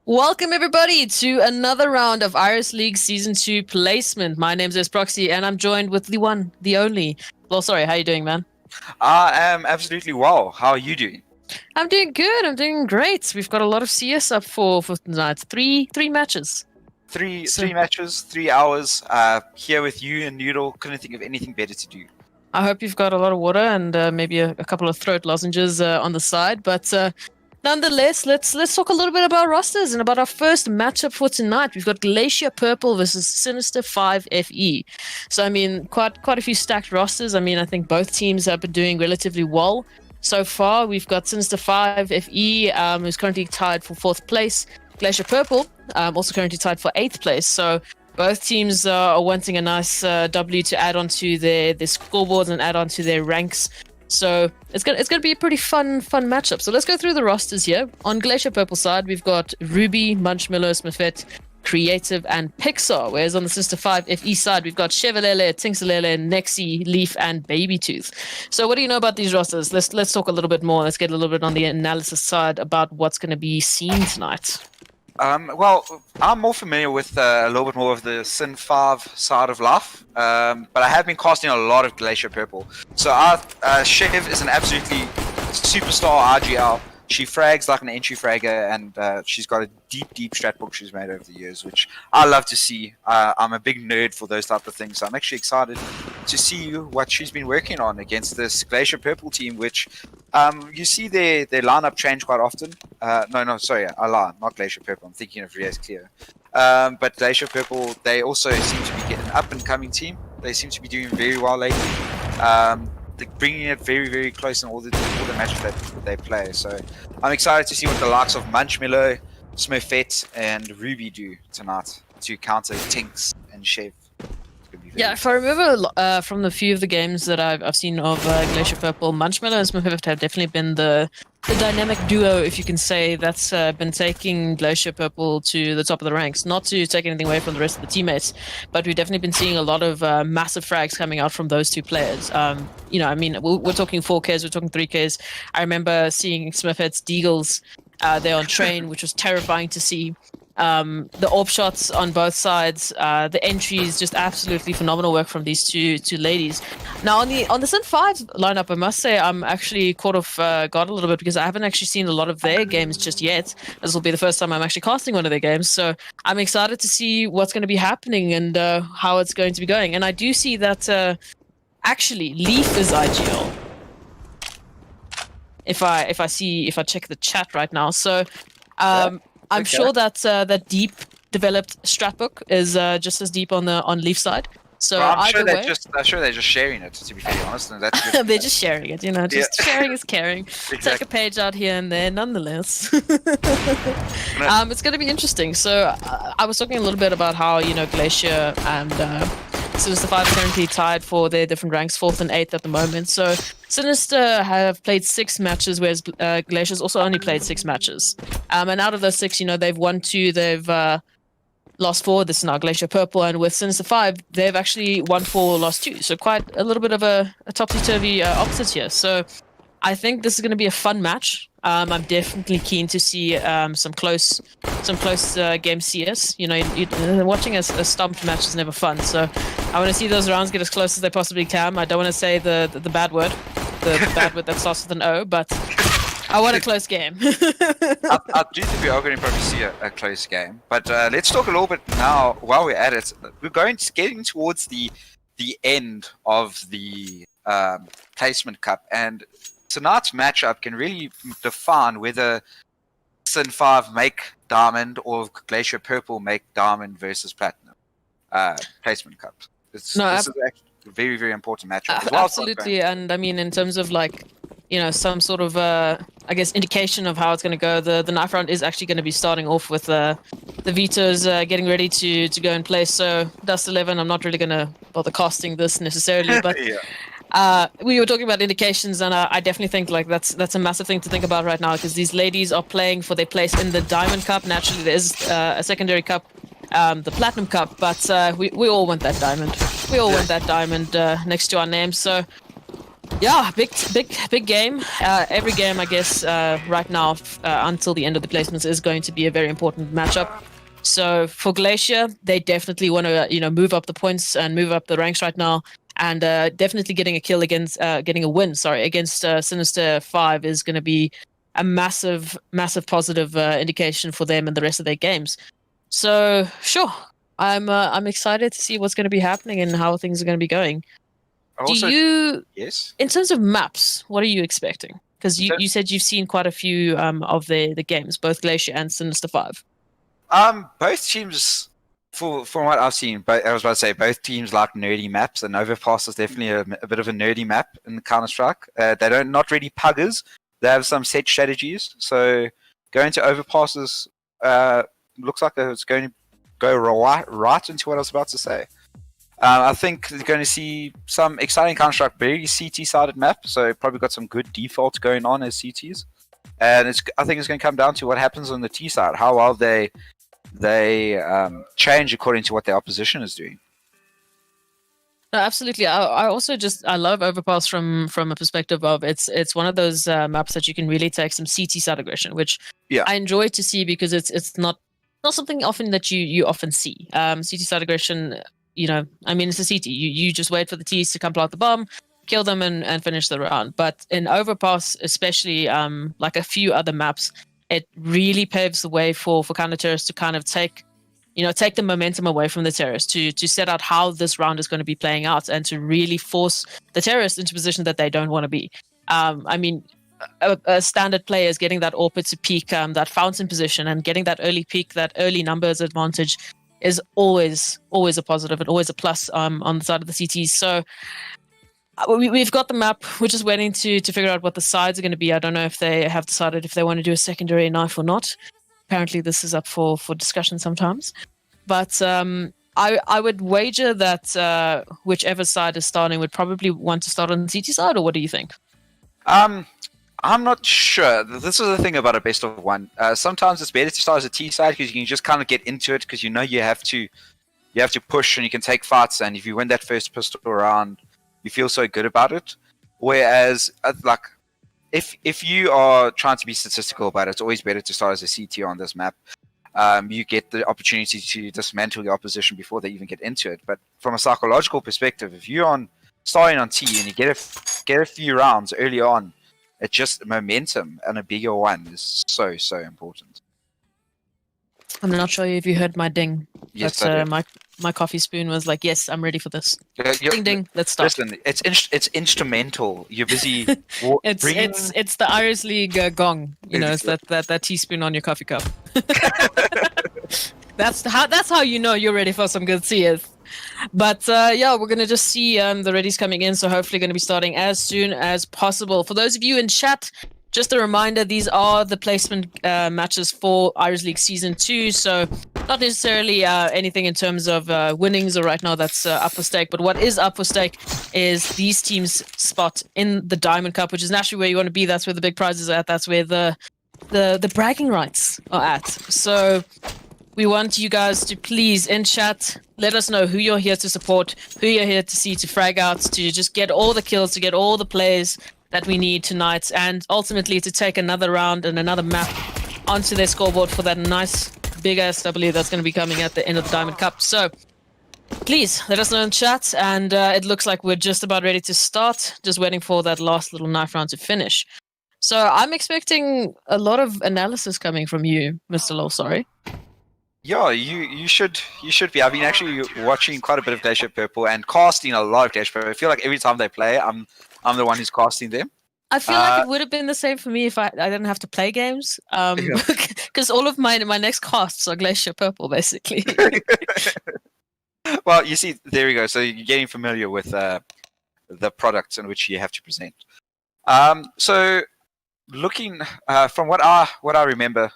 Welcome everybody to another round of REacce Season 2 placement. My name's Proxy and I'm joined with the one, the only. Well, sorry, how you doing, man? I am absolutely well. How are you doing? I'm doing good, I'm doing great. We've got a lot of CS up for tonight. Three matches. Three matches, 3 hours. Here with you and Noodle. Couldn't think of anything better to do. I hope you've got a lot of water and maybe a couple of throat lozenges on the side, but nonetheless, let's talk a little bit about rosters and about our first matchup for tonight. We've got Glacier Purple versus Sinister 5 FE. So I mean, quite a few stacked rosters. I mean, I think both teams have been doing relatively well so far. We've got Sinister 5 FE, who's currently tied for 4th place. Glacier Purple, also currently tied for 8th place. So both teams are wanting a nice W to add on to their scoreboards and add on to their ranks. So it's gonna be a pretty fun matchup. So let's go through the rosters here. On Glacier Purple side, we've got Ruby, Munchmiller, Smithette, Creative, and Pixar. Whereas on the Sister 5 FE side, we've got Chevalele, Tinxalele, Nexi, Leaf, and Babytooth. So what do you know about these rosters? Let's talk a little bit more. Let's get a little bit on the analysis side about what's going to be seen tonight. Well, I'm more familiar with a little bit more of the Sin 5 side of life, but I have been casting a lot of Glacier Purple. So our Shiv is an absolutely superstar RGL. She frags like an entry fragger, and she's got a deep strat book she's made over the years, which I love to see. I'm a big nerd for those type of things, so I'm actually excited to see what she's been working on against this Glacier Purple team, which you see their lineup change quite often. Sorry, I lie, not Glacier Purple. I'm thinking of REacce Clear. But Glacier Purple, they also seem to be getting an up-and-coming team. They seem to be doing very well lately. They're bringing it very close in all the matches that they play. So I'm excited to see what the likes of Munchmiller, Smurfette, and Ruby do tonight to counter Tinks and Chef. Yeah, if I remember from the few of the games that I've seen of Glacier Purple, Munchmiller and Smurfette have definitely been the dynamic duo, if you can say, that's been taking Glacier Purple to the top of the ranks. Not to take anything away from the rest of the teammates, but we've definitely been seeing a lot of massive frags coming out from those two players. You know, I mean, we're talking 4Ks, we're talking 3Ks. I remember seeing Smurfette's Deagles there on train, which was terrifying to see. The AWP shots on both sides, the entries, just absolutely phenomenal work from these two ladies. Now on the Sin 5 lineup, I must say I'm actually caught off guard a little bit because I haven't actually seen a lot of their games just yet. This will be the first time I'm actually casting one of their games, so I'm excited to see what's going to be happening and how it's going to be going. And I do see that actually Leaf is IGL. If I check the chat right now, so I'm sure that that deep developed strat book is just as deep on Leaf side. So well, I'm sure they're just sharing it, to be fairly honest, and that's good. They're just sharing it, you know. Just sharing is caring. Exactly. Take a page out here and there, nonetheless. It's going to be interesting. So I was talking a little bit about how, you know, Glacier and Sinister 5 are currently tied for their different ranks, 4th and 8th at the moment. So Sinister have played 6 matches, whereas Glacier's also only played 6 matches. And out of those 6, you know, they've won 2, they've lost 4. This is now Glacier Purple, and with Sinister 5, they've actually won 4, lost 2. So quite a little bit of a topsy-turvy opposite here. So I think this is going to be a fun match. I'm definitely keen to see some close game CS. You know, watching a stomped match is never fun. So I want to see those rounds get as close as they possibly can. I don't want to say the bad word, the bad word that starts with an O, but I want a close game. I do think we are going to probably see a close game. But let's talk a little bit now while we're at it. We're getting towards the end of the placement cup, and tonight's matchup can really define whether Sin 5 make Diamond or Glacier Purple make Diamond versus Platinum placement cup. This is actually a very important matchup. Absolutely, and I mean, in terms of like, you know, some sort of I guess indication of how it's going to go, the knife round is actually going to be starting off with the vetoes getting ready to go in place. So Dust 11, I'm not really going to bother casting this necessarily, but yeah. We were talking about indications, and I definitely think like that's a massive thing to think about right now, because these ladies are playing for their place in the Diamond Cup. Naturally, there is a secondary cup, the Platinum Cup, but we all want that diamond. We all want that diamond next to our name. So Yeah, big game. Every game, I guess, right now until the end of the placements is going to be a very important matchup. So for Glacier, they definitely want to move up the points and move up the ranks right now, and definitely getting a win. Sorry, against Sinister 5 is going to be a massive positive indication for them and the rest of their games. So sure, I'm excited to see what's going to be happening and how things are going to be going. Also, yes. In terms of maps, what are you expecting? Because you said you've seen quite a few of the games, both Glacier and Sinister 5. Both teams, from what I've seen, but I was about to say both teams like nerdy maps, and Overpass is definitely a bit of a nerdy map in Counter-Strike. They not really puggers. They have some set strategies. So going to Overpasses looks like it's going to go right into what I was about to say. I think you're going to see some exciting Counter-Strike, very CT-sided map, so probably got some good defaults going on as CTs. And I think it's going to come down to what happens on the T side, how well they change according to what their opposition is doing. No, absolutely. I also I love Overpass from a perspective of it's one of those maps that you can really take some CT side aggression, which I enjoy to see because it's not something often that you often see. CT side aggression. I mean, it's a CT. You just wait for the T's to come plant the bomb, kill them, and finish the round. But in Overpass, especially, like a few other maps, it really paves the way for counter-terrorists to kind of take the momentum away from the terrorists, to set out how this round is going to be playing out and to really force the terrorists into a position that they don't want to be. I mean, a standard player is getting that AWP to peak, that fountain position, and getting that early peak, that early numbers advantage is always a positive and always a plus on the side of the CTs. So we've got the map. We're just waiting to figure out what the sides are going to be. I don't know if they have decided if they want to do a secondary knife or not. Apparently, this is up for discussion sometimes. But I would wager that whichever side is starting would probably want to start on the CT side, or what do you think? I'm not sure. This is the thing about a best of one. Sometimes it's better to start as a T side because you can just kind of get into it because you have to push and you can take fights, and if you win that first pistol round, you feel so good about it. Whereas, like, if you are trying to be statistical about it, it's always better to start as a CT on this map. You get the opportunity to dismantle your opposition before they even get into it. But from a psychological perspective, if you're starting on T and you get a few rounds early on, it's just momentum, and a bigger one is so important. I'm not sure if you heard my ding. Yes, but my coffee spoon was like, yes, I'm ready for this. Ding ding, let's start. Listen, it's instrumental. You're busy. It's the Irish League gong. It's that teaspoon on your coffee cup. That's how you know you're ready for some good CS. But we're gonna just see the readies coming in, so hopefully gonna be starting as soon as possible. For those of you in chat, just a reminder, these are the placement matches for Irish League Season 2, so not necessarily anything in terms of winnings or right now that's up for stake, but what is up for stake is these teams' spot in the Diamond Cup, which is naturally where you want to be. That's where the big prizes are at. That's where the bragging rights are at. So we want you guys to please, in chat, let us know who you're here to support, who you're here to see, to frag out, to just get all the kills, to get all the plays that we need tonight, and ultimately to take another round and another map onto their scoreboard for that nice big SW that's going to be coming at the end of the Diamond Cup. So please let us know in chat, and it looks like we're just about ready to start, just waiting for that last little knife round to finish. So I'm expecting a lot of analysis coming from you, Mr. Lol, sorry. Yeah, you should be. I've been actually watching quite a bit of Glacier Purple and casting a lot of Glacier Purple. I feel like every time they play, I'm the one who's casting them. I feel like it would have been the same for me if I didn't have to play games. Because all of my next casts are Glacier Purple, basically. Well, you see, there we go. So you're getting familiar with the products in which you have to present. So looking from what I remember,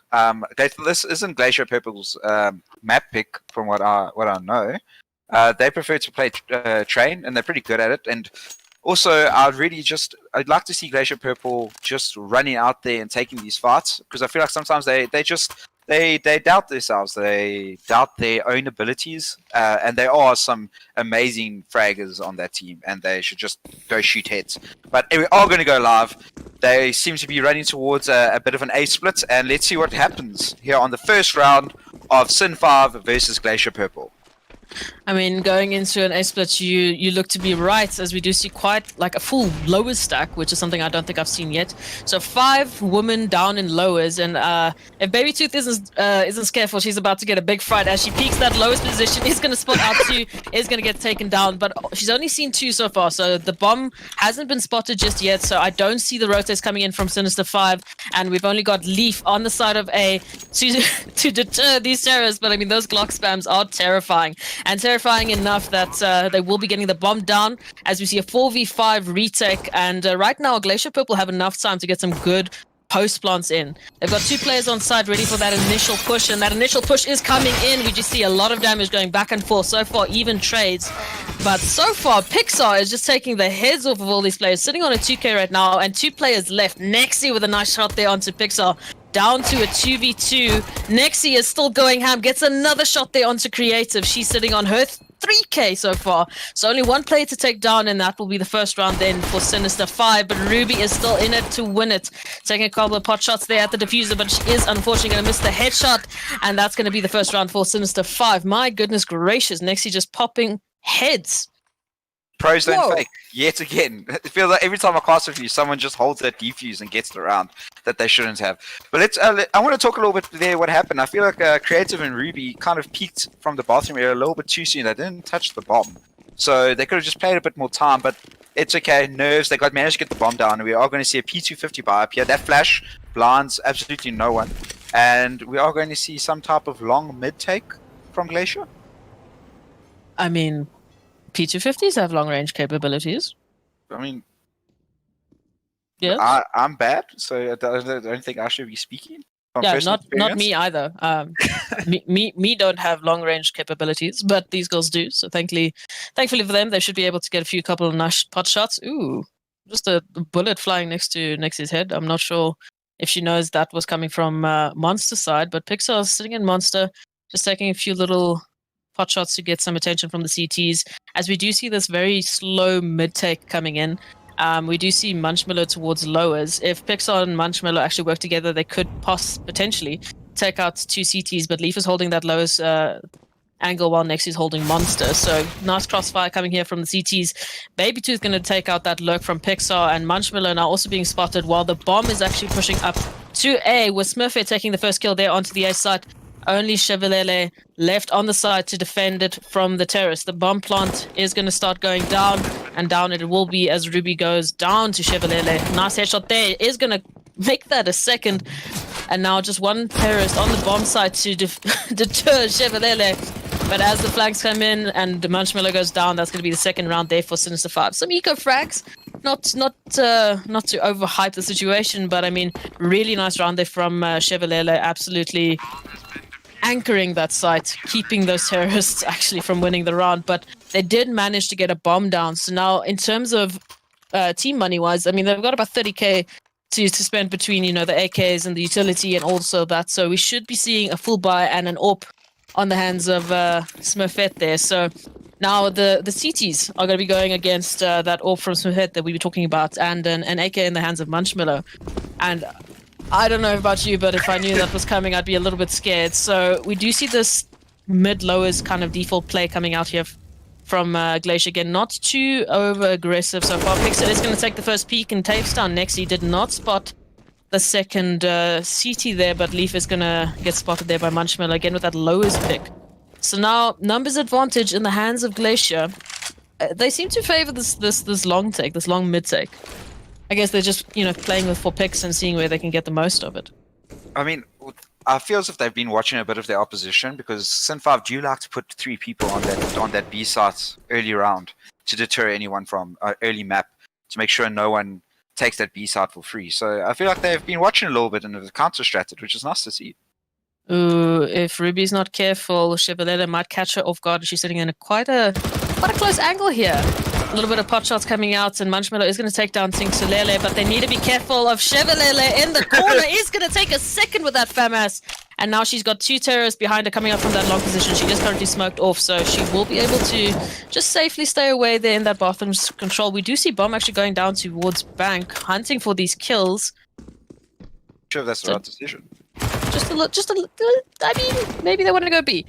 this isn't Glacier Purple's map pick. From what I know, they prefer to play train, and they're pretty good at it. And also, I'd like to see Glacier Purple just running out there and taking these fights, because I feel like sometimes they just they doubt themselves. They doubt their own abilities, and there are some amazing fraggers on that team, and they should just go shoot heads. But we are going to go live. They seem to be running towards a bit of an A split, and let's see what happens here on the first round of Sin 5 versus Glacier Purple. I mean, going into an A split, you look to be right, as we do see quite like a full lowers stack, which is something I don't think I've seen yet. So 5 women down in lowers, and if Baby Tooth isn't careful, she's about to get a big fright as she peeks that lowest position. Is going to spot out 2, is going to get taken down, but she's only seen 2 so far, so the bomb hasn't been spotted just yet. So I don't see the rotates coming in from Sinister 5, and we've only got Leaf on the side of A to deter these terrorists. But I mean, those Glock spams are terrifying. And terrifying enough that they will be getting the bomb down as we see a 4v5 retake. And right now, Glacier Purple have enough time to get some good post plants in. They've got 2 players on side ready for that initial push, and that initial push is coming in. We just see a lot of damage going back and forth. So far, even trades. But so far, Pixar is just taking the heads off of all these players, sitting on a 2k right now, and 2 players left. Nexi with a nice shot there onto Pixar. Down to a 2v2. Nexi is still going ham. Gets another shot there onto Creative. She's sitting on her 3k so far. So only 1 player to take down, and that will be the first round then for Sinister 5. But Ruby is still in it to win it. Taking a couple of pot shots there at the diffuser, but she is unfortunately going to miss the headshot. And that's going to be the first round for Sinister 5. My goodness gracious. Nexi just popping heads. Pros don't fake, yet again. It feels like every time I cast with you, someone just holds that defuse and gets it around that they shouldn't have. But let's. I want to talk a little bit there what happened. I feel like Creative and Ruby kind of peeked from the bathroom area a little bit too soon. They didn't touch the bomb. So they could have just played a bit more time, but it's okay. Nerves, they managed to get the bomb down. And we are going to see a P250 buy up here. That flash blinds absolutely no one. And we are going to see some type of long mid-take from Glacier. I mean, P250s have long-range capabilities. I mean, yes. I'm bad, so I don't think I should be speaking. Yeah, not me either. Me don't have long-range capabilities, but these girls do. So thankfully for them, they should be able to get a couple of nice pot shots. Ooh, just a bullet flying next to Nex's head. I'm not sure if she knows that was coming from Monster side, but Pixar is sitting in Monster, just taking a few little pot shots to get some attention from the CTs, as we do see this very slow mid-take coming in. We do see Munchmiller towards lowers. If Pixar and Munchmiller actually work together, they could potentially take out 2 CTs, but Leaf is holding that lowest angle while Nex is holding Monster. So nice crossfire coming here from the CTs. Baby Tooth going to take out that lurk from Pixar, and Munchmiller now also being spotted while the bomb is actually pushing up to A, with Smurfette taking the first kill there onto the A side. Only Chevalele left on the side to defend it from the terrace. The bomb plant is going to start going down, and down it will be as Ruby goes down to Chevalele. Nice headshot there. Is going to make that a second. And now just 1 terrorist on the bomb side to deter Chevalele. But as the flanks come in and the Munchmiller goes down, that's going to be the second round there for Sinister 5. Some eco frags. Not to overhype the situation, but I mean, really nice round there from Chevalele. Absolutely anchoring that site, keeping those terrorists actually from winning the round, but they did manage to get a bomb down. So now, in terms of team money-wise, I mean, they've got about 30k to spend between, the AKs and the utility and also that. So we should be seeing a full buy and an AWP on the hands of Smurfette there. So now the CTs are going to be going against that AWP from Smurfette that we were talking about, and an AK in the hands of Munchmiller. And I don't know about you, but if I knew that was coming, I'd be a little bit scared. So we do see this mid-lowers kind of default play coming out here from Glacier. Again, not too over-aggressive so far. Pixar is going to take the first peek and tapes down. Next, he did not spot the second CT there, but Leaf is going to get spotted there by Munchmiller again with that lowers pick. So now, numbers advantage in the hands of Glacier. They seem to favor this long take, this long mid-take. I guess they're just, playing with 4 picks and seeing where they can get the most of it. I mean, I feel as if they've been watching a bit of their opposition, because Sin 5 do like to put 3 people on that B site early round to deter anyone from early map, to make sure no one takes that B site for free. So I feel like they've been watching a little bit and have counter-stratted, which is nice to see. Ooh, if Ruby's not careful, Chevalele might catch her off guard. She's sitting in quite a close angle here. A little bit of pot shots coming out, and Munchmelo is going to take down Tingsulele, but they need to be careful of Chevalele in the corner. Is going to take a second with that FAMAS. And now she's got 2 terrorists behind her coming up from that long position. She is currently smoked off, so she will be able to just safely stay away there in that bathroom's control. We do see Bomb actually going down towards Bank, hunting for these kills. Sure, that's the right decision. Just a little. I mean, maybe they want to go B.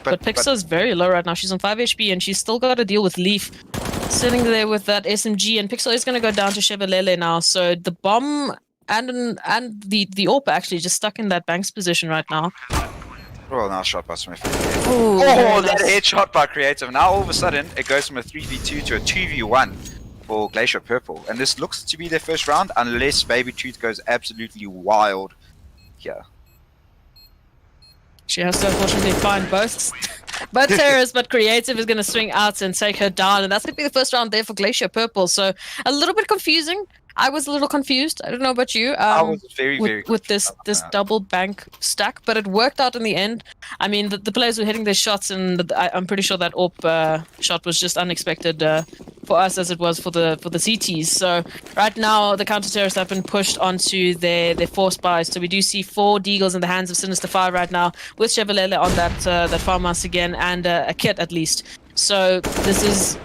But Pixar's very low right now. She's on 5 HP, and she's still got to deal with Leaf sitting there with that SMG. And Pixar is going to go down to Chevalele now. So the Bomb and the AWP actually just stuck in that Banks position right now. Well, now shot by Smith. Ooh, Oh, that nice. headshot by Creative. Now all of a sudden, it goes from a 3v2 to a 2v1 for Glacier Purple. And this looks to be their first round, unless Baby Truth goes absolutely wild here. She has to unfortunately find both terrorists, but Creative is going to swing out and take her down. And that's going to be the first round there for Glacier Purple. So a little bit confusing. I was a little confused. I don't know about you. I was very with this double bank stack, but it worked out in the end. I mean, the players were hitting their shots, and I'm pretty sure that AWP shot was just unexpected for us as it was for the CTs. So right now, the counter-terrorists have been pushed onto their 4 spies. So we do see 4 deagles in the hands of Sinister 5 right now, with Chevalele on that farmhouse again, and a kit at least. So this is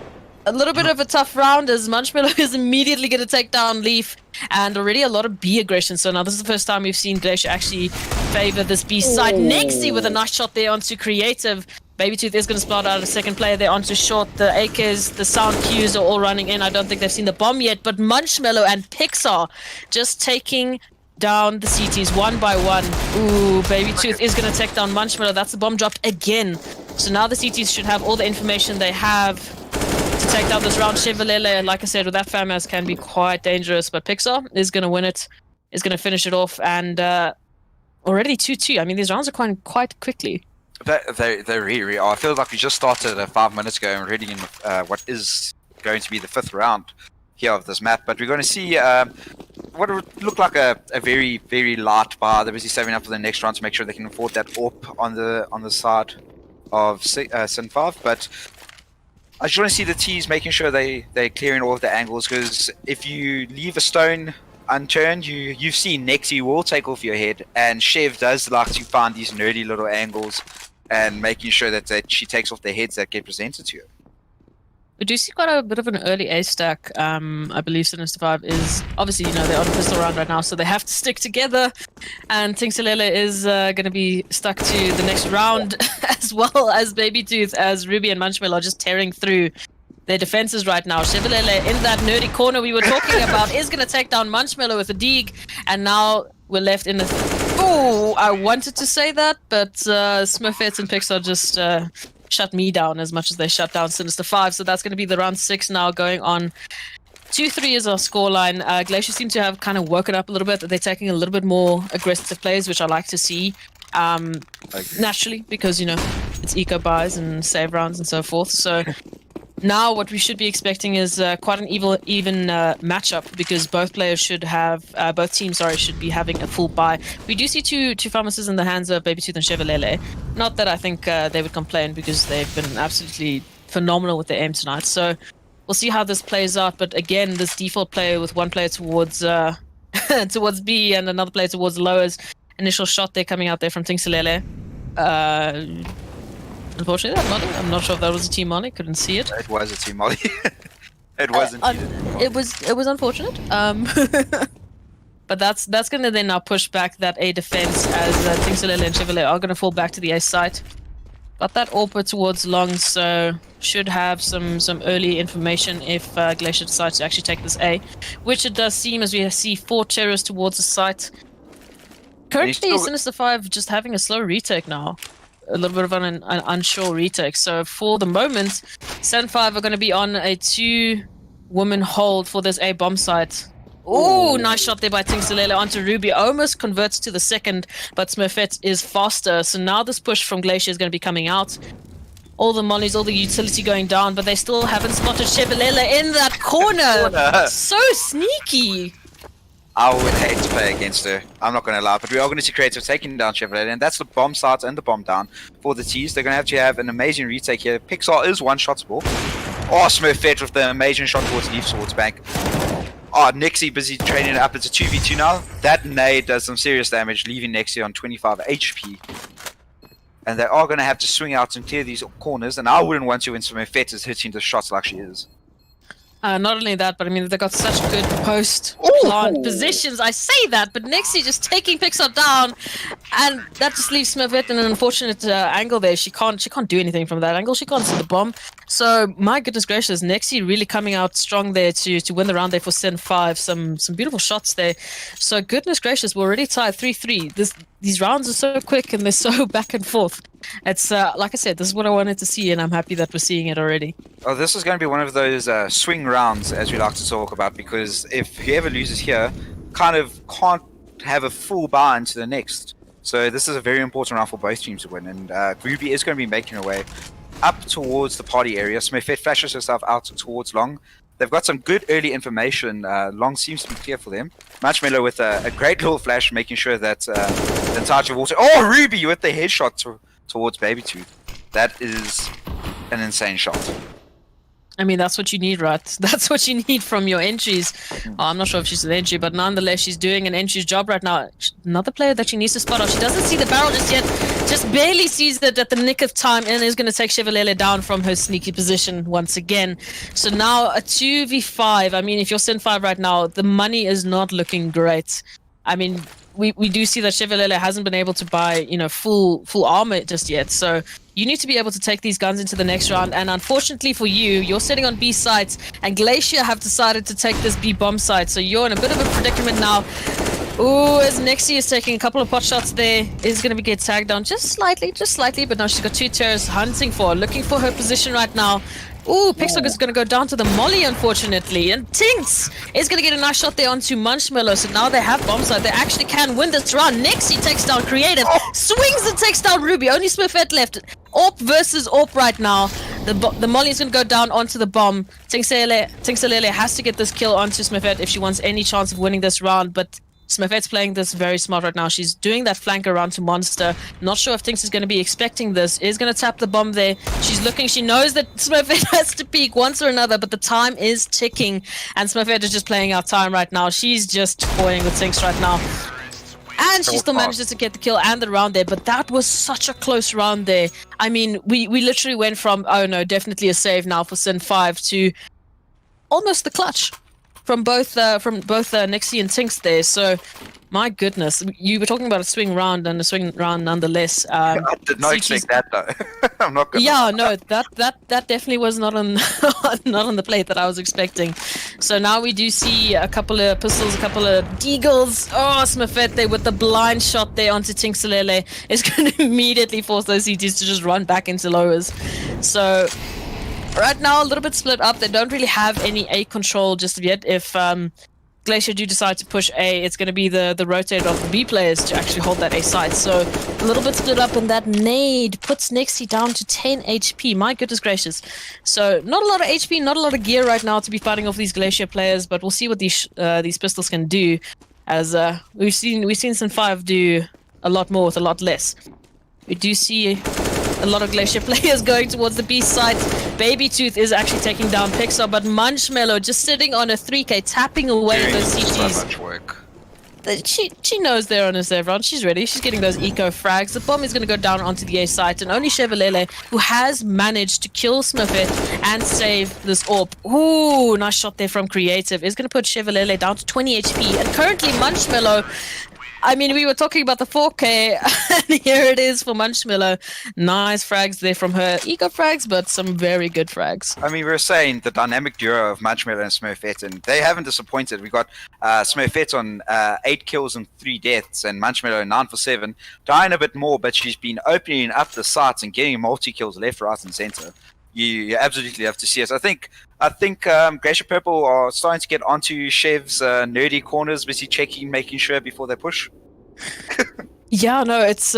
a little bit of a tough round, as Munchmelo is immediately going to take down Leaf, and already a lot of B aggression. So now this is the first time we've seen Glacier actually favor this B side. Nexy with a nice shot there onto Creative. Baby Tooth is going to spot out a second player there onto short. The AKs, the sound cues are all running in. I don't think they've seen the bomb yet, but Munchmelo and Pixar just taking down the CTs one by one. Ooh, Baby Tooth is going to take down Munchmelo. That's the bomb dropped again. So now the CTs should have all the information they have to take down this round. Chevalele, like I said, with that FAMAS can be quite dangerous, but Pixar is going to win it, is going to finish it off, and already 2-2. I mean, these rounds are quite quickly. They really are. I feel like we just started 5 minutes ago and already in what is going to be the 5th round here of this map, but we're going to see what would look like a very, very light bar. They're busy saving up for the next round to make sure they can afford that AWP on the side of Sin 5, but I just want to see the T's making sure they're clearing all of the angles, because if you leave a stone unturned, you've seen Nexy will take off your head, and Chev does like to find these nerdy little angles and making sure that she takes off the heads that get presented to her. We do see quite a bit of an early A stack. I believe Sinister 5 is obviously, they're on a pistol round right now, so they have to stick together. And Tingsulele is going to be stuck to the next round, as well as Baby Tooth, as Ruby and Munchmelo are just tearing through their defenses right now. Chevalele in that nerdy corner we were talking about is going to take down Munchmelo with a deeg, and now we're left in a... Oh, I wanted to say that, but Smurfette and Pixar just... shut me down as much as they shut down Sinister 5. So that's going to be the round 6 now going on. 2-3 is our scoreline. Glacier seem to have kind of woken up a little bit. They're taking a little bit more aggressive plays, which I like to see. Naturally, because, it's eco buys and save rounds and so forth. So now what we should be expecting is quite an even matchup, because both players should have, both teams, should be having a full buy. We do see two pharmacists in the hands of Baby Tooth and Chevalele. Not that I think they would complain, because they've been absolutely phenomenal with their aim tonight. So we'll see how this plays out. But again, this default player with one player towards towards B and another player towards lowers. Initial shot there coming out there from Tingsulele. Unfortunately, I'm not sure if that was a team molly. Couldn't see it. It was a team molly. It wasn't. It was unfortunate. But that's going to then now push back that A defense, as Tingsulele and Chevalele are going to fall back to the A site. Got that AWP towards long, so should have some early information if Glacier decides to actually take this A, which it does seem, as we see 4 terrorists towards the site. Currently, Sinister 5 just having a slow retake now. A little bit of an unsure retake. So for the moment, Sen 5 are going to be on a 2-woman hold for this A bomb site. Oh, nice shot there by Tingsulele onto Ruby. Almost converts to the second, but Smurfette is faster. So now this push from Glacier is going to be coming out. All the mollies, all the utility going down, but they still haven't spotted Chevalele in that corner. So sneaky. I would hate to play against her. I'm not going to lie, but we are going to see creative taking down Chevrolet, and that's the bomb start and the bomb down for the T's. They're going to have an amazing retake here. Pixar is one-shotable. Oh, Smurfette with the amazing shot towards Leaf towards bank. Oh, Nixie busy training up. It's a 2v2 now. That nade does some serious damage, leaving Nixie on 25 HP. And they are going to have to swing out and clear these corners, and I wouldn't want to when Smurfette is hitting the shots like she is. Not only that, but I mean, they got such good post plant positions. I say that, but Nixie just taking Pixar down, and that just leaves Smurfette in an unfortunate angle there. She can't do anything from that angle. She can't see the bomb. So my goodness gracious, Nixie really coming out strong there to win the round there for Sin 5. Some beautiful shots there. So goodness gracious, we're already tied 3-3. These rounds are so quick and they're so back and forth. It's like I said, this is what I wanted to see, and I'm happy that we're seeing it already. Oh, this is going to be one of those swing rounds, as we like to talk about, because if whoever loses here kind of can't have a full buy into the next. So this is a very important round for both teams to win, and REacce is going to be making her way up towards the party area. Smurfette flashes herself out towards Long. They've got some good early information. Long seems to be clear for them. Marshmallow with a great little flash, making sure that the entire water. Oh, Ruby with the headshot towards Baby Tooth. That is an insane shot. I mean, that's what you need, right? That's what you need from your entries. Oh, I'm not sure if she's an entry, but nonetheless, she's doing an entry's job right now. Another player that she needs to spot out. She doesn't see the barrel just yet. Just barely sees it at the nick of time, and is going to take Chevrolet down from her sneaky position once again. So now a 2v5. I mean, if you're Sin 5 right now, the money is not looking great. I mean, we do see that Chevrolet hasn't been able to buy, full armor just yet. So you need to be able to take these guns into the next round. And unfortunately for you, you're sitting on B sites, and Glacier have decided to take this B bomb site. So you're in a bit of a predicament now. Ooh, as Nixie is taking a couple of pot shots there, is going to get tagged down just slightly, but now she's got two terrorists looking for her position right now. Ooh, Pixar is going to go down to the molly, unfortunately. And Tinks is going to get a nice shot there onto Munchmallow. So now they have bomb side. They actually can win this round. Nixie takes down Creative. Swings and takes down Ruby. Only Smurfette left. Orp versus Orp right now. The molly is going to go down onto the bomb. Tinkselele has to get this kill onto Smurfette if she wants any chance of winning this round. But Smurfette's playing this very smart right now. She's doing that flank around to Monster. Not sure if Tinks is going to be expecting this. Is going to tap the bomb there. She's looking. She knows that Smurfette has to peek once or another, but the time is ticking. And Smurfette is just playing out time right now. She's just toying with Tinks right now. And she still manages to get the kill and the round there. But that was such a close round there. I mean, we literally went from, oh no, definitely a save now for Sin 5 to almost the clutch. From both Nixie and Tinks there. So, my goodness, you were talking about a swing round and a swing round nonetheless. I did not expect that though. I'm not gonna. Yeah, no, that definitely was not on not on the plate that I was expecting. So now we do see a couple of pistols, a couple of deagles. Oh, Smurfette there with the blind shot there onto Tinkselele is going to immediately force those CTs to just run back into lowers. So. Right now, a little bit split up. They don't really have any A control just yet. If Glacier do decide to push A, it's going to be the rotate of the B players to actually hold that A side. So a little bit split up, and that nade puts Nixie down to 10 HP. My goodness gracious. So not a lot of HP, not a lot of gear right now to be fighting off these Glacier players, but we'll see what these pistols can do. As we've seen Sin 5 do a lot more with a lot less. We do see a lot of Glacier players going towards the B side. Baby Tooth is actually taking down Pixar, but Munchmallow just sitting on a 3k, tapping away those CTs. So much work. She knows they're on a save round. She's ready. She's getting those eco frags. The bomb is going to go down onto the A site, and only Chevrolet, who has managed to kill Smurfette and save this Orp. Ooh, nice shot there from Creative. Is going to put Chevrolet down to 20 HP, and currently Munchmallow. I mean, we were talking about the 4K, and here it is for Munchmallow. Nice frags there from her. Eco frags, but some very good frags. I mean, we were saying the dynamic duo of Munchmallow and Smurfette, and they haven't disappointed. We got Smurfette on 8 kills and 3 deaths, and Munchmallow 9 for 7. Dying a bit more, but she's been opening up the sights and getting multi-kills left, right, and center. You absolutely have to see it. I think Glacier Purple are starting to get onto Chev's nerdy corners, busy checking, making sure before they push. Yeah, no, it's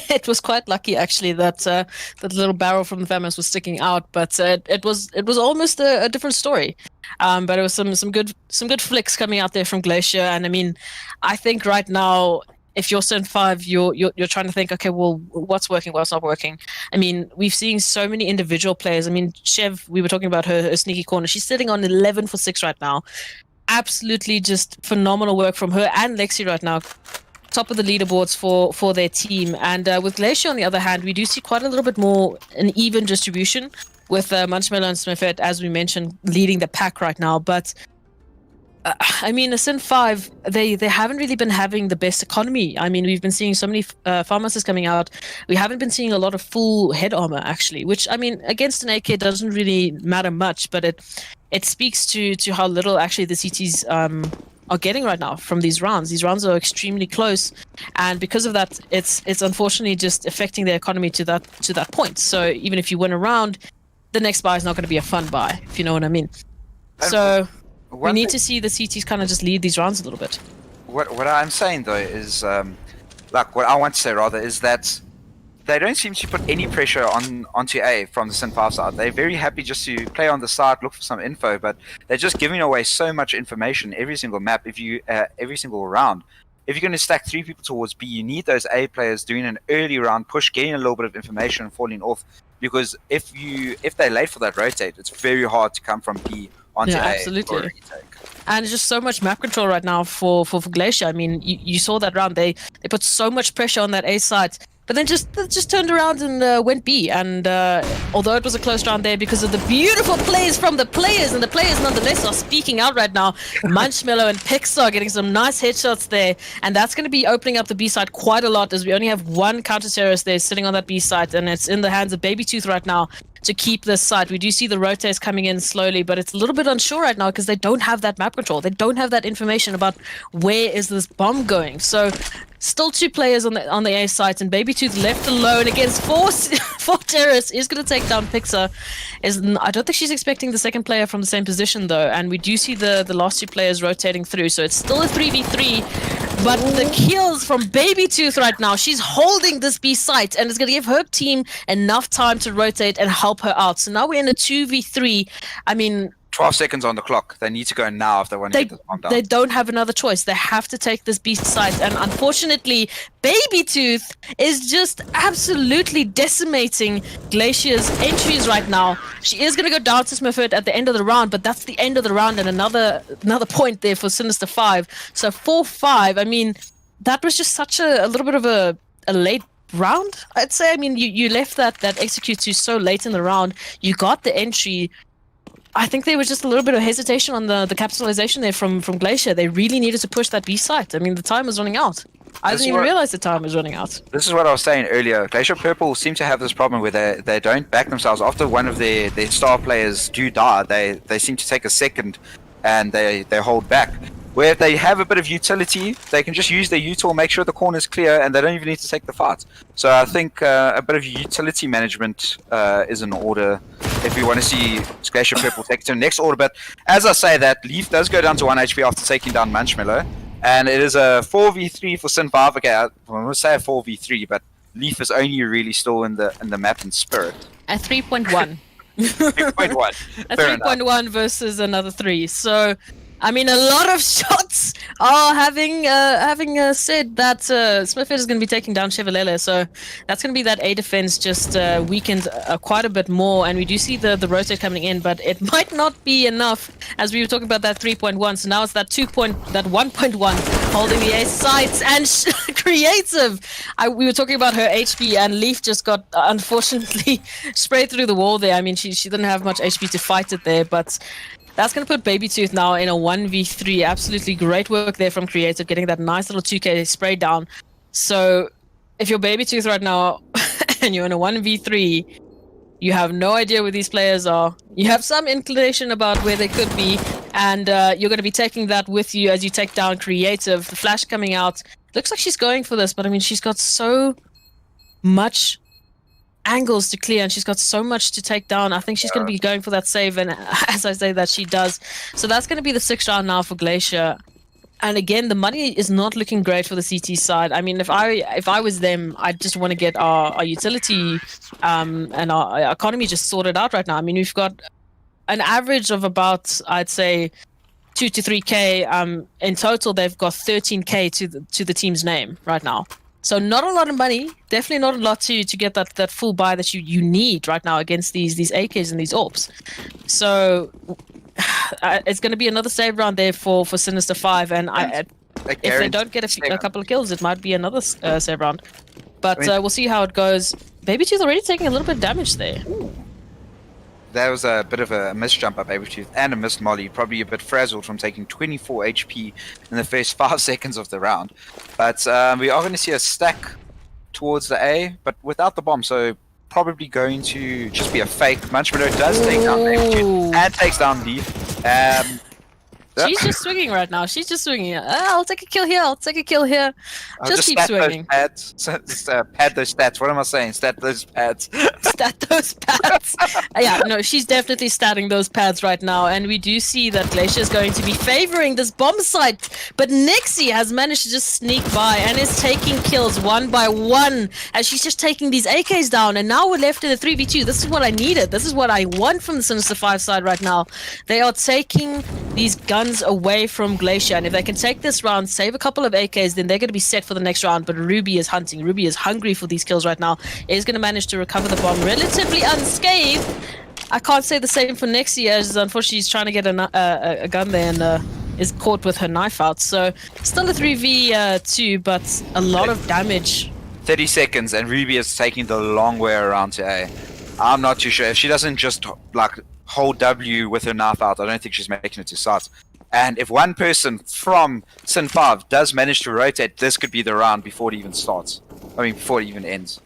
it was quite lucky actually that that little barrel from the Famous was sticking out, but it was almost a different story. But it was some good flicks coming out there from Glacier, and I mean, I think right now, if you're Sin 5, you're trying to think, okay, well, what's working, what's not working. I mean, we've seen so many individual players. I mean, Chev, we were talking about her sneaky corner. She's sitting on 11 for 6 right now. Absolutely just phenomenal work from her and Lexi right now. Top of the leaderboards for their team. And with Glacier, on the other hand, we do see quite a little bit more an even distribution with Munchmello and Smithette, as we mentioned, leading the pack right now. But I mean, Sin 5, they haven't really been having the best economy. I mean, we've been seeing so many farmers coming out. We haven't been seeing a lot of full head armor, actually, which, I mean, against an AK doesn't really matter much, but it speaks to how little actually the CTs are getting right now from these rounds. These rounds are extremely close, and because of that, it's unfortunately just affecting the economy to that point. So even if you win a round, the next buy is not going to be a fun buy, if you know what I mean. So we need to see the CTs kind of just lead these rounds a little bit. What I'm saying though is, like what I want to say rather is that they don't seem to put any pressure onto A from the Sin 5 side. They're very happy just to play on the side, look for some info, but they're just giving away so much information every single map. If you every single round, if you're going to stack 3 people towards B, you need those A players doing an early round push, getting a little bit of information, and falling off. Because if they're late for that rotate, it's very hard to come from B onto A. Absolutely. Or retake. And just so much map control right now for Glacier. I mean, you saw that round. They put so much pressure on that A side, but then just turned around and went B. And although it was a close round there because of the beautiful plays from the players, and the players nonetheless are speaking out right now. Munchmello and Pixar getting some nice headshots there, and that's going to be opening up the B side quite a lot, as we only have one counter-terrorist there sitting on that B side, and it's in the hands of Baby Tooth right now to keep this side. We do see the rotates coming in slowly, but it's a little bit unsure right now because they don't have that map control. They don't have that information about where is this bomb going. So still 2 players on the A site, and Baby Tooth left alone against four terrorists is going to take down Pixar. I don't think she's expecting the second player from the same position though, and we do see the last 2 players rotating through, so it's still a 3v3. But the kills from Baby Tooth right now, she's holding this B site, and it's going to give her team enough time to rotate and help her out. So now we're in a 2v3. I mean, 12 seconds on the clock. They need to go now if they want to get this bomb down. They don't have another choice. They have to take this beast site. And unfortunately, Baby Tooth is just absolutely decimating Glacier's entries right now. She is going to go down to Smithford at the end of the round, but that's the end of the round, and another point there for Sinister 5. So 4-5. I mean, that was just such a little bit of a late round, I'd say. I mean, you left that execute to so late in the round. You got the entry. I think there was just a little bit of hesitation on the capitalization there from Glacier. They really needed to push that B site. I mean, the time was running out. I didn't even realize the time was running out. This is what I was saying earlier. Glacier Purple seem to have this problem where they don't back themselves. After one of their star players do die, they seem to take a second and they hold back. Where if they have a bit of utility, they can just use their util, make sure the corner is clear, and they don't even need to take the fight. So I think a bit of utility management is in order if we want to see Glacier Purple take it to the next order. But as I say that, Leaf does go down to 1 HP after taking down Munchmello, and it is a 4v3 for Sin 5. Okay, I'm going to say a 4v3, but Leaf is only really still in the map in spirit. A 3.1. 3.1. A 3.1 versus another 3. So, I mean, a lot of shots are having said that Smithfield is going to be taking down Chevrolet, so that's going to be that A defense just weakened quite a bit more, and we do see the rotate coming in, but it might not be enough, as we were talking about that 3.1, so now it's that 1.1 holding the A sights, and Creative. We were talking about her HP, and Leaf just got, unfortunately, sprayed through the wall there. I mean, she didn't have much HP to fight it there, but that's going to put Baby Tooth now in a 1v3. Absolutely great work there from Creative, getting that nice little 2k spray down. So if you're Baby Tooth right now and you're in a 1v3, you have no idea where these players are. You have some inclination about where they could be, and you're going to be taking that with you as you take down Creative. The flash coming out. Looks like she's going for this, but I mean, she's got so much angles to clear, and she's got so much to take down. I think she's going to be going for that save, and as I say that, she does. So that's going to be the 6th round now for Glacier. And again, the money is not looking great for the CT side. I mean, if I was them, I'd just want to get our utility and our economy just sorted out right now. I mean, we've got an average of about, I'd say, 2 to 3k. In total, they've got 13k to the team's name right now. So not a lot of money. Definitely not a lot to get that full buy that you need right now against these AKs and these AWPs. So it's going to be another save round there for Sinister 5, and if they don't get a couple of kills, it might be another save round. But we'll see how it goes. Babytooth already taking a little bit of damage there. Ooh. That was a bit of a missed jump up Babytooth and a missed molly, probably a bit frazzled from taking 24 HP in the first 5 seconds of the round. But we are going to see a stack towards the A, but without the bomb, so probably going to just be a fake. Munchmeadow does take down Babytooth and takes down Leaf. She's just swinging right now. She's just swinging. I'll take a kill here. I'll take a kill here. Just keep swinging. Pad those stats. What am I saying? Stat those pads. Stat those pads. Yeah, no, she's definitely statting those pads right now. And we do see that Glacier is going to be favoring this bomb site. But REacce has managed to just sneak by and is taking kills one by one as she's just taking these AKs down. And now we're left in a 3v2. This is what I needed. This is what I want from the Sinister 5 side right now. They are taking these guns away from Glacier, and if they can take this round, save a couple of AKs, then they're going to be set for the next round. But Ruby is hunting. Ruby is hungry for these kills right now. Is going to manage to recover the bomb relatively unscathed. I can't say the same for REacce, as unfortunately she's trying to get a gun there and is caught with her knife out. So still a 3v2, but a lot of damage. 30 seconds, and Ruby is taking the long way around to A. I'm not too sure. If she doesn't just like hold W with her knife out, I don't think she's making it to sight. And if one person from Sin 5 does manage to rotate, this could be the round before it even starts. I mean, before it even ends.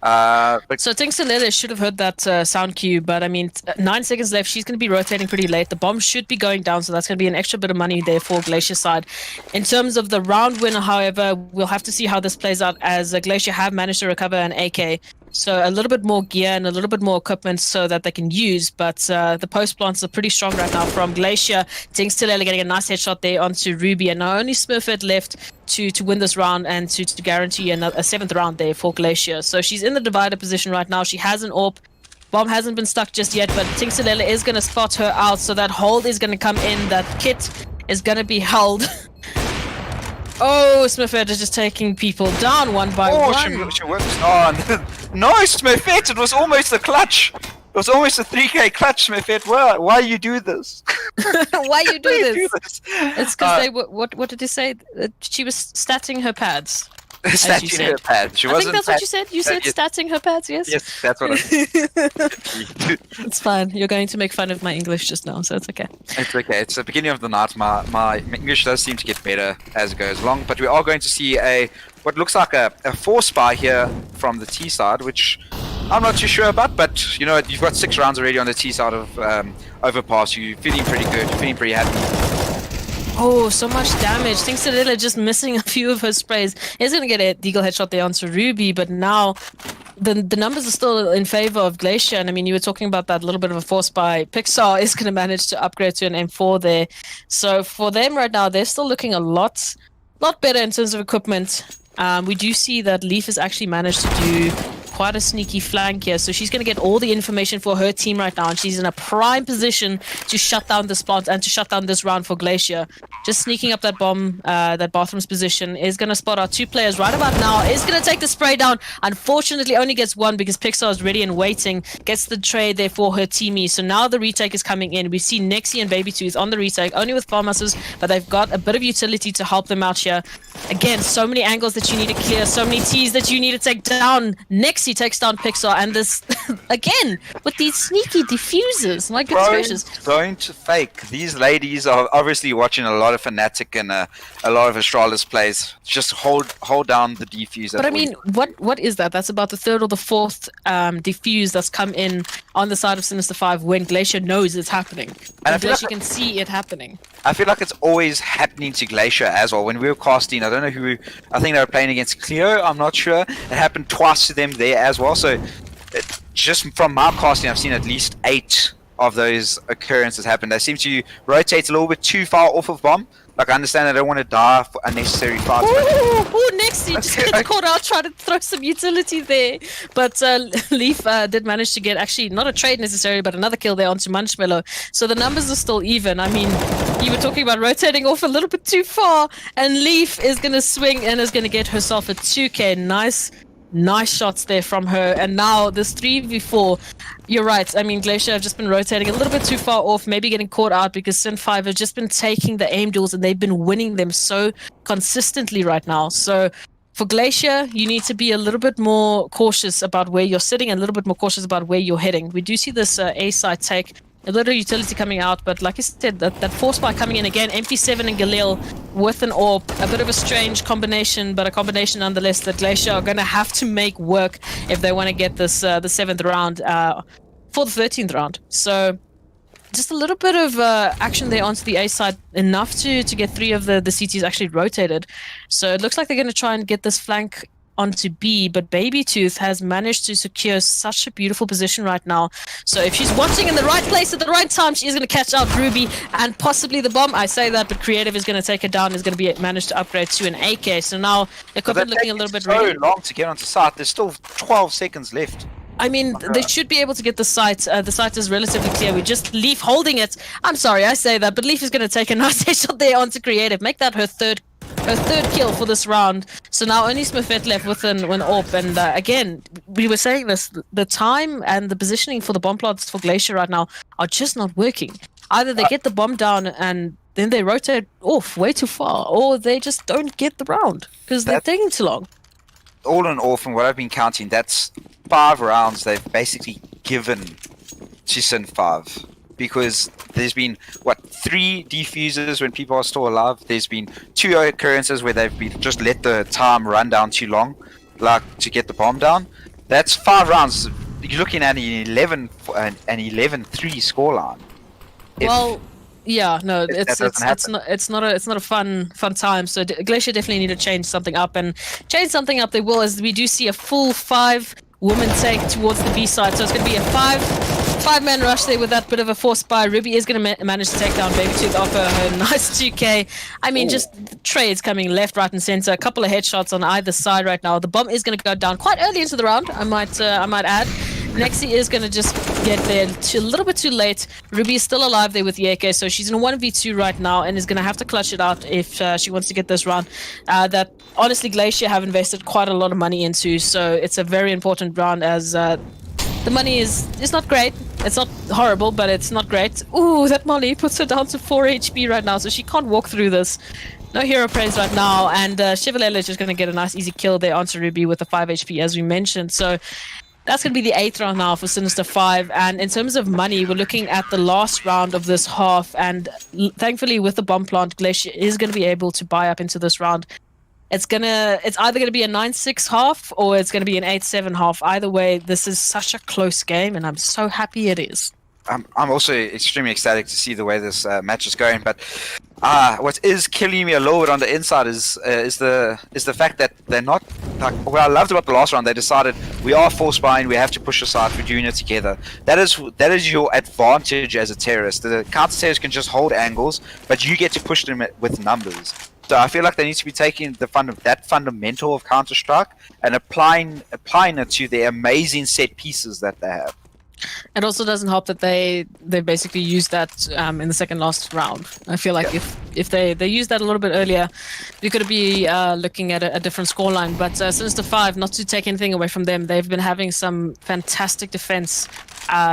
So Tinxalele should have heard that sound cue, but I mean, 9 seconds left. She's going to be rotating pretty late. The bomb should be going down, so that's going to be an extra bit of money there for Glacier side. In terms of the round winner, however, we'll have to see how this plays out, as Glacier have managed to recover an AK. So a little bit more gear and a little bit more equipment so that they can use, but the post plants are pretty strong right now from Glacier. Tinxalele getting a nice headshot there onto Ruby, and now only Smurfette left to win this round and to guarantee a 7th round there for Glacier. So she's in the divider position right now. She has an AWP. Bomb hasn't been stuck just yet, but Tinxalele is going to spot her out, so that hold is going to come in. That kit is going to be held. Oh, Smurfette is just taking people down one by one. She works on. No, Smurfette, it was almost a clutch. It was almost a 3k clutch, Smurfette. Why you do this? Why you do this? It's because they what did you say? She was statting her pads. Statting her pads. I think that's what you said. You said statting her pads, yes? Yes, that's what I said. It's fine. You're going to make fun of my English just now, so it's okay. It's okay. It's the beginning of the night. My English does seem to get better as it goes along, but we are going to see what looks like a 4-spy here from the T side, which I'm not too sure about, but you know, you've got 6 rounds already on the T side of Overpass. You're feeling pretty good. You're feeling pretty happy. Oh, so much damage. Tinxalele just missing a few of her sprays. Is going to get a deagle headshot there onto Ruby, but now the numbers are still in favor of Glacier. And I mean, you were talking about that little bit of a force by Pixar is going to manage to upgrade to an M4 there. So for them right now, they're still looking a lot better in terms of equipment. We do see that Leaf has actually managed to do quite a sneaky flank here, so she's going to get all the information for her team right now, and she's in a prime position to shut down this plant and to shut down this round for Glacier. Just sneaking up that bomb, that bathroom's position, is going to spot our 2 players right about now, is going to take the spray down. Unfortunately only gets 1 because Pixar is ready and waiting, gets the trade there for her teamie. So now the retake is coming in. We see REacce and Babytooth on the retake, only with farm muscles, but they've got a bit of utility to help them out here. Again, so many angles that you need to clear, so many T's that you need to take down. REacce takes down Pixar, and this again with these sneaky diffusers. My goodness gracious! Don't fake. These ladies are obviously watching a lot of Fnatic and a lot of Astralis plays. Just hold down the defuse. But I mean, what is that? That's about the 3rd or the 4th defuse that's come in on the side of Sinister 5 when Glacier knows it's happening. And Glacier can see it happening. I feel like it's always happening to Glacier as well. When we were casting, I don't know who. I think they were playing against Cleo. I'm not sure. It happened twice to them there as well. So, just from my casting, I've seen at least 8 of those occurrences happen. They seem to rotate a little bit too far off of bomb. Like, I understand they don't want to die for unnecessary fights. Ooh, Nexi just gets caught out trying to throw some utility there. But Leaf did manage to get, actually, not a trade necessarily, but another kill there onto Munchmello. So the numbers are still even. I mean, you were talking about rotating off a little bit too far, and Leaf is going to swing and is going to get herself a 2k. Nice shots there from her. And now this 3v4, you're right. I mean, Glacier have just been rotating a little bit too far off, maybe getting caught out because Sin5 have just been taking the aim duels and they've been winning them so consistently right now. So for Glacier, you need to be a little bit more cautious about where you're sitting and a little bit more cautious about where you're heading. We do see this A side take. A little utility coming out, but like I said, that force spy coming in again. MP7 and Galil with an AWP. A bit of a strange combination, but a combination nonetheless that Glacier are going to have to make work if they want to get this the 7th round for the 13th round. So just a little bit of action there onto the A side, enough to get 3 of the CTs actually rotated. So it looks like they're going to try and get this flank onto B, but Baby Tooth has managed to secure such a beautiful position right now. So if she's watching in the right place at the right time, she is going to catch out Ruby and possibly the bomb. I say that, but Creative is going to take her down, is going to be managed to upgrade to an AK. So now equipment looking a little bit so long to get onto site. There's still 12 seconds left. I mean, they should be able to get the site. The site is relatively clear. We just Leaf holding it. I'm sorry, I say that, but Leaf is going to take a nice headshot there onto Creative. Make that her third kill for this round. So now only Smithette left with an AWP. And again, we were saying this, the time and the positioning for the bomb plots for Glacier right now are just not working. Either they get the bomb down and then they rotate off way too far, or they just don't get the round because they're taking too long. All in all, from what I've been counting, that's 5 rounds they've basically given to Sin 5. Because there's been, 3 defusers when people are still alive. There's been 2 occurrences where they've just let the time run down too long, like to get the bomb down. That's 5 rounds. You're looking at an 11-3 scoreline. Well, yeah, no, it's not a fun time. So Glacier definitely need to change something up, and change something up they will, as we do see a full 5 woman take towards the B side. So it's going to be a 5-man rush there with that bit of a force by. Ruby is going to manage to take down Baby Tooth off her nice 2k. I mean, just trades coming left, right, and center. A couple of headshots on either side right now. The bomb is going to go down quite early into the round, I might add. Nexi is going to just get there a little bit too late. Ruby is still alive there with the AK, so she's in 1v2 right now and is going to have to clutch it out if she wants to get this round. That honestly Glacier have invested quite a lot of money into, so it's a very important round, as the money is not great. It's not horrible, but it's not great. Ooh, that Molly puts her down to 4 HP right now, so she can't walk through this. No hero praise right now, and Chevalier is just going to get a nice easy kill there onto Ruby with the 5 HP as we mentioned. So that's going to be the 8th round now for Sinister 5. And in terms of money, we're looking at the last round of this half. And thankfully, with the bomb plant, Glacier is going to be able to buy up into this round. It's either going to be a 9-6 half or it's going to be an 8-7 half. Either way, this is such a close game, and I'm so happy it is. I'm also extremely ecstatic to see the way this match is going. But what is killing me a little bit on the inside is the fact that they're not, like, what I loved about the last round. They decided we are force spying, we have to push aside, we're doing it together. That is your advantage as a terrorist. The counter terrorists can just hold angles, but you get to push them with numbers. So I feel like they need to be taking that fundamental of Counter-Strike and applying it to the amazing set pieces that they have. It also doesn't help that they basically used that in the second last round. I feel like if they used that a little bit earlier, we could be looking at a different scoreline. But Sinister 5, not to take anything away from them, they've been having some fantastic defense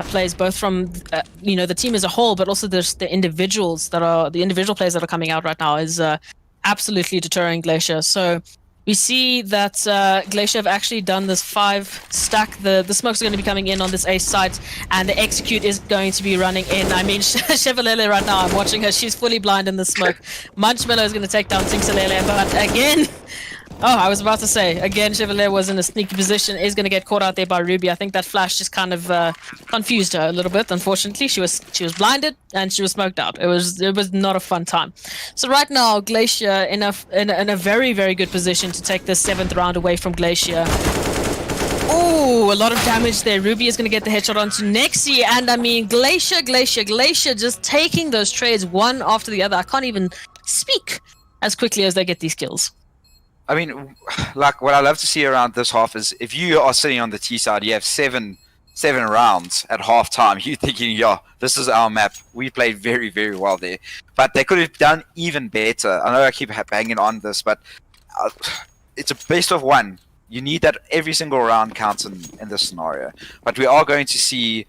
plays, both from the team as a whole, but also the individual players that are coming out right now is absolutely deterring Glacier. So we see that Glacier have actually done this 5 stack. The smokes are going to be coming in on this A site, and the execute is going to be running in. I mean, Chevalier right now, I'm watching her. She's fully blind in the smoke. Munchmello is going to take down Tinxalele, but again, I was about to say, again, Chevalier was in a sneaky position, is going to get caught out there by Ruby. I think that flash just kind of confused her a little bit. Unfortunately, she was blinded and she was smoked out. It was not a fun time. So right now, Glacier in a very, very good position to take this 7th round away from Glacier. Ooh, a lot of damage there. Ruby is going to get the headshot onto Nexi, and I mean, Glacier just taking those trades one after the other. I can't even speak as quickly as they get these kills. I mean, like, what I love to see around this half is if you are sitting on the T side, you have seven rounds at half time, you're thinking, yeah, this is our map. We played very, very well there. But they could have done even better. I know I keep banging on this, but it's a best of one. You need that every single round counts in this scenario. But we are going to see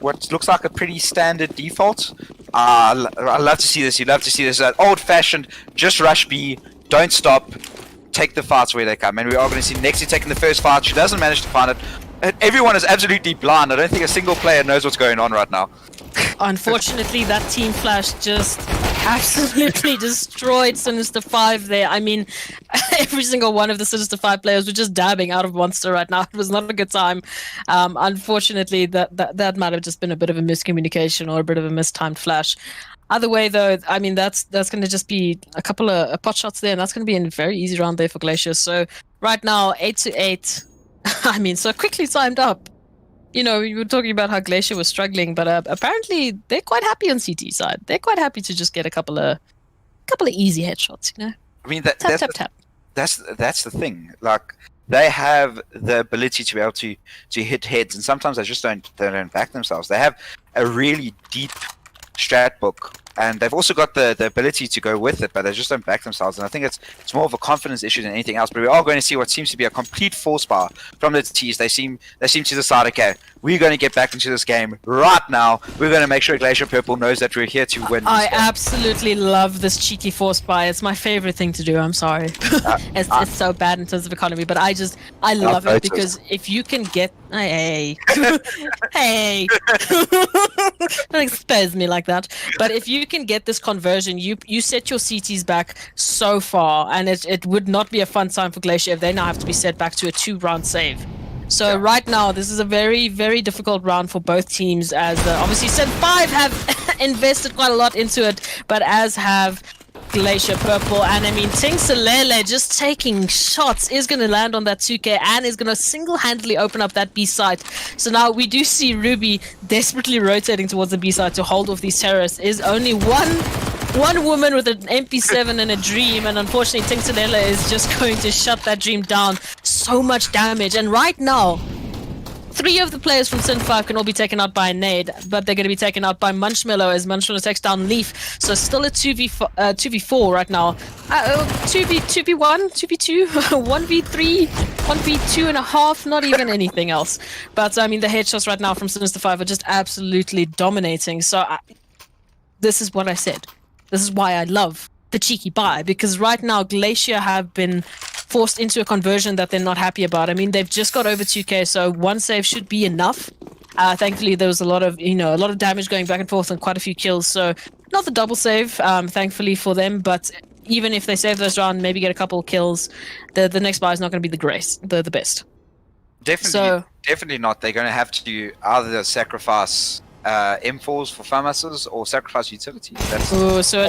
what looks like a pretty standard default. I love to see this. You love to see this. Old-fashioned, just rush B, don't stop, take the fights where they come. And we are going to see Nexi taking the first fight. She doesn't manage to find it. Everyone is absolutely blind. I don't think a single player knows what's going on right now. Unfortunately, that team flash just absolutely destroyed Sinister 5 there. I mean, every single one of the Sinister 5 players were just dabbing out of Monster right now. It was not a good time. Unfortunately, that might have just been a bit of a miscommunication or a bit of a mistimed flash. Either way, though, I mean, that's going to just be a couple of pot shots there, and that's going to be a very easy round there for Glacier. So right now, 8-8. I mean, so quickly timed up. You know, you were talking about how Glacier was struggling, but apparently they're quite happy on CT side. They're quite happy to just get a couple of easy headshots. You know, I mean, tap. That's the thing. Like, they have the ability to be able to hit heads, and sometimes they just don't back themselves. They have a really deep strat book, and they've also got the ability to go with it, but they just don't back themselves. And I think it's more of a confidence issue than anything else. But we are going to see what seems to be a complete force bar from the T's. They seem to decide, okay, we're going to get back into this game right now. We're going to make sure Glacier Purple knows that we're here to win. I absolutely love this cheeky force buy. It's my favorite thing to do. I'm sorry, it's so bad in terms of economy, but I love it because if you can get hey hey don't expose me like that. But if you can get this conversion, you set your CTs back so far, and it would not be a fun time for Glacier if they now have to be set back to a 2-round save. So right now, this is a very, very difficult round for both teams, as obviously Sin 5 have invested quite a lot into it, but as have Glacier Purple. And I mean, Tingsalele just taking shots is going to land on that 2K and is going to single-handedly open up that B site. So now we do see Ruby desperately rotating towards the B site to hold off these terrorists. Is only one woman with an MP7 and a dream, and unfortunately Tingsalele is just going to shut that dream down. So much damage, and right now 3 of the players from Sin 5 can all be taken out by a nade, but they're going to be taken out by Munchmello as Munchmello takes down Leaf. So still a 2v4 right now. 2v1, 2v2, 1v3, 1v2 and a half, not even anything else. But I mean, the headshots right now from Sinister 5 are just absolutely dominating. So this is what I said. This is why I love the cheeky buy, because right now Glacier have been forced into a conversion that they're not happy about. I mean, they've just got over 2K, so one save should be enough. Thankfully, there was a lot of damage going back and forth and quite a few kills, so not the double save, thankfully for them, but even if they save those round, maybe get a couple of kills, the next buy is not going to be the best. Definitely not. They're going to have to either sacrifice M4s for FAMASs or sacrifice utilities. So a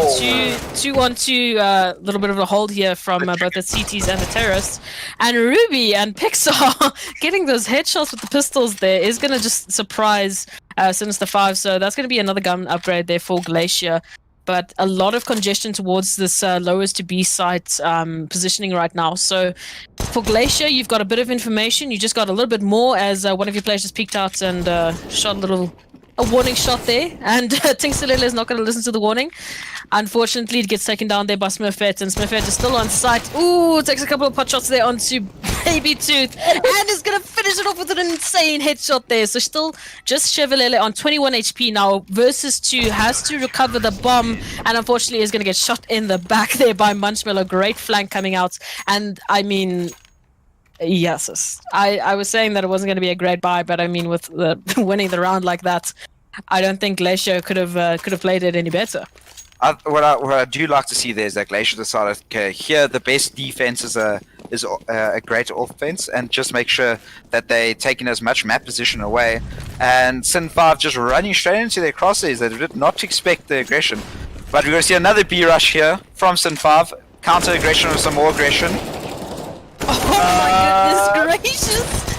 2-1-2, little bit of a hold here from both the CTs and the terrorists. And Ruby and Pixar getting those headshots with the pistols there is going to just surprise Sinister 5. So that's going to be another gun upgrade there for Glacier. But a lot of congestion towards this lowest to B site positioning right now. So for Glacier, you've got a bit of information. You just got a little bit more as one of your players just peeked out and shot a warning shot there, and Tingsalele is not going to listen to the warning. Unfortunately, it gets taken down there by Smurfette, and Smurfette is still on site. Ooh, takes a couple of pot shots there onto Baby Tooth, and is going to finish it off with an insane headshot there. So still just Chevalele on 21 HP now, versus 2, has to recover the bomb, and unfortunately is going to get shot in the back there by Munchmello. Great flank coming out, and I mean, yes, I was saying that it wasn't going to be a great buy, but I mean, with winning the round like that, I don't think Glacier could have played it any better. What I do like to see there is that Glacier decided, okay, here the best defense is a great offense, and just make sure that they're taking as much map position away. And Sin 5 just running straight into their crosshairs. They did not expect the aggression, but we're going to see another B rush here from Sin 5. Counter aggression with some more aggression. Oh my goodness gracious!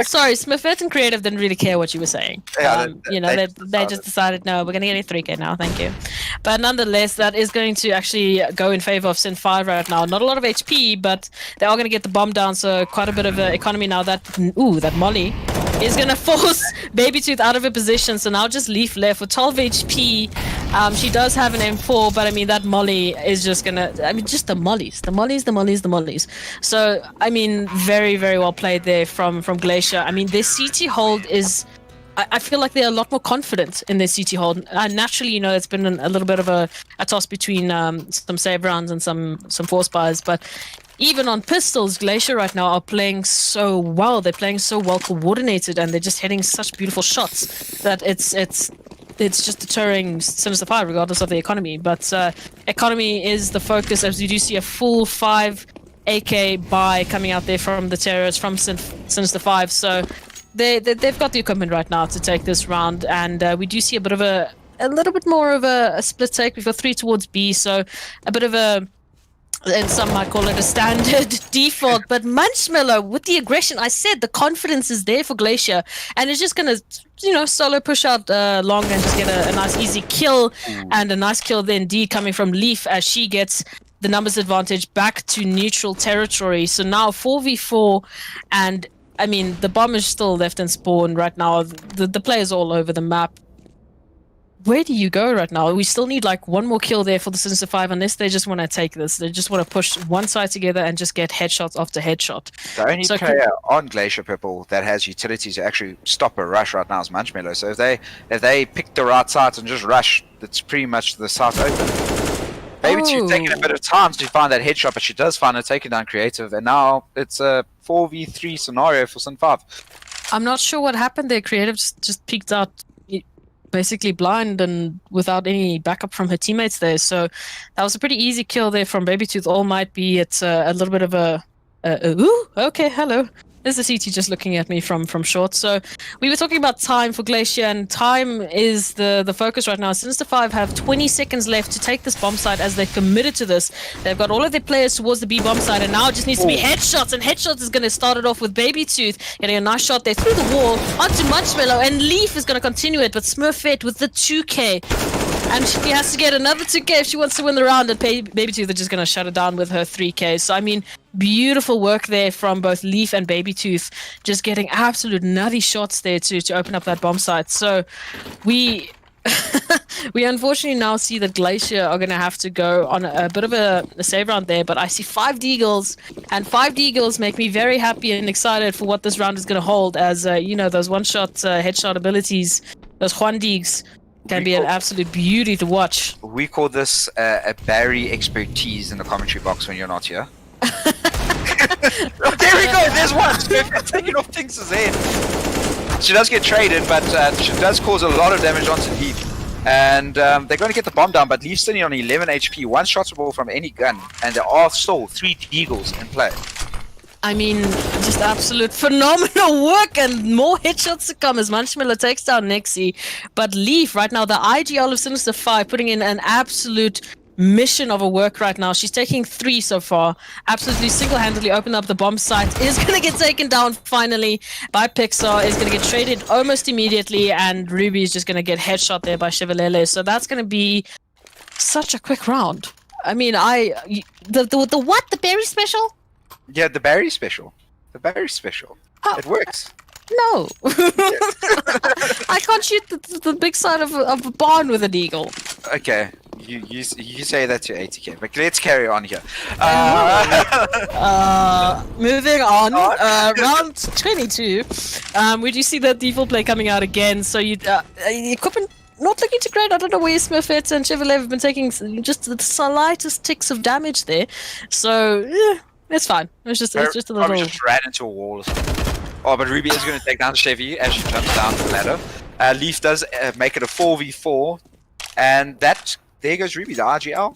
Sorry, Smithette and Creative didn't really care what you were saying. Yeah, They just decided, no, we're gonna get a 3K now, thank you. But nonetheless, that is going to actually go in favor of Sin 5 right now. Not a lot of HP, but they are gonna get the bomb down, so quite a bit of economy now. That Molly is gonna force Baby Tooth out of her position, so now just Leaf left with 12 HP. She does have an M4, but I mean that Molly is just gonna. I mean, just the mollies. So I mean, very very well played there from Glacier. I mean, their CT hold is. I feel like they're a lot more confident in their CT hold. Naturally, it's been a little bit of a toss between some save rounds and some force buys, but even on pistols, Glacier right now are playing so well. They're playing so well coordinated, and they're just hitting such beautiful shots that it's just deterring Sinister 5 regardless of the economy. But economy is the focus, as we do see a full 5 AK buy coming out there from the terrorists from Sinister 5. So they've got the equipment right now to take this round, and we do see a bit of a little bit more of a split take. We've got 3 towards B, so a bit of a, and some might call it a standard default, but Munchmiller with the aggression, I said the confidence is there for Glacier, and it's just gonna solo push out long and just get a nice easy kill. And a nice kill then D coming from Leaf as she gets the numbers advantage back to neutral territory. So now 4v4, and I mean the bomb is still left in spawn right now. The players all over the map. Where do you go right now? We still need like one more kill there for the Sinister 5, unless they just want to take this. They just want to push one side together and just get headshots after headshot. The only player on Glacier Purple that has utilities to actually stop a rush right now is Munchmiller. So if they pick the right sides and just rush, it's pretty much the site open. Maybe she's taking a bit of time to find that headshot, but she does find her taking down Creative, and now it's a 4v3 scenario for Sin 5. I'm not sure what happened there. Creative just peeked out basically blind and without any backup from her teammates there. So that was a pretty easy kill there from Baby Tooth. All might be it's a little bit of a ooh, okay, hello. There's the CT just looking at me from short. So we were talking about time for Glacier, and time is the focus right now. Sinister 5 have 20 seconds left to take this bomb site as they've committed to this. They've got all of their players towards the B bomb site, and now it just needs to be headshots, and headshots is going to start it off with Baby Tooth getting a nice shot there through the wall onto Munchmellow, and Leaf is going to continue it, but Smurfette with the 2K. And she has to get another 2K if she wants to win the round, and Baby Tooth are just going to shut it down with her 3K. So, I mean, beautiful work there from both Leaf and Baby Tooth, just getting absolute nutty shots there to open up that bomb site. So, we unfortunately now see that Glacier are going to have to go on a bit of a save round there, but I see 5 Deagles, and 5 Deagles make me very happy and excited for what this round is going to hold, as, those one-shot headshot abilities, those Juan Deags, can be an absolute beauty to watch. We call this a Barry expertise in the commentary box when you're not here. There we go, there's one! Taking off Tinks' head. She does get traded, but she does cause a lot of damage onto Leaf. And they're going to get the bomb down, but Leaf's sitting on 11 HP, one shotable from any gun, and there are still 3 Deagles in play. I mean, just absolute phenomenal work, and more headshots to come as Munchmiller takes down Nexi. But Leaf, right now, the IGL of Sinister 5, putting in an absolute mission of a work right now. She's taking 3 so far. Absolutely single-handedly opened up the bomb site. Is going to get taken down finally by Pixar. Is going to get traded almost immediately, and Ruby is just going to get headshot there by Chevalele. So that's going to be such a quick round. I mean, the what? The berry special? Yeah, the Barry special. The Barry special. Oh, it works. No. I can't shoot the big side of a barn with an eagle. Okay. You say that to 80k, but let's carry on here. Moving on. Round 22. We do see that default play coming out again. So equipment not looking too great. I don't know where Smurfette and Chevrolet have been taking just the slightest ticks of damage there. So, yeah. It's fine. It's just a little. Probably just ran into a wall or something. Oh, but Ruby is going to take down Chevy as she jumps down the ladder. Leaf does make it a 4v4, and there goes Ruby, the RGL.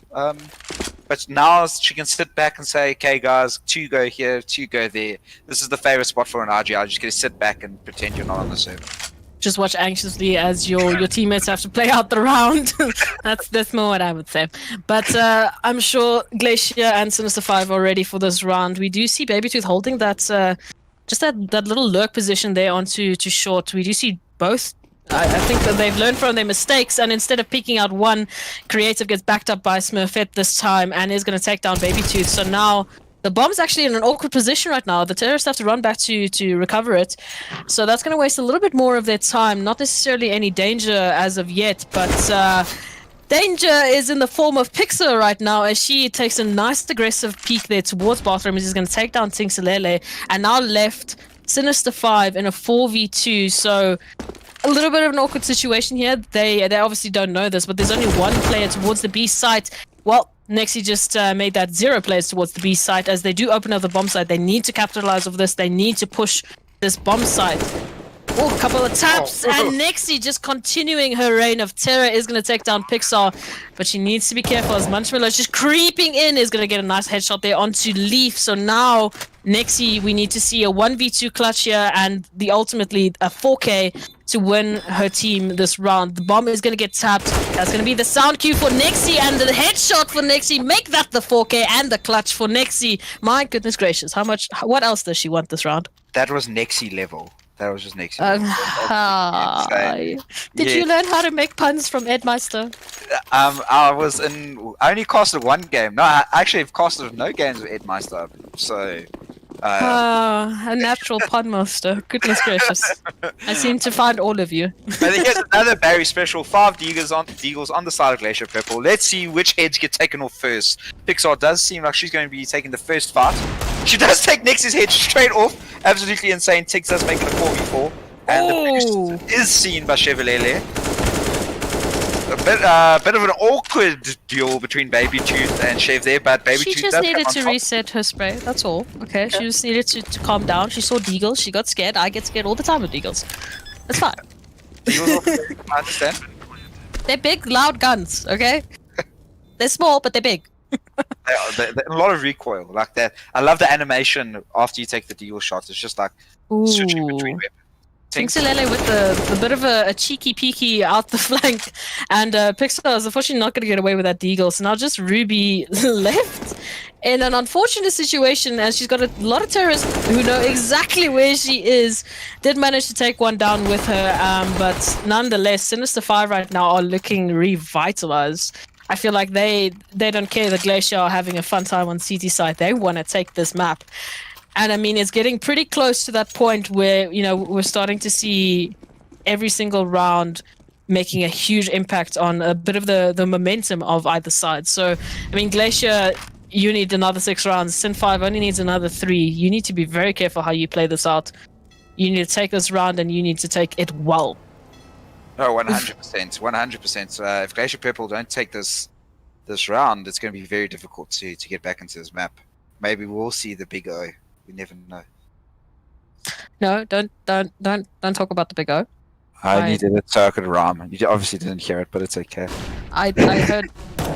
But now she can sit back and say, "Okay, guys, 2 go here, 2 go there. This is the favorite spot for an RGL. You're just going to sit back and pretend you're not on the server." just watch anxiously as your teammates have to play out the round. that's more what I would say. But I'm sure Glacier and Sinister 5 are ready for this round. We do see Babytooth holding that just that little lurk position there onto short. We do see both. I think that they've learned from their mistakes, and instead of picking out one, Creative gets backed up by Smurfette this time and is going to take down Babytooth. So now the bomb's actually in an awkward position right now. The terrorists have to run back to recover it. So that's going to waste a little bit more of their time. Not necessarily any danger as of yet, but danger is in the form of Pixar right now as she takes a nice aggressive peek there towards Bathroom. She's going to take down Tingsalele and now left Sinister 5 in a 4v2. So a little bit of an awkward situation here. They obviously don't know this, but there's only one player towards the B site. Well, Nexi just made that 0 players towards the B site. As they do open up the bomb site, they need to capitalize off this. They need to push this bomb site. Oh, a couple of taps, and Nexi just continuing her reign of terror is going to take down Pixar, but she needs to be careful as Munchmiller is just creeping in, is going to get a nice headshot there onto Leaf. So now, Nexi, we need to see a 1v2 clutch here, and ultimately a 4K to win her team this round. The bomb is going to get tapped. That's going to be the sound cue for Nexi, and the headshot for Nexi. Make that the 4K and the clutch for Nexi. My goodness gracious, what else does she want this round? That was Nexi level. That was just Nexi. Did you learn how to make puns from Ed Meister? I only casted one game. No, I actually have casted no games with Ed Meister. So. A natural pun master. Goodness gracious. I seem to find all of you. And here's another Barry special. 5 Deagles on the side of Glacier Purple. Let's see which heads get taken off first. Pixar does seem like she's going to be taking the first fight. She does take Nex's head straight off. Absolutely insane. Tix does make it a 4v4. And the first is seen by Chevalele. A bit of an awkward duel between Babytooth and Chev there, but Babytooth she just needed to reset her spray, that's all. Okay, she just needed to calm down. She saw Deagles, she got scared. I get scared all the time with Deagles. That's fine. Deagles, I understand. They're big, loud guns, okay? They're small, but they're big. They're a lot of recoil, like that. I love the animation after you take the Deagle shot. It's just like switching between weapons. Tingsalele with the bit of a cheeky peeky out the flank, and Pixar is unfortunately not going to get away with that Deagle. So now just Ruby left in an unfortunate situation, as she's got a lot of terrorists who know exactly where she is. Did manage to take one down with her, but nonetheless, Sinister 5 right now are looking revitalized. I feel like they don't care that Glacier are having a fun time on CT side. They want to take this map. And I mean, it's getting pretty close to that point where, you know, we're starting to see every single round making a huge impact on a bit of the momentum of either side. So, I mean, Glacier, you need another 6 rounds. Sin 5 only needs another 3. You need to be very careful how you play this out. You need to take this round and you need to take it well. Oh, 100%. 100%. If Glacier Purple don't take this round, it's going to be very difficult to get back into this map. Maybe we'll see the big O. We never know. No, don't talk about the big O. I needed it so I could rhyme. You obviously didn't hear it, but it's okay. I heard.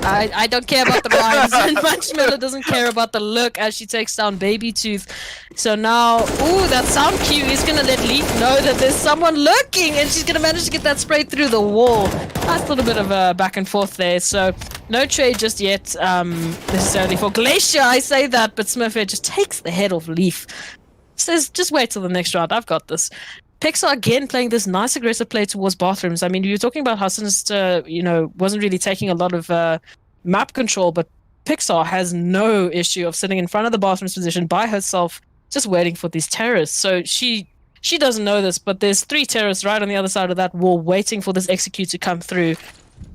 I don't care about the rhymes, and Munchmiller doesn't care about the look as she takes down Babytooth. So now, that sound cue is gonna let Leaf know that there's someone lurking, and she's gonna manage to get that spray through the wall. Nice little bit of a back and forth there. So no trade just yet, necessarily for Glacier. I say that, but Smurfette just takes the head off Leaf. Says, just wait till the next round. I've got this. Pixar again playing this nice aggressive play towards bathrooms. I mean, you were talking about how Sinister, wasn't really taking a lot of map control, but Pixar has no issue of sitting in front of the bathrooms position by herself, just waiting for these terrorists. So she doesn't know this, but there's 3 terrorists right on the other side of that wall waiting for this execute to come through.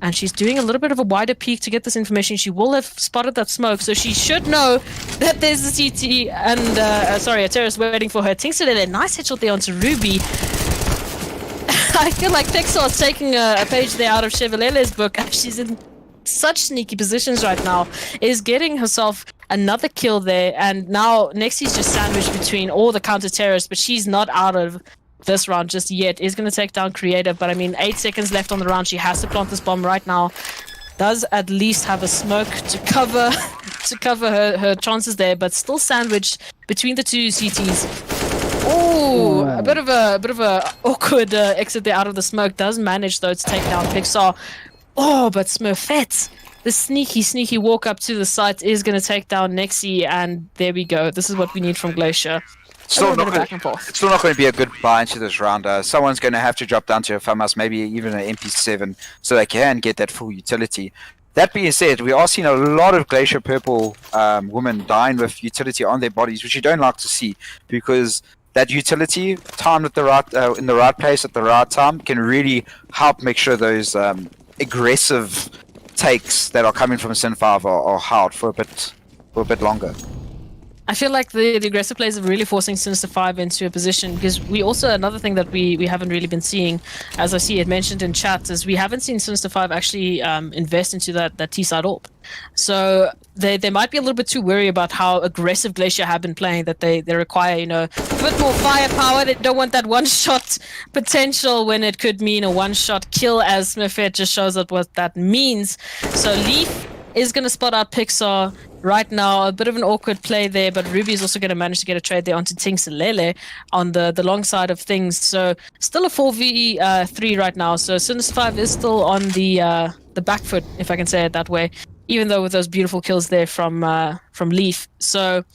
And she's doing a little bit of a wider peek to get this information. She will have spotted that smoke, so she should know that there's a CT and, a terrorist waiting for her. Tingsalele, nice headshot there onto Ruby. I feel like Pixar's taking a page there out of Chevalele's book. She's in such sneaky positions right now, is getting herself another kill there, and now Nexi's just sandwiched between all the counter-terrorists, but she's not out of this round just yet. Is going to take down Creative, but I mean, 8 seconds left on the round. She has to plant this bomb right now. Does at least have a smoke to cover her chances there, but still sandwiched between the 2 CTs. Ooh, a bit of a awkward exit there out of the smoke. Does manage though to take down Pixar. Oh, but Smurfette, the sneaky walk up to the site is going to take down Nexi, and there we go. This is what we need from Glacier. It's still not going to be a good buy into this round. Someone's going to have to drop down to a farmhouse, maybe even an MP7, so they can get that full utility. That being said, we are seeing a lot of Glacier Purple women dying with utility on their bodies, which you don't like to see, because that utility timed at the right in the right place at the right time can really help make sure those aggressive takes that are coming from Sin 5 are held for a bit longer. I feel like the aggressive plays are really forcing Sinister 5 into a position, because we also, another thing that we haven't really been seeing, as I see it mentioned in chat, is we haven't seen Sinister 5 actually invest into that T-side AWP. So they might be a little bit too worried about how aggressive Glacier have been playing, that they require, you know, a bit more firepower. They don't want that one-shot potential when it could mean a one-shot kill, as Smurfette just shows us what that means. So Leaf is going to spot out Pixar right now. A bit of an awkward play there, but Ruby is also going to manage to get a trade there onto Tingsalele on the long side of things. So still a 4v3 right now. So Sinister 5 is still on the back foot, if I can say it that way, even though with those beautiful kills there from Leaf. So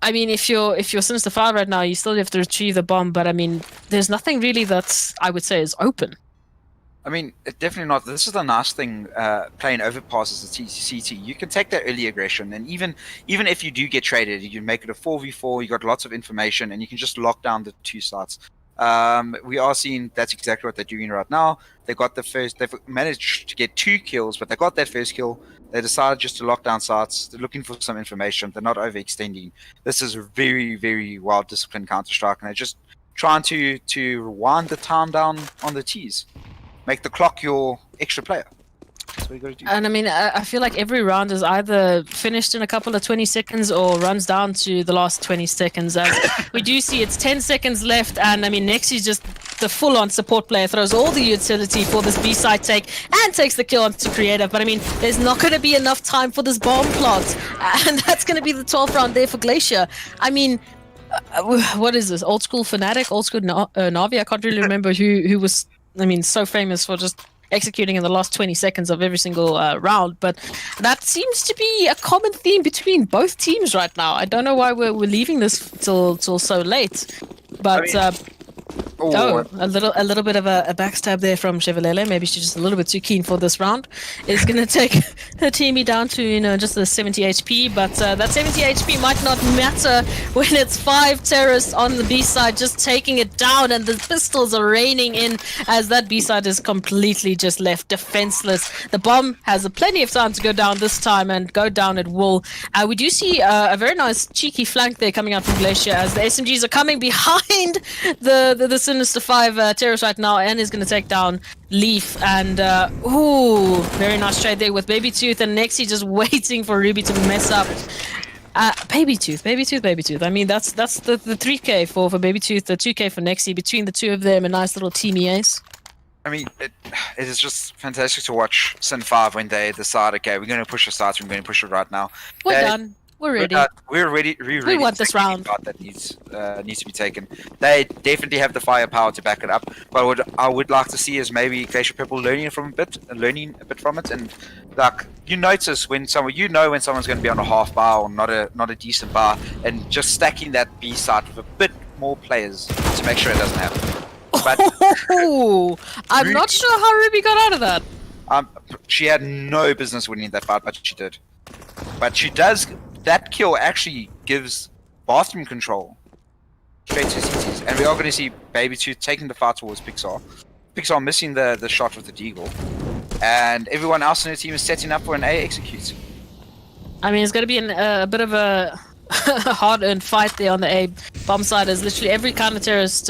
I mean, if you're Sinister 5 right now, you still have to retrieve the bomb, but I mean, there's nothing really that's, I would say, is open. I mean, definitely not. This is the nice thing, playing overpass as a TCT. You can take that early aggression, and even if you do get traded, you can make it a 4v4. You got lots of information, and you can just lock down the two sites. We are seeing that's exactly what they're doing right now. They got the first. They've managed to get 2 kills, but they got that first kill. They decided just to lock down sites. They're looking for some information. They're not overextending. This is very, very well disciplined Counter-Strike, and they're just trying to wind the time down on the T's. Make the clock your extra player. That's what you got to do. And I mean, I feel like every round is either finished in a couple of 20 seconds or runs down to the last 20 seconds. As we do see it's 10 seconds left, and I mean, Nexi's just the full-on support player, throws all the utility for this B-side take and takes the kill onto Creative. But I mean, there's not going to be enough time for this bomb plant, and that's going to be the 12th round there for Glacier. I mean, what is this? Old school Fnatic? Old school Navi? I can't really remember who was, I mean, so famous for just executing in the last 20 seconds of every single round. But that seems to be a common theme between both teams right now. I don't know why we're leaving this till so late. But I mean, a little bit of a backstab there from Chevalele. Maybe she's just a little bit too keen for this round. Is going to take her teamie down to, you know, just the 70 HP. But that 70 HP might not matter when it's 5 terrorists on the B side just taking it down, and the pistols are raining in as that B side is completely just left defenseless. The bomb has plenty of time to go down this time, and go down it will. We do see a very nice cheeky flank there coming out from Glacier as the SMGs are coming behind the Sinister 5 terrorist right now, and is going to take down Leaf. And ooh, very nice trade there with Baby Tooth and Nexi just waiting for Ruby to mess up. Baby Tooth. I mean, that's the 3k for Baby Tooth, the 2k for Nexi. Between the two of them, a nice little teamy ace. I mean, it is just fantastic to watch Sin 5 when they decide, okay, we're going to push the start, we're going to push it right now. We're done. We're ready. We're ready. We want this round. That needs to be taken. They definitely have the firepower to back it up. But what I would like to see is maybe Glacier Purple learning a bit from it, and like you notice when someone's going to be on a half bar or not a decent bar, and just stacking that B side with a bit more players to make sure it doesn't happen. But I'm not sure how Ruby got out of that. She had no business winning that fight, but she did. But she does. That kill actually gives bathroom control straight to CTs, and we are going to see Baby Tooth taking the fight towards Pixar. Pixar missing the shot with the deagle, and everyone else in the team is setting up for an A execute. I mean, it's going to be a bit of a hard-earned fight there on the A bomb side, as literally every counter-terrorist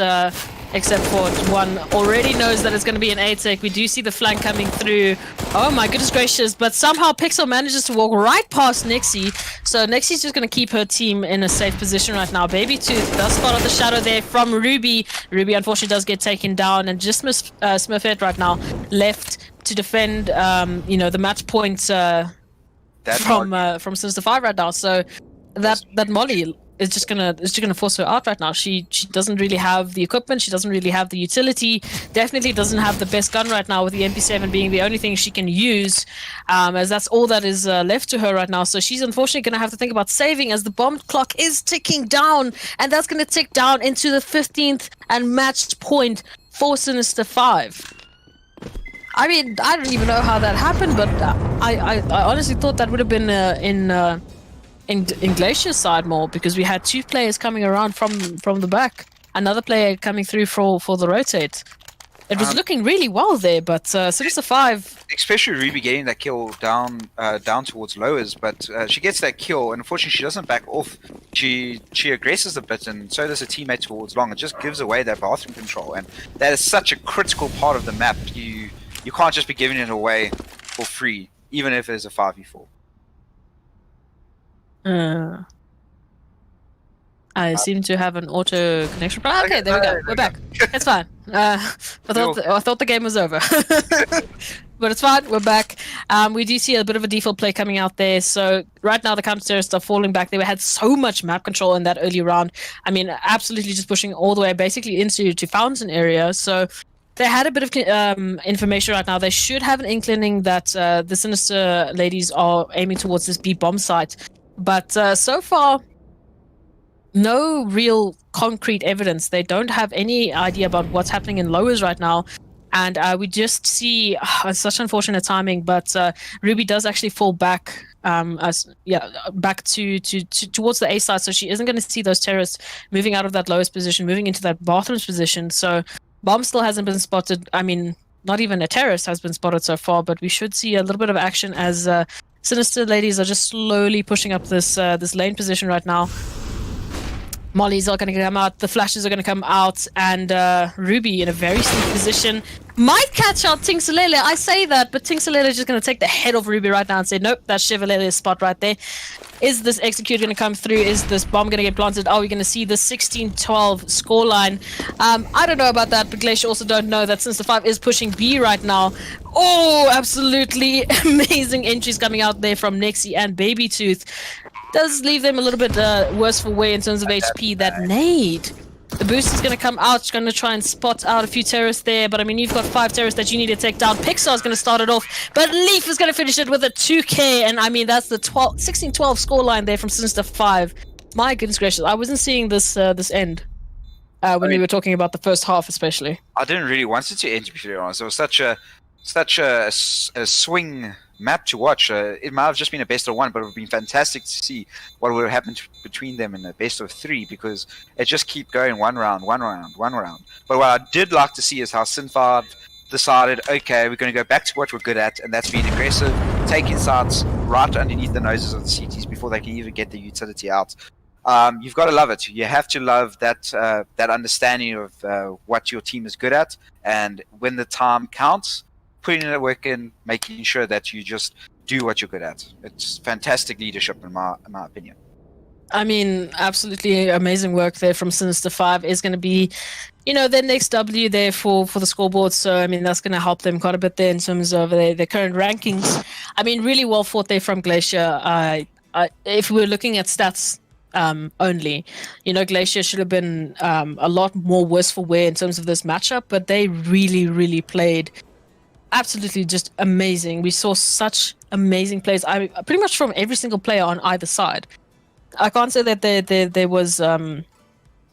except for one already knows that it's going to be an A take. We do see the flank coming through. Oh my goodness gracious, but somehow Pixel manages to walk right past Nexi. So Nexi's just going to keep her team in a safe position right now. Baby Tooth does spot on the shadow there from Ruby. Ruby unfortunately does get taken down, and just Smurfette right now left to defend you know, the match points from Sinister 5 right now. So that Molly it's just gonna force her out right now. She doesn't really have the equipment. She doesn't really have the utility. Definitely doesn't have the best gun right now, with the MP7 being the only thing she can use, as that's all that is left to her right now. So she's unfortunately gonna have to think about saving, as the bomb clock is ticking down, and that's gonna tick down into the 15th and match point for Sinister 5. I mean, I don't even know how that happened, but I honestly thought that would have been in Glacier's side more, because we had 2 players coming around from the back, another player coming through for the rotate. It was looking really well there, but Sinister 5. Especially Ruby getting that kill down towards lowers, but she gets that kill, and unfortunately she doesn't back off. She aggresses a bit, and so does her teammate towards long. It just gives away that bathroom control, and that is such a critical part of the map. You can't just be giving it away for free, even if it's a 5v4. I seem to have an auto connection. Okay, there we go. We're back. It's fine. I thought the game was over. But it's fine. We're back. We do see a bit of a default play coming out there. So right now the counter-terrorists are falling back. They had so much map control in that early round. I mean, absolutely just pushing all the way basically into fountain area. So they had a bit of information right now. They should have an inkling that the Sinister ladies are aiming towards this B bomb site. But so far, no real concrete evidence. They don't have any idea about what's happening in lowers right now. And we just see such unfortunate timing, but Ruby does actually fall back back to towards the A side, so she isn't going to see those terrorists moving out of that lowest position, moving into that bathrooms position. So bomb still hasn't been spotted. I mean, not even a terrorist has been spotted so far, but we should see a little bit of action as Sinister ladies are just slowly pushing up this lane position right now. Molly's are going to come out, the flashes are going to come out, and Ruby in a very sneaky position might catch out Tinxalele. I say that, but Tinxalele is just going to take the head of Ruby right now and say, nope, that's Chevalele's spot right there. Is this execute going to come through? Is this bomb going to get planted? Are we going to see the 16-12 scoreline? I don't know about that, but Glacier also don't know that Sinister 5 is pushing B right now. Oh, absolutely amazing entries coming out there from Nexi and Baby Tooth. Does leave them a little bit worse for wear in terms of HP. That nade. The boost is going to come out. It's going to try and spot out a few terrorists there. But I mean, you've got 5 terrorists that you need to take down. Pixar is going to start it off. But Leaf is going to finish it with a 2K. And I mean, that's the 16-12 scoreline there from Sinister 5. My goodness gracious. I wasn't seeing this end when we were talking about the first half especially. I didn't really want it to end, to be honest. It was such a swing map to watch. It might have just been a best of 1, but it would have been fantastic to see what would have happened between them in a best of 3, because it just keep going one round. But what I did like to see is how Sin5 decided, okay, we're going to go back to what we're good at, and that's being aggressive, taking sites right underneath the noses of the CTs before they can even get the utility out. You've got to love it. You have to love that understanding of what your team is good at, and when the time counts, putting in the work in, making sure that you just do what you're good at. It's fantastic leadership in my opinion. I mean, absolutely amazing work there from Sinister 5 is going to be, their next W there for the scoreboard. So, I mean, that's going to help them quite a bit there in terms of their current rankings. I mean, really well fought there from Glacier. If we were looking at stats only, Glacier should have been a lot more worse for wear in terms of this matchup, but they really, really played absolutely just amazing. We saw such amazing plays. Pretty much from every single player on either side. I can't say that there was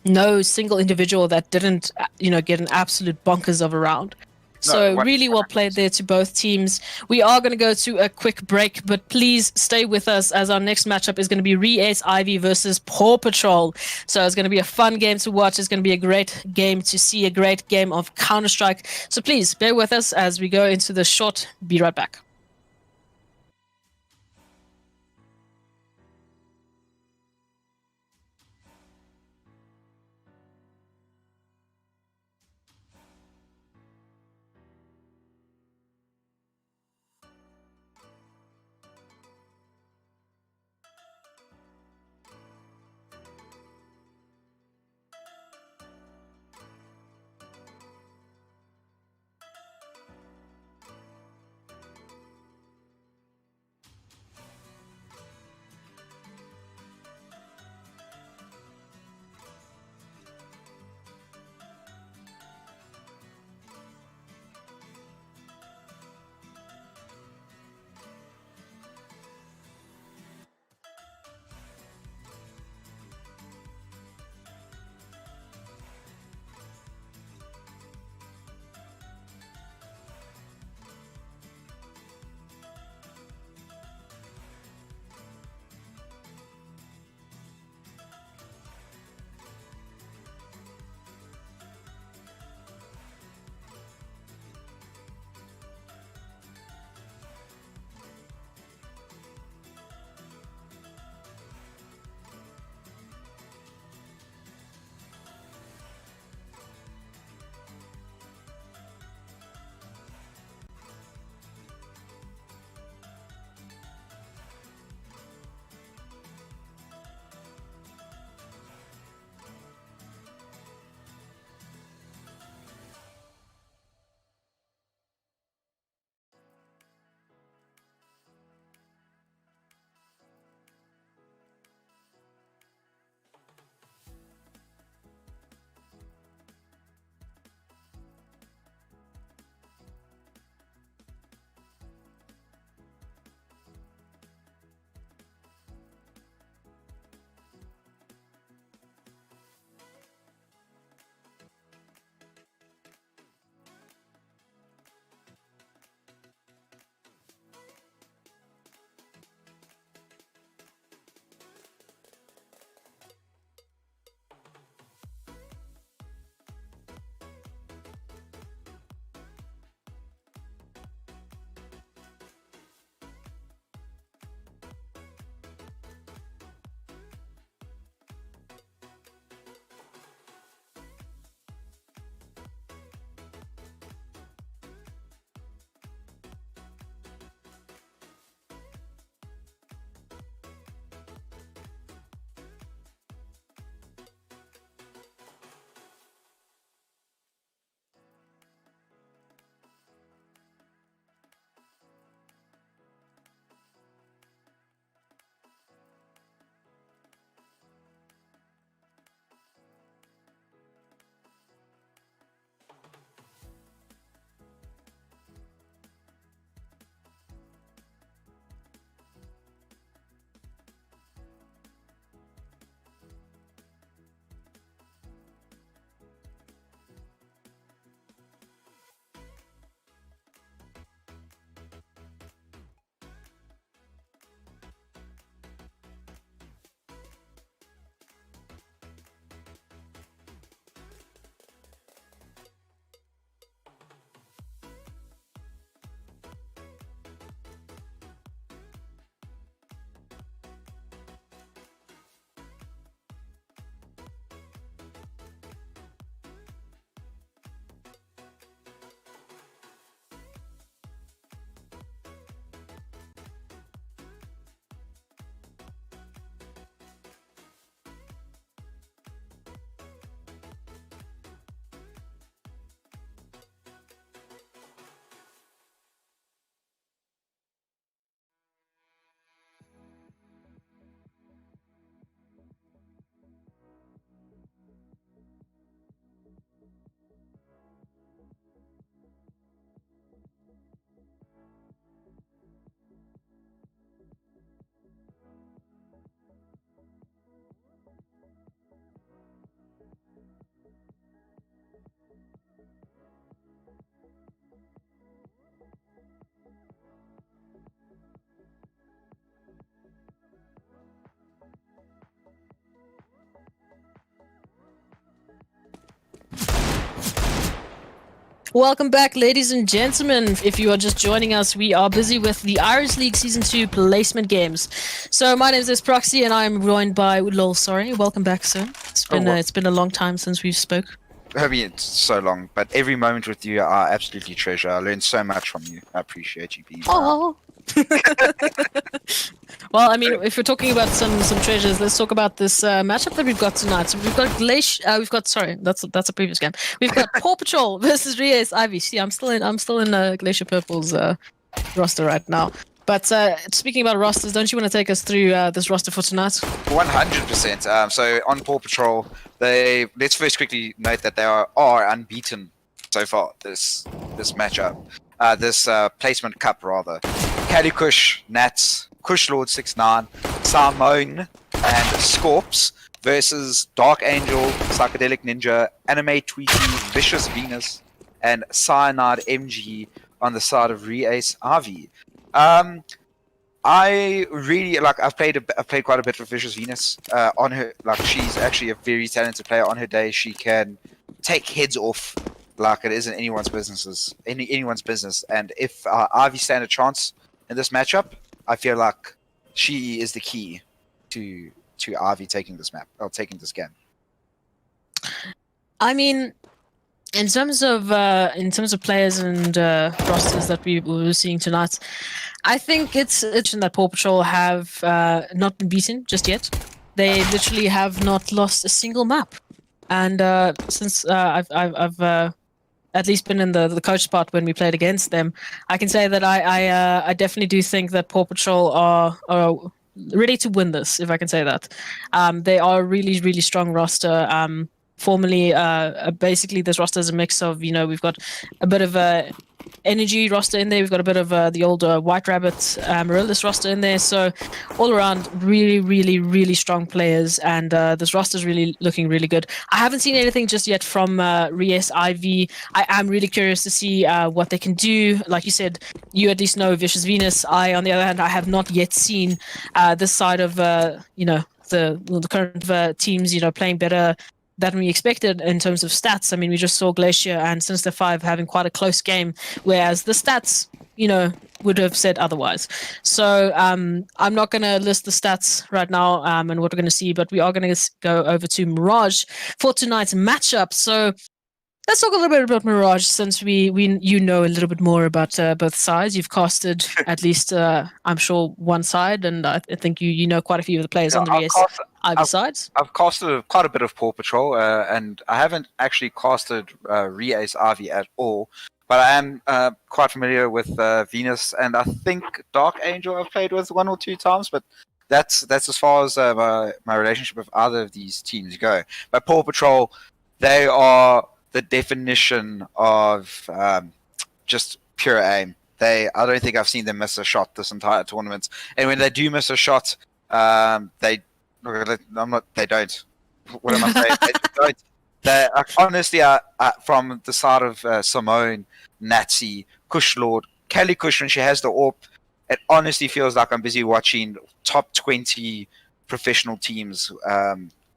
no single individual that didn't get an absolute bonkers of a round. So really well played there to both teams. We are going to go to a quick break, but please stay with us as our next matchup is going to be REacce Ivy versus Paw Patrol. So it's going to be a fun game to watch. It's going to be a great game to see, a great game of Counter-Strike. So please bear with us as we go into the short. Be right back. Welcome back, ladies and gentlemen. If you are just joining us, we are busy with the REacce Season 2 placement games. So my name is Proxy, and I'm joined by Lol. Sorry, welcome back, sir. It's been a long time since we've spoke. I mean, it's so long, but every moment with you are absolutely treasure. I learned so much from you. I appreciate you being here. Oh. Well, I mean, if we're talking about some treasures, let's talk about this matchup that we've got tonight. So we've got that's a previous game. We've got Paw Patrol versus REacce Ivy. See, I'm still in Glacier Purple's roster right now. But speaking about rosters, don't you want to take us through this roster for tonight? 100%. So on Paw Patrol, let's first quickly note that they are unbeaten so far this matchup. This placement cup rather. Cali Kush, Nats, Kush Lord 69, Simone, and Scorps versus Dark Angel, Psychedelic Ninja, Anime Tweety, Vicious Venus, and Cyanide MG on the side of REacce RV. I really I've played quite a bit with Vicious Venus. On her, she's actually a very talented player. On her day, she can take heads off like it isn't anyone's business. And if Ivy stand a chance in this matchup, I feel like she is the key to Ivy taking this game. I mean, in terms of players and rosters that we were seeing tonight, I think it's that Paw Patrol have not been beaten just yet. They literally have not lost a single map, and since I've at least been in the coach spot when we played against them, I can say that I definitely do think that Paw Patrol are ready to win this, if I can say that. They are a really, really strong roster. Formerly, basically, this roster is a mix of, we've got a bit of a energy roster in there. We've got a bit of the old White Rabbit Marillis roster in there. So all around, really, really, really strong players. And this roster is really looking really good. I haven't seen anything just yet from REacce Ivy. I am really curious to see what they can do. Like you said, you at least know Vicious Venus. I, on the other hand, I have not yet seen this side of, the current teams, playing better than we expected in terms of stats. I mean, we just saw Glacier and Sinister 5 having quite a close game, whereas the stats, would have said otherwise. So I'm not going to list the stats right now and what we're going to see, but we are going to go over to Mirage for tonight's matchup. So let's talk a little bit about Mirage, since you know a little bit more about both sides. You've casted at least, I'm sure, one side, and I think you know quite a few of the players on the REacce Ivy sides. I've casted quite a bit of Paw Patrol, and I haven't actually casted REacce Ivy at all. But I am quite familiar with Venus, and I think Dark Angel I've played with one or two times, but that's as far as my relationship with either of these teams go. But Paw Patrol, they are the definition of just pure aim. I don't think I've seen them miss a shot this entire tournament. And when they do miss a shot, they don't. What am I saying? They don't. Honestly, from the side of Simone, Nazi, Kush Lord, Kelly Kush, when she has the AWP, it honestly feels like I'm busy watching top 20 professional teams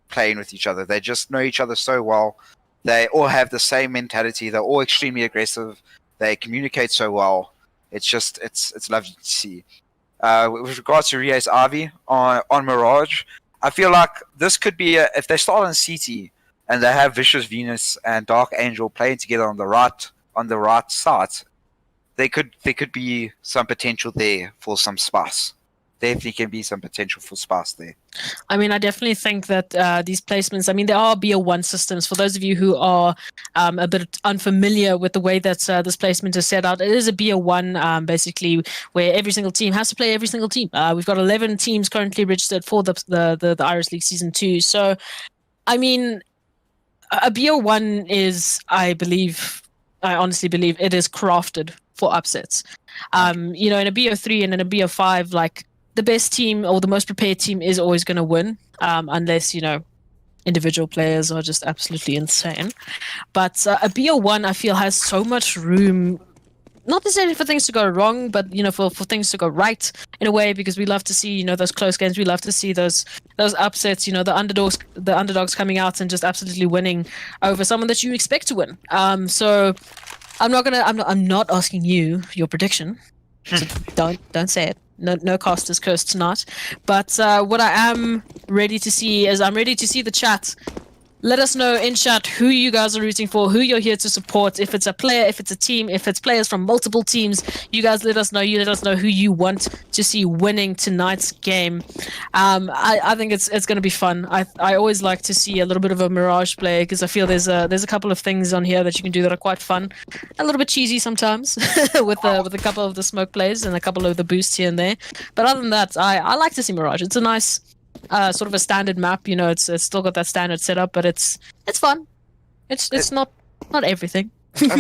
playing with each other. They just know each other so well. They all have the same mentality. They're all extremely aggressive. They communicate so well. It's lovely to see. With regards to REacce Ivy on Mirage, I feel like this could be if they start on CT and they have Vicious Venus and Dark Angel playing together on the right side, there could be some potential there for some spice. Definitely can be some potential for spice there. I mean, I definitely think that these placements, I mean, there are BO1 systems. For those of you who are a bit unfamiliar with the way that this placement is set out, it is a BO1, basically, where every single team has to play every single team. We've got 11 teams currently registered for the REacce Season 2. So, I mean, a BO1 is, I honestly believe, it is crafted for upsets. In a BO3 and in a BO5, the best team or the most prepared team is always going to win, unless, individual players are just absolutely insane. But a BO1, I feel, has so much room, not necessarily for things to go wrong, but, for things to go right in a way, because we love to see, those close games. We love to see those upsets, the underdogs coming out and just absolutely winning over someone that you expect to win. So I'm not asking you your prediction. So don't say it. No cast is cursed tonight. But what I am ready to see is I'm ready to see the chat. Let us know in chat who you guys are rooting for, who you're here to support. If it's a player, if it's a team, if it's players from multiple teams, you guys let us know. You let us know who you want to see winning tonight's game. I think it's going to be fun. I always like to see a little bit of a Mirage play because I feel there's a couple of things on here that you can do that are quite fun, a little bit cheesy sometimes with a couple of the smoke plays and a couple of the boosts here and there. But other than that, I like to see Mirage. It's a nice. Sort of a standard map, you know. It's still got that standard setup, but it's fun. It's not everything. I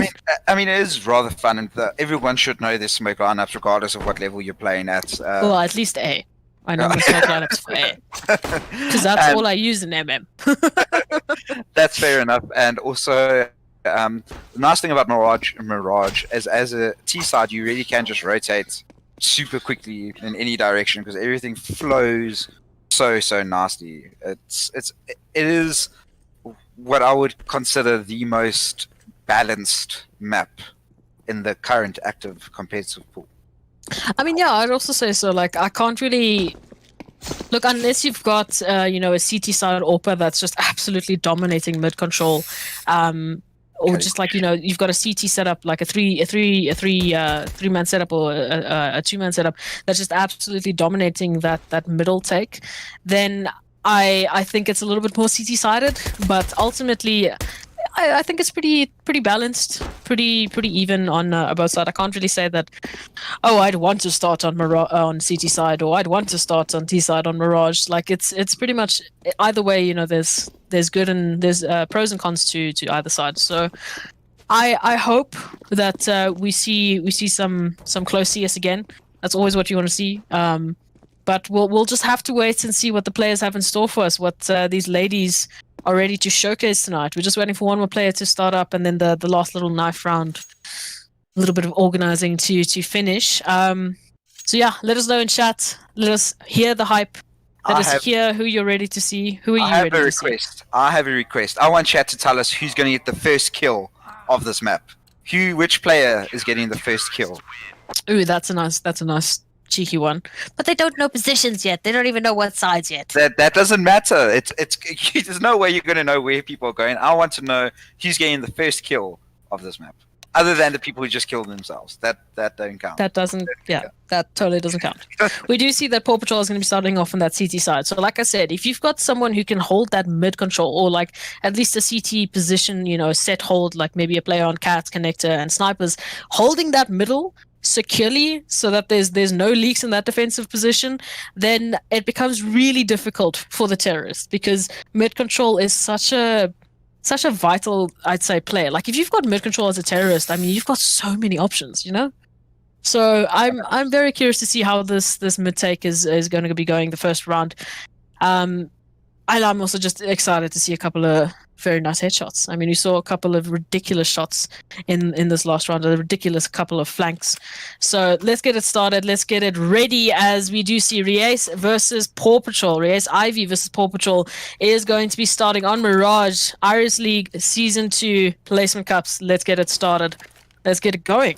mean, it is rather fun, and everyone should know their smoke lineups, regardless of what level you're playing at. Well, at least A. I know my smoke lineups for A, because that's all I use in MM. That's fair enough, and also. The nice thing about Mirage is, as a T side, you really can just rotate super quickly in any direction because everything flows so nasty. It is what I would consider the most balanced map in the current active competitive pool. I mean, yeah, I'd also say so. Like, I can't really look unless you've got a CT side AWPer that's just absolutely dominating mid control. Or just like, you know, you've got a CT setup, like a three-man setup or a two-man setup that's just absolutely dominating that middle take, then I think it's a little bit more CT-sided. But ultimately, I think it's pretty balanced, pretty even on both sides. I can't really say that, oh, I'd want to start on CT side or I'd want to start on T side on Mirage. Like it's pretty much either way. You know, there's good and there's pros and cons to either side. So I hope that we see some close CS again. That's always what you want to see. But we'll just have to wait and see what the players have in store for us. What these ladies are ready to showcase tonight. We're just waiting for one more player to start up, and then the last little knife round, a little bit of organizing to finish. So yeah, let us know in chat. Let us hear the hype. Let us hear who you're ready to see. Who are you ready to see? I have a request. I want chat to tell us who's going to get the first kill of this map. Which player is getting the first kill? Ooh, that's a nice cheeky one. But they don't know positions yet. They don't even know what sides yet. That doesn't matter. It's there's no way you're going to know where people are going. I want to know who's getting the first kill of this map. Other than the people who just killed themselves. That don't count. That doesn't, yeah, that totally doesn't count. We do see that Paw Patrol is going to be starting off on that CT side. So like I said, if you've got someone who can hold that mid control or like at least a CT position, you know, set hold, like maybe a player on Cats, Connector and Snipers, holding that middle securely so that there's no leaks in that defensive position, then it becomes really difficult for the terrorists because mid control is such a vital, I'd say, player. Like if you've got mid control as a terrorist, I mean, you've got so many options, you know. So I'm very curious to see how this mid take is going to be going the first round. I'm also just excited to see a couple of very nice headshots. I mean, we saw a couple of ridiculous shots in this last round, a ridiculous couple of flanks. So let's get it started. Let's get it ready as we do see REacce versus Paw Patrol. REacce Ivy versus Paw Patrol is going to be starting on Mirage, Iris League Season 2 Placement Cups. Let's get it started. Let's get it going.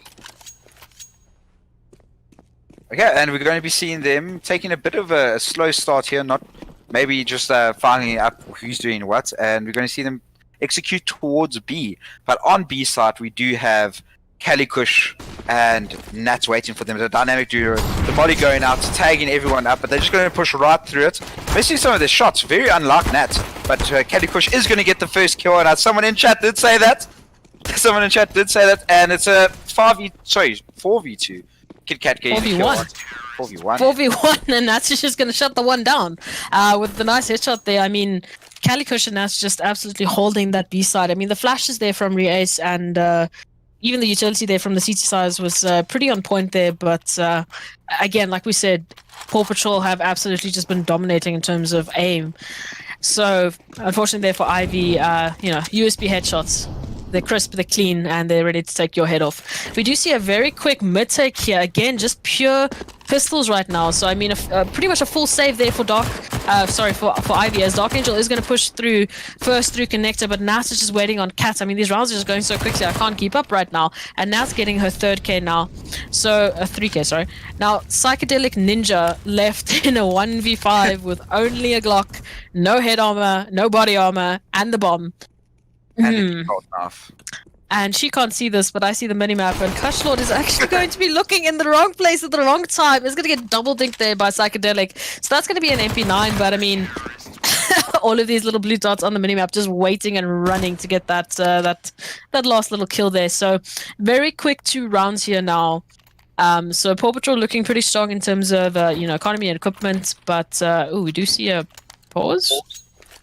Okay, and we're going to be seeing them taking a bit of a slow start here, not maybe just finding out who's doing what, and we're going to see them execute towards B. But on B side, we do have Kalikush and Nats waiting for them. The dynamic duo, the body going out, tagging everyone up, but they're just going to push right through it. Missing some of the shots, very unlike Nats, but Kalikush is going to get the first kill, and someone in chat did say that. Someone in chat did say that, and it's a 4v2. Kit Kat getting 4v1. 4v1, and Nats is just going to shut the one down with the nice headshot there. I mean, Kalikush and Nats just absolutely holding that B side. I mean, the flashes there from REacce and even the utility there from the CT side was pretty on point there. But again, like we said, Paw Patrol have absolutely just been dominating in terms of aim. So unfortunately there for Ivy, USB headshots. They're crisp, they're clean, and they're ready to take your head off. We do see a very quick mid-take here. Again, just pure pistols right now. So I mean, pretty much a full save there for Dark. For Ivy, as Dark Angel is going to push through first through connector, but Nat is just waiting on Cat. I mean, these rounds are just going so quickly. I can't keep up right now. And Nat's getting her 3K now. So 3K, sorry. Now Psychedelic Ninja left in a 1v5 with only a Glock, no head armor, no body armor, and the bomb. And enough. And she can't see this, but I see the minimap, and Cushlord is actually going to be looking in the wrong place at the wrong time. It's going to get double dinked there by Psychedelic. So that's going to be an MP9, but I mean, all of these little blue dots on the minimap just waiting and running to get that last little kill there. So very quick 2 rounds here now. So Paw Patrol looking pretty strong in terms of economy and equipment, but we do see a pause.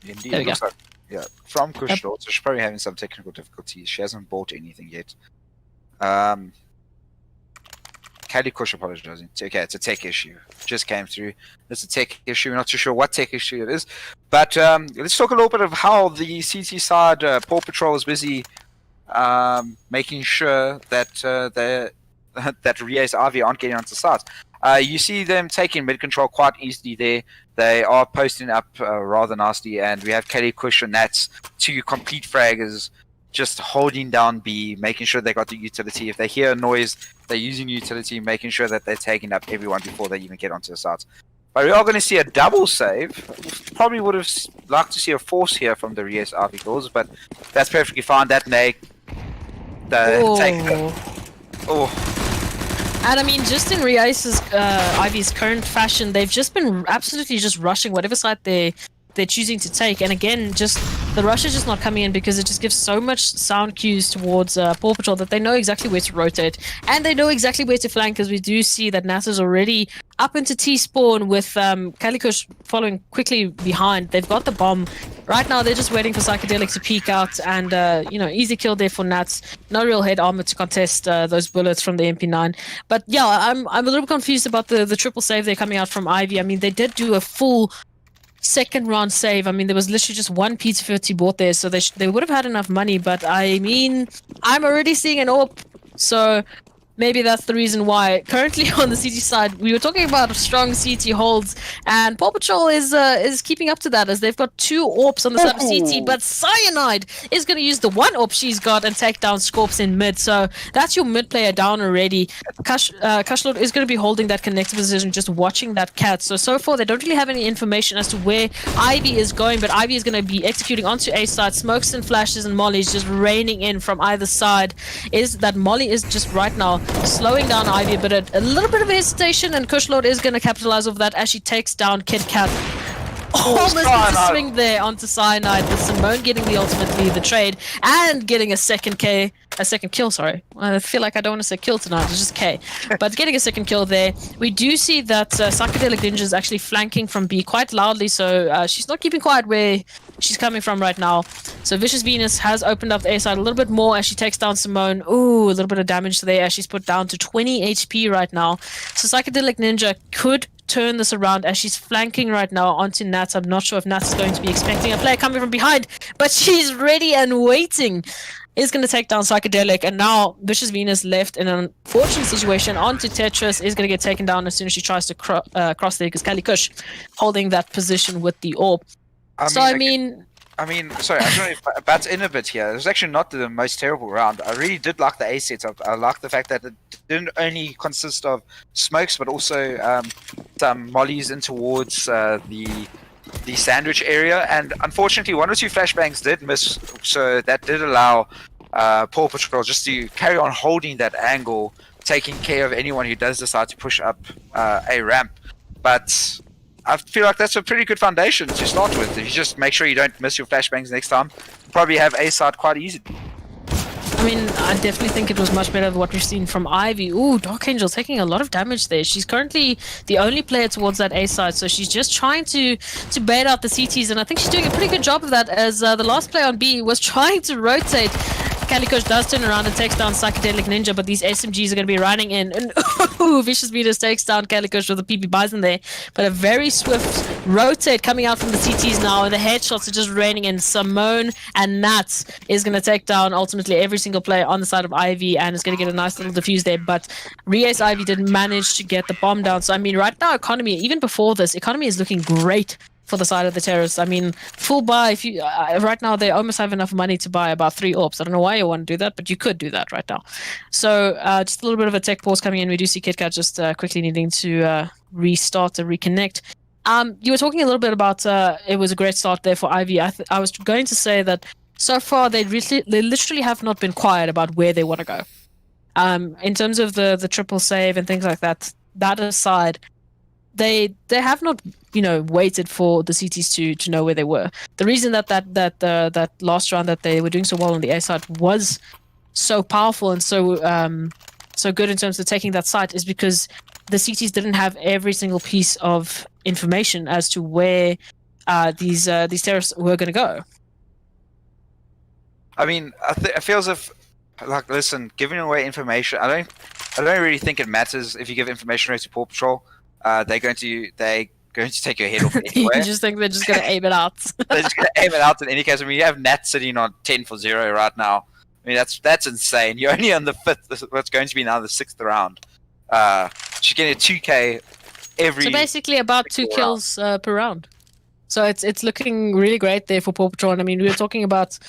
Indeed, There we go. looks like, yeah, from Kushlord, so she's probably having some technical difficulties. She hasn't bought anything yet. Caddy Kush apologizing. Okay, it's a tech issue. Just came through. It's a tech issue. We're not too sure what tech issue it is. But let's talk a little bit of how the CT side, Paw Patrol is busy making sure that that REacce Ivy aren't getting onto sites. You see them taking mid control quite easily there. They are posting up rather nicely, and we have Kelly Kush and Nats, 2 complete fraggers, just holding down B, making sure they got the utility. If they hear a noise, they're using utility, making sure that they're taking up everyone before they even get onto the sites. But we are going to see a double save. Probably would have liked to see a force here from the REacce Ivy girls, but that's perfectly fine. That nade, And I mean, just in REacce's Ivy's current fashion, they've just been absolutely just rushing whatever side they're choosing to take. And again, just the rush is just not coming in because it just gives so much sound cues towards Paw Patrol that they know exactly where to rotate, and they know exactly where to flank, because we do see that NASA's already up into T-spawn with Kalikush following quickly behind. They've got the bomb. Right now, they're just waiting for Psychedelic to peek out, and easy kill there for Nats. No real head armor to contest those bullets from the MP9. But yeah, I'm a little confused about the triple save they're coming out from Ivy. I mean, they did do a full second round save. I mean, there was literally just 1 P250 bought there, so they would have had enough money. But I mean, I'm already seeing an AWP, so maybe that's the reason why. Currently on the CT side, we were talking about strong CT holds, and Paw Patrol is keeping up to that, as they've got 2 AWPs on the side of CT, but Cyanide is going to use the 1 AWP she's got and take down Scorps in mid. So that's your mid player down already. Cushlord is going to be holding that connector position, just watching that cat. So far, they don't really have any information as to where Ivy is going, but Ivy is going to be executing onto A side. Smokes and flashes and mollies just raining in from either side. Is that Molly is just right now slowing down Ivy, but a little bit of hesitation, and Kushlord is going to capitalize off that as she takes down Kid Cat. Almost gets a swing there onto Cyanide, with Simone getting the ultimate lead, the trade, and getting a second kill, sorry. I feel like I don't want to say kill tonight, it's just K. But getting a second kill there. We do see that Psychedelic Ninja is actually flanking from B quite loudly, so she's not keeping quiet where she's coming from right now. So Vicious Venus has opened up the A side a little bit more as she takes down Simone. Ooh, a little bit of damage there as she's put down to 20 HP right now. So Psychedelic Ninja could turn this around as she's flanking right now onto Nats. I'm not sure if Nats is going to be expecting a player coming from behind, but she's ready and waiting. Is going to take down Psychedelic, and now Vicious Venus left in an unfortunate situation onto Tetris, is going to get taken down as soon as she tries to cross there, because Kali Kush holding that position with the AWP. I mean, sorry, I don't know if Bat's in a bit here. It was actually not the most terrible round. I really did like the A setup. I like the fact that it didn't only consist of smokes, but also some mollies in towards the sandwich area. And unfortunately, 1 or 2 flashbangs did miss, so that did allow Paw Patrol just to carry on holding that angle, taking care of anyone who does decide to push up a ramp. But I feel like that's a pretty good foundation to start with. If you just make sure you don't miss your flashbangs next time, probably have A side quite easy. I mean, I definitely think it was much better than what we've seen from Ivy. Ooh, Dark Angel taking a lot of damage there. She's currently the only player towards that A side, so she's just trying to bait out the CTs, and I think she's doing a pretty good job of that, as the last player on B was trying to rotate. Calicoche does turn around and takes down Psychedelic Ninja, but these SMGs are going to be running in. And Vicious Meters takes down Calicoche with a PP Bison there. But a very swift rotate coming out from the CTs now, and the headshots are just raining in. Simone and Nats is going to take down ultimately every single player on the side of Ivy, and is going to get a nice little defuse there. But REacce Ivy didn't manage to get the bomb down. So, I mean, right now, economy, even before this, economy is looking great for the side of the terrorists. I mean, full buy. If you right now, they almost have enough money to buy about 3 orbs. I don't know why you want to do that, but you could do that right now. So just a little bit of a tech pause coming in. We do see KitKat just quickly needing to restart to reconnect. You were talking a little bit about it was a great start there for Ivy. I was going to say that so far they literally have not been quiet about where they want to go. In terms of the triple save and things like that. That aside, they have not, waited for the CTs to know where they were. The reason that last round that they were doing so well on the A side was so powerful and so good in terms of taking that site is because the CTs didn't have every single piece of information as to where these terrorists were going to go. I mean, I feel as if, like, listen, giving away information. I don't really think it matters if you give information away to Paw Patrol. They're going to take your head off anyway. You just think they're just going to aim it out? They're just going to aim it out in any case. I mean, you have Nat sitting on 10-0 right now. I mean, that's insane. You're only on the 5th. What's going to be now the 6th round. She's getting a 2K every. So basically, about 2 kills per round. So it's looking really great there for Paw Patrol. And I mean, we were talking about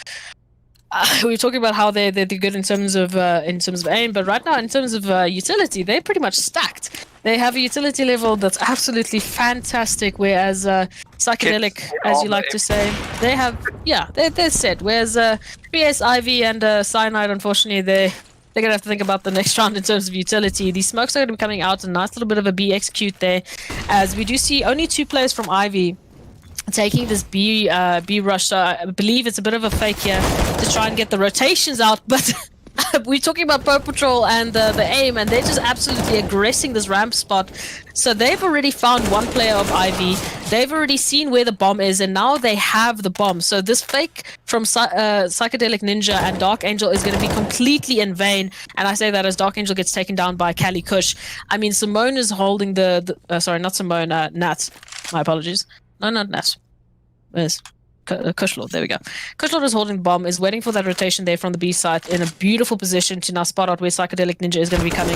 how they're good in terms of aim, but right now in terms of utility, they're pretty much stacked. They have a utility level that's absolutely fantastic, whereas Psychedelic, as you like to say, they have, they're set. Whereas REacce, Ivy, and Cyanide, unfortunately, they're going to have to think about the next round in terms of utility. These smokes are going to be coming out, a nice little bit of a B execute there, as we do see only 2 players from Ivy taking this B rush. So I believe it's a bit of a fake here to try and get the rotations out, but we're talking about Paw Patrol and the aim, and they're just absolutely aggressing this ramp spot. So they've already found 1 player of Ivy. They've already seen where the bomb is, and now they have the bomb. So this fake from Psychedelic Ninja and Dark Angel is going to be completely in vain. And I say that as Dark Angel gets taken down by Calicoche. I mean, Simone is holding sorry, not Simone, Nat. My apologies. No, not Nat. Where's Kushlord? There we go. Kushlord is holding the bomb, is waiting for that rotation there from the B side in a beautiful position to now spot out where Psychedelic Ninja is going to be coming.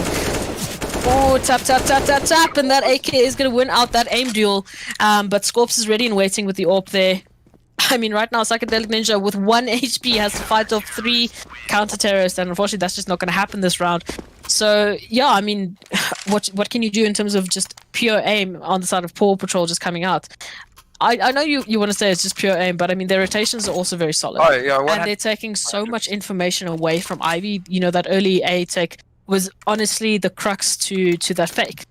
Oh, tap, tap, tap, tap, tap, and that AK is going to win out that aim duel. But Scorps is ready and waiting with the AWP there. I mean, right now, Psychedelic Ninja with 1 HP has to fight off 3 counter-terrorists, and unfortunately, that's just not going to happen this round. So, yeah, I mean, what can you do in terms of just pure aim on the side of Paw Patrol just coming out? I know you want to say it's just pure aim, but I mean, their rotations are also very solid. Oh, yeah, and they're taking so much information away from Ivy. That early A take was honestly the crux to that fake.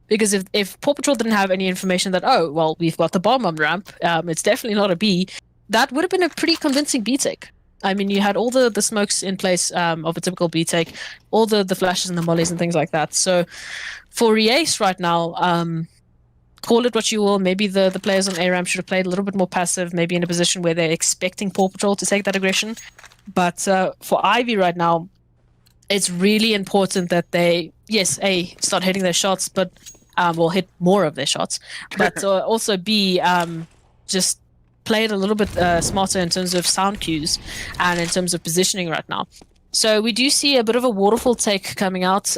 Because if Paw Patrol didn't have any information that, oh, well, we've got the bomb on ramp, it's definitely not a B, that would have been a pretty convincing B take. I mean, you had all the smokes in place of a typical B take, all the flashes and the mollies and things like that. So for REacce right now, call it what you will. Maybe the players on A-Ramp should have played a little bit more passive, maybe in a position where they're expecting Paw Patrol to take that aggression. But for Ivy right now, it's really important that they, start hitting their shots, but will hit more of their shots. But also B, just play it a little bit smarter in terms of sound cues and in terms of positioning right now. So we do see a bit of a waterfall take coming out.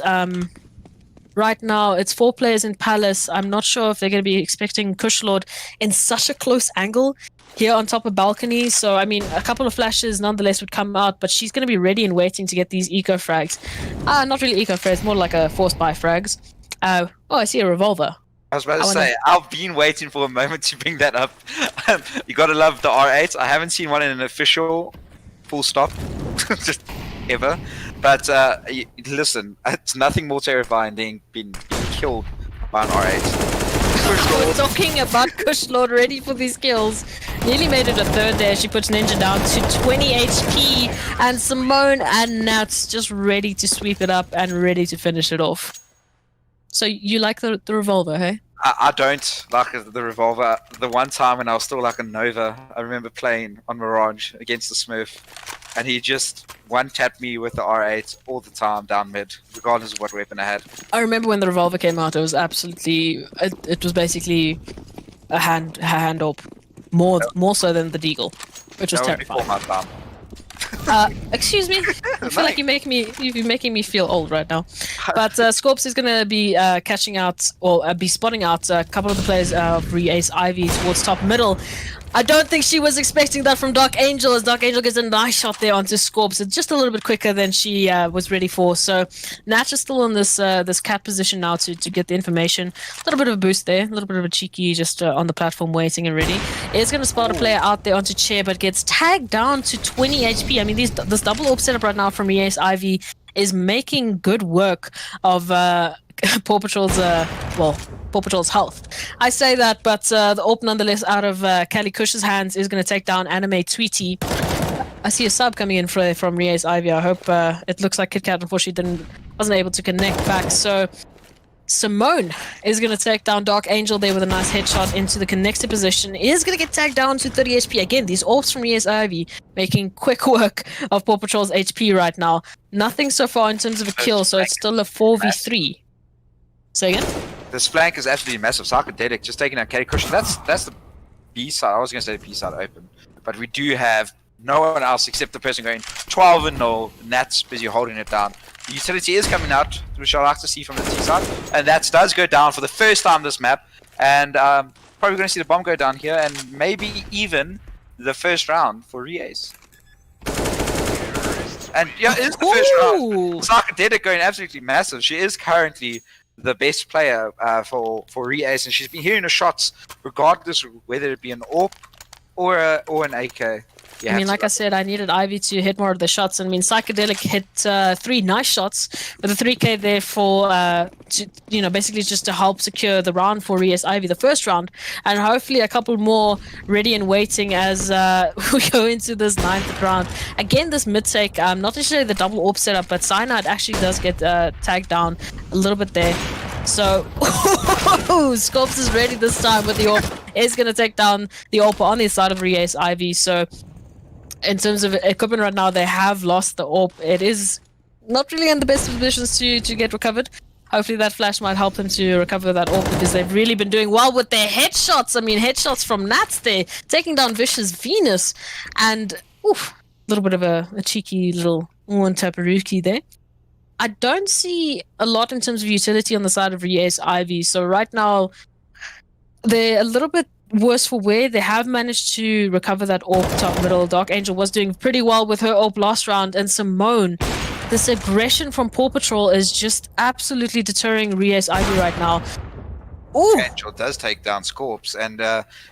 Right now, it's 4 players in Palace. I'm not sure if they're going to be expecting Kushlord in such a close angle here on top of balcony. So, I mean, a couple of flashes nonetheless would come out, but she's going to be ready and waiting to get these eco frags. Not really eco frags, more like a force buy frags. I see a revolver. I was about to say, I've been waiting for a moment to bring that up. You gotta love the R8. I haven't seen one in an official full stop, just ever. But listen, it's nothing more terrifying than being killed by an R8. We're talking about Kushlord ready for these kills. Nearly made it a 3rd there. She puts Ninja down to 20 HP, and Simone and Nats just ready to sweep it up and ready to finish it off. So you like the revolver, hey? I don't like the revolver. The one time when I was still like a Nova, I remember playing on Mirage against the Smurf, and he just one-tapped me with the R8 all the time down mid, regardless of what weapon I had. I remember when the revolver came out, it was absolutely. It was basically a hand op, more so than the deagle, which was That was before terrifying. my time. Excuse me. I feel like you're making me feel old right now. But Scorps is gonna be catching out or be spotting out a couple of the players of REacce Ivy towards top middle. I don't think she was expecting that from Dark Angel, as Dark Angel gets a nice shot there onto Scorps. It's just a little bit quicker than she was ready for. So Natch is still in this this cat position now to get the information. A little bit of a boost there, a little bit of a cheeky just on the platform waiting and ready. Is going to spot a player out there onto chair, but gets tagged down to 20 HP. I mean, this double AWP setup right now from REacce Ivy is making good work of Paw Patrol's Paw Patrol's health. I say that, but the AWP nonetheless out of Callie Cush's hands is going to take down Anime Tweety. I see a sub coming in from REacce Ivy. I hope it looks like KitKat unfortunately wasn't able to connect back. So Simone is going to take down Dark Angel there with a nice headshot into the connected position. Is going to get tagged down to 30 HP. Again, these AWPs from REacce Ivy making quick work of Paw Patrol's HP right now. Nothing so far in terms of a kill, so it's still a 4v3. Say again? This flank is absolutely massive. Psychedelic just taking out Katie Cushion. That's the B side. I was going to say the B side open. But we do have no one else except the person going 12-0. Nat's busy holding it down. The utility is coming out, which I like to see from the T side. And that does go down for the first time this map. And probably going to see the bomb go down here. And maybe even the first round for REacce. And yeah, it is the first round. Psychedelic going absolutely massive. She is currently the best player for REacce, and she's been hitting the shots regardless of whether it be an AWP or an AK. I mean, like I said, I needed Ivy to hit more of the shots. I mean, Psychedelic hit 3 nice shots with a 3k there for, basically just to help secure the round for REacce Ivy, the first round, and hopefully a couple more ready and waiting as we go into this 9th round. Again, this mid-take, not necessarily the double AWP setup, but Cyanide actually does get tagged down a little bit there. So, Scorps is ready this time with the AWP. Is going to take down the AWP on the side of REacce Ivy. So, in terms of equipment right now, they have lost the AWP. It is not really in the best positions to get recovered. Hopefully that flash might help them to recover that AWP, because they've really been doing well with their headshots. I mean, headshots from Nats there, taking down Vicious Venus. And, a little bit of a cheeky little one-tap-a-rookie there. I don't see a lot in terms of utility on the side of REacce Ivy. So right now, they're a little bit worse for wear. They have managed to recover that AWP top middle. Dark Angel was doing pretty well with her AWP last round, and Simone, this aggression from Paw Patrol is just absolutely deterring REacce Ivy right now. Ooh. Angel does take down Scorps, and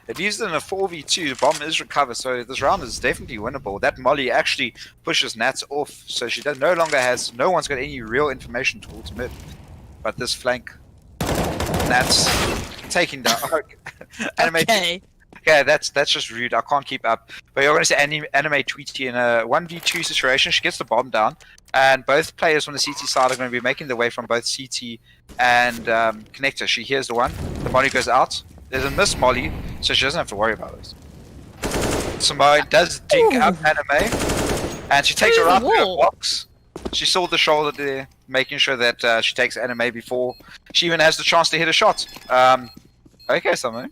it leaves them in a 4v2. The bomb is recovered, so this round is definitely winnable. That molly actually pushes Nats off, so she no longer has, no one's got any real information towards mid. But this flank, Nats taking down. Okay. Okay, that's just rude. I can't keep up. But you're going to see Anime Tweety in a 1v2 situation. She gets the bomb down, and both players from the CT side are going to be making their way from both CT and connector. She hears the one. The molly goes out. There's a miss molly, so she doesn't have to worry about this. Simone does dig up Anime, and she takes her out to the box. She saw the shoulder there, making sure that she takes Anime before she even has the chance to hit a shot. Okay, Simone.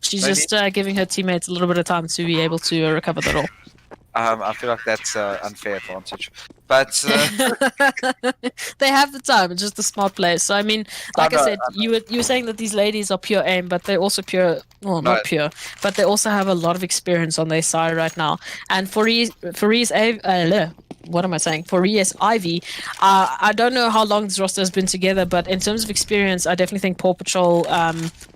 She's just giving her teammates a little bit of time to be able to recover the roll. I feel like that's unfair advantage, but they have the time. It's just a smart play. So I mean, like I said, you were saying that these ladies are pure aim, but they're also pure. Well, not pure, but they also have a lot of experience on their side right now. And for REacce Ivy, I don't know how long this roster has been together, but in terms of experience, I definitely think Paw Patrol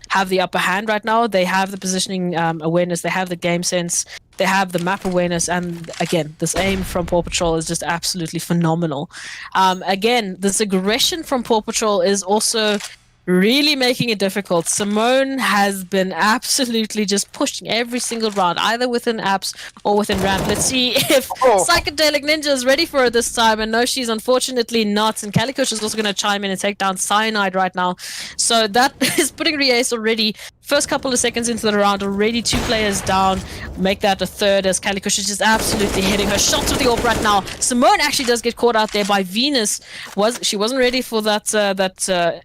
have the upper hand right now. They have the positioning awareness, they have the game sense, they have the map awareness, and again, this aim from Paw Patrol is just absolutely phenomenal. Again, this aggression from Paw Patrol is also really making it difficult. Simone has been absolutely just pushing every single round, either within apps or within ramp. Let's see if Psychedelic Ninja is ready for it this time. And no, she's unfortunately not. And Calikush is also going to chime in and take down Cyanide right now. So that is putting REacce already first couple of seconds into the round, already 2 players down. Make that a third as Kalikush is just absolutely hitting her shots with the AWP right now. Simone actually does get caught out there by Venus. She wasn't ready for that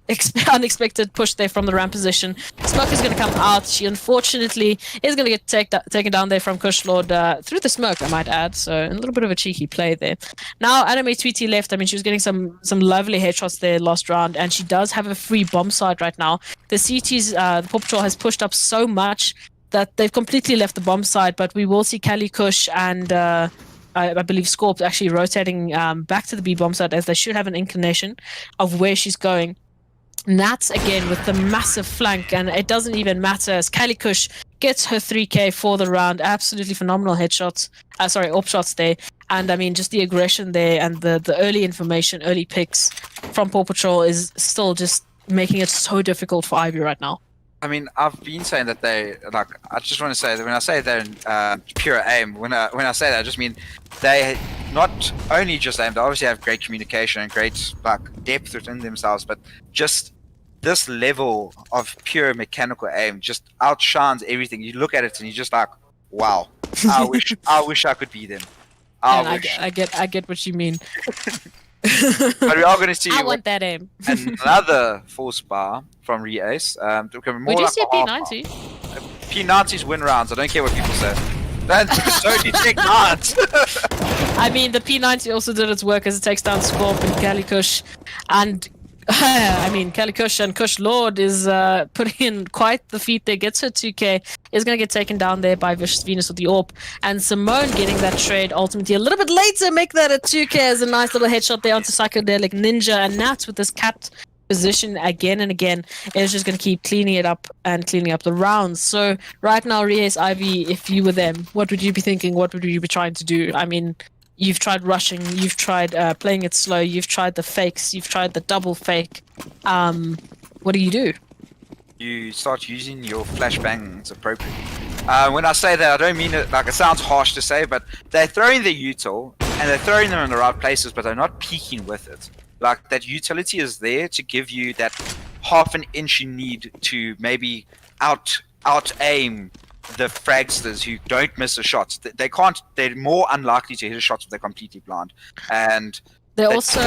unexpected push there from the ramp position. Smoke is going to come out. She unfortunately is going to get taken down there from Kushlord through the smoke, I might add. So a little bit of a cheeky play there. Now Anime Tweety left. I mean, she was getting some lovely headshots there last round, and she does have a free bomb site right now. The CT's the Paw Patrol has pushed up so much that they've completely left the bomb site, but we will see Kalikush and I believe Scorp actually rotating back to the B bomb site, as they should have an inclination of where she's going. Nats again with the massive flank, and it doesn't even matter as Kalikush gets her 3k for the round. Absolutely phenomenal headshots, AWP shots there. And I mean, just the aggression there and the early information, early picks from Paw Patrol is still just making it so difficult for Ivy right now. I mean, I've been saying that I just want to say that when I say they're in pure aim, when I say that, I just mean they not only just aim, they obviously have great communication and great depth within themselves, but just this level of pure mechanical aim just outshines everything. You look at it and you're just like, wow, I wish I could be them. I get what you mean. But we are going to see. I want that aim. Another force bar from REacce. Would you see a P90? P90's win rounds. I don't care what people say. That's totally take not. I mean, the P90 also did its work as it takes down Scorp and Kalikush, and I mean, Kalikush and Kush Lord is putting in quite the feat there. Gets her 2k, is going to get taken down there by Vicious Venus with the AWP. And Simone getting that trade ultimately a little bit later, make that a 2k as a nice little headshot there onto Psychedelic Ninja. And Nats with this cat position again and again is just going to keep cleaning it up and cleaning up the rounds. So right now, REacce, Ivy, if you were them, what would you be thinking? What would you be trying to do? I mean, you've tried rushing, you've tried playing it slow, you've tried the fakes, you've tried the double fake. What do? You start using your flashbangs appropriately. When I say that, I don't mean it like it sounds harsh to say, but they're throwing the util and they're throwing them in the right places, but they're not peeking with it. Like, that utility is there to give you that half an inch you need to maybe out aim the fragsters who don't miss a shot. They can't. They're more unlikely to hit a shot if they're completely blind. And they're also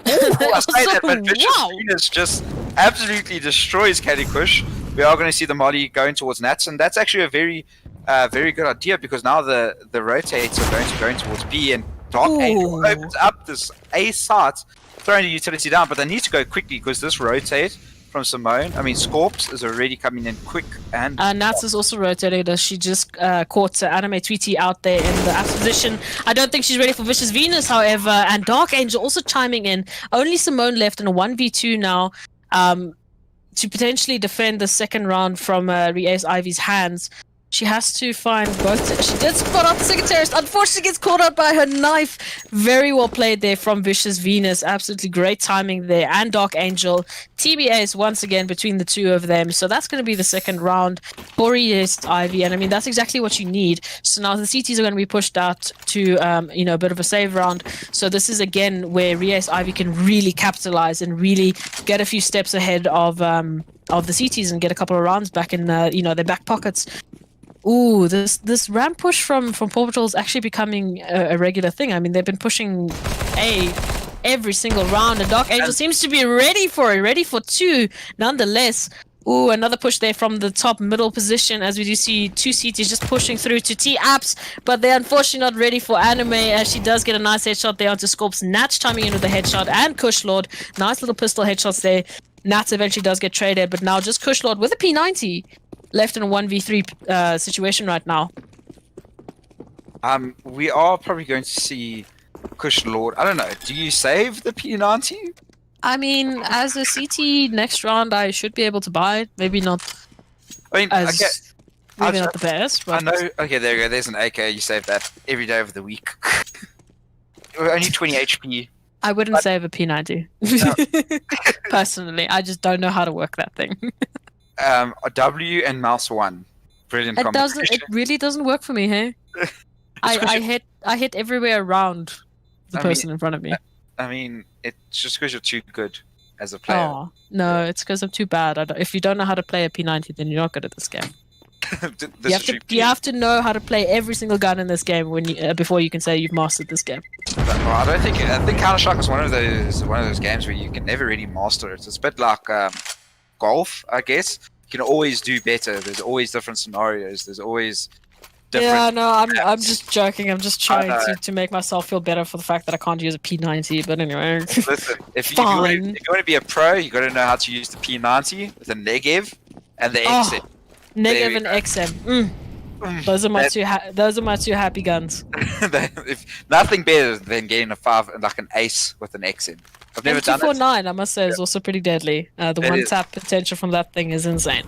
Venus just absolutely destroys Kalikush. We are going to see the molly going towards Nats, and that's actually a very good idea, because now the rotates are going towards B, and Dark Angel opens up this A site, throwing the utility down, but they need to go quickly because this rotate from Simone, I mean Scorps, is already coming in quick, and Nats is also rotating as she just caught Anime Tweety out there in the apps position. I don't think she's ready for Vicious Venus, however, and Dark Angel also chiming in. Only Simone left in a 1v2 now to potentially defend the second round from REacce Ivy's hands. She has to find both. She did spot out the second terrorist. Unfortunately, gets caught out by her knife. Very well played there from Vicious Venus. Absolutely great timing there. And Dark Angel. TBAs once again between the two of them. So that's going to be the second round for REacce Ivy. And I mean, that's exactly what you need. So now the CTs are going to be pushed out to, a bit of a save round. So this is again where REacce Ivy can really capitalize and really get a few steps ahead of the CTs and get a couple of rounds back in, their back pockets. Ooh, this ramp push from Paw Patrol is actually becoming a regular thing. I mean, they've been pushing A every single round, and Dark Angel seems to be ready for two, nonetheless. Ooh, another push there from the top middle position, as we do see two CTs just pushing through to T-Apps, but they're unfortunately not ready for Anime, as she does get a nice headshot there onto Scorps. Natch chiming in with the headshot, and Kushlord. Nice little pistol headshots there. Nats eventually does get traded, but now just Kushlord with a P90. Left in a 1v3 situation right now. We are probably going to see Kush Lord. I don't know. Do you save the P90? I mean, as a CT next round, I should be able to buy it. Maybe not. I mean, maybe not the best. But I know. Okay, there you go. There's an AK. You save that every day of the week. Only 20 HP. I wouldn't save a P90. No. Personally, I just don't know how to work that thing. A W and mouse 1. Brilliant combination. It really doesn't work for me, hey? I hit everywhere around the person in front of me. I mean, it's just because you're too good. as a player. Oh, no, it's because I'm too bad. If you don't know how to play a P90, then you're not good at this game. You have to know how to play every single gun in this game when before you can say you've mastered this game. I think Counter-Strike is one of those games where you can never really master it. It's a bit like golf, I guess. You can always do better. There's always different scenarios. There's always different. Yeah, no, I'm just joking. I'm just trying to make myself feel better for the fact that I can't use a P90. But anyway, listen, if you want to be a pro, you got to know how to use the P90 with the Negev and the XM. Negev and XM. Those are my two happy guns. If nothing better than getting a 5 like an ace with an XM. I've never done it. 249, I must say, is also pretty deadly. The one-tap potential from that thing is insane.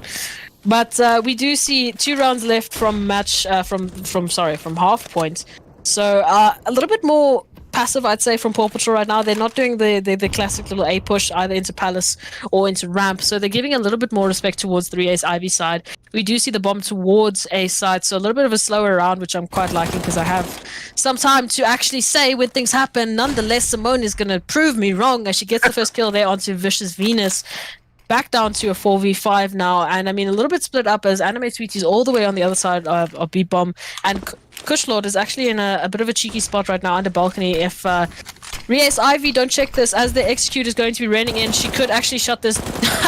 But we do see 2 rounds left from from half point. So a little bit more passive, I'd say, from Paw Patrol right now. They're not doing the classic little A push either into Palace or into Ramp. So they're giving a little bit more respect towards the REacce Ivy side. We do see the bomb towards A side, so a little bit of a slower round, which I'm quite liking because I have some time to actually say when things happen. Nonetheless, Simone is going to prove me wrong as she gets the first kill there onto Vicious Venus. Back down to a 4v5 now, and I mean a little bit split up as Anime Tweety's all the way on the other side of Beat Bomb, and Kushlord is actually in a bit of a cheeky spot right now under balcony. If REacce Ivy don't check this as the execute is going to be raining in, she could actually shut this.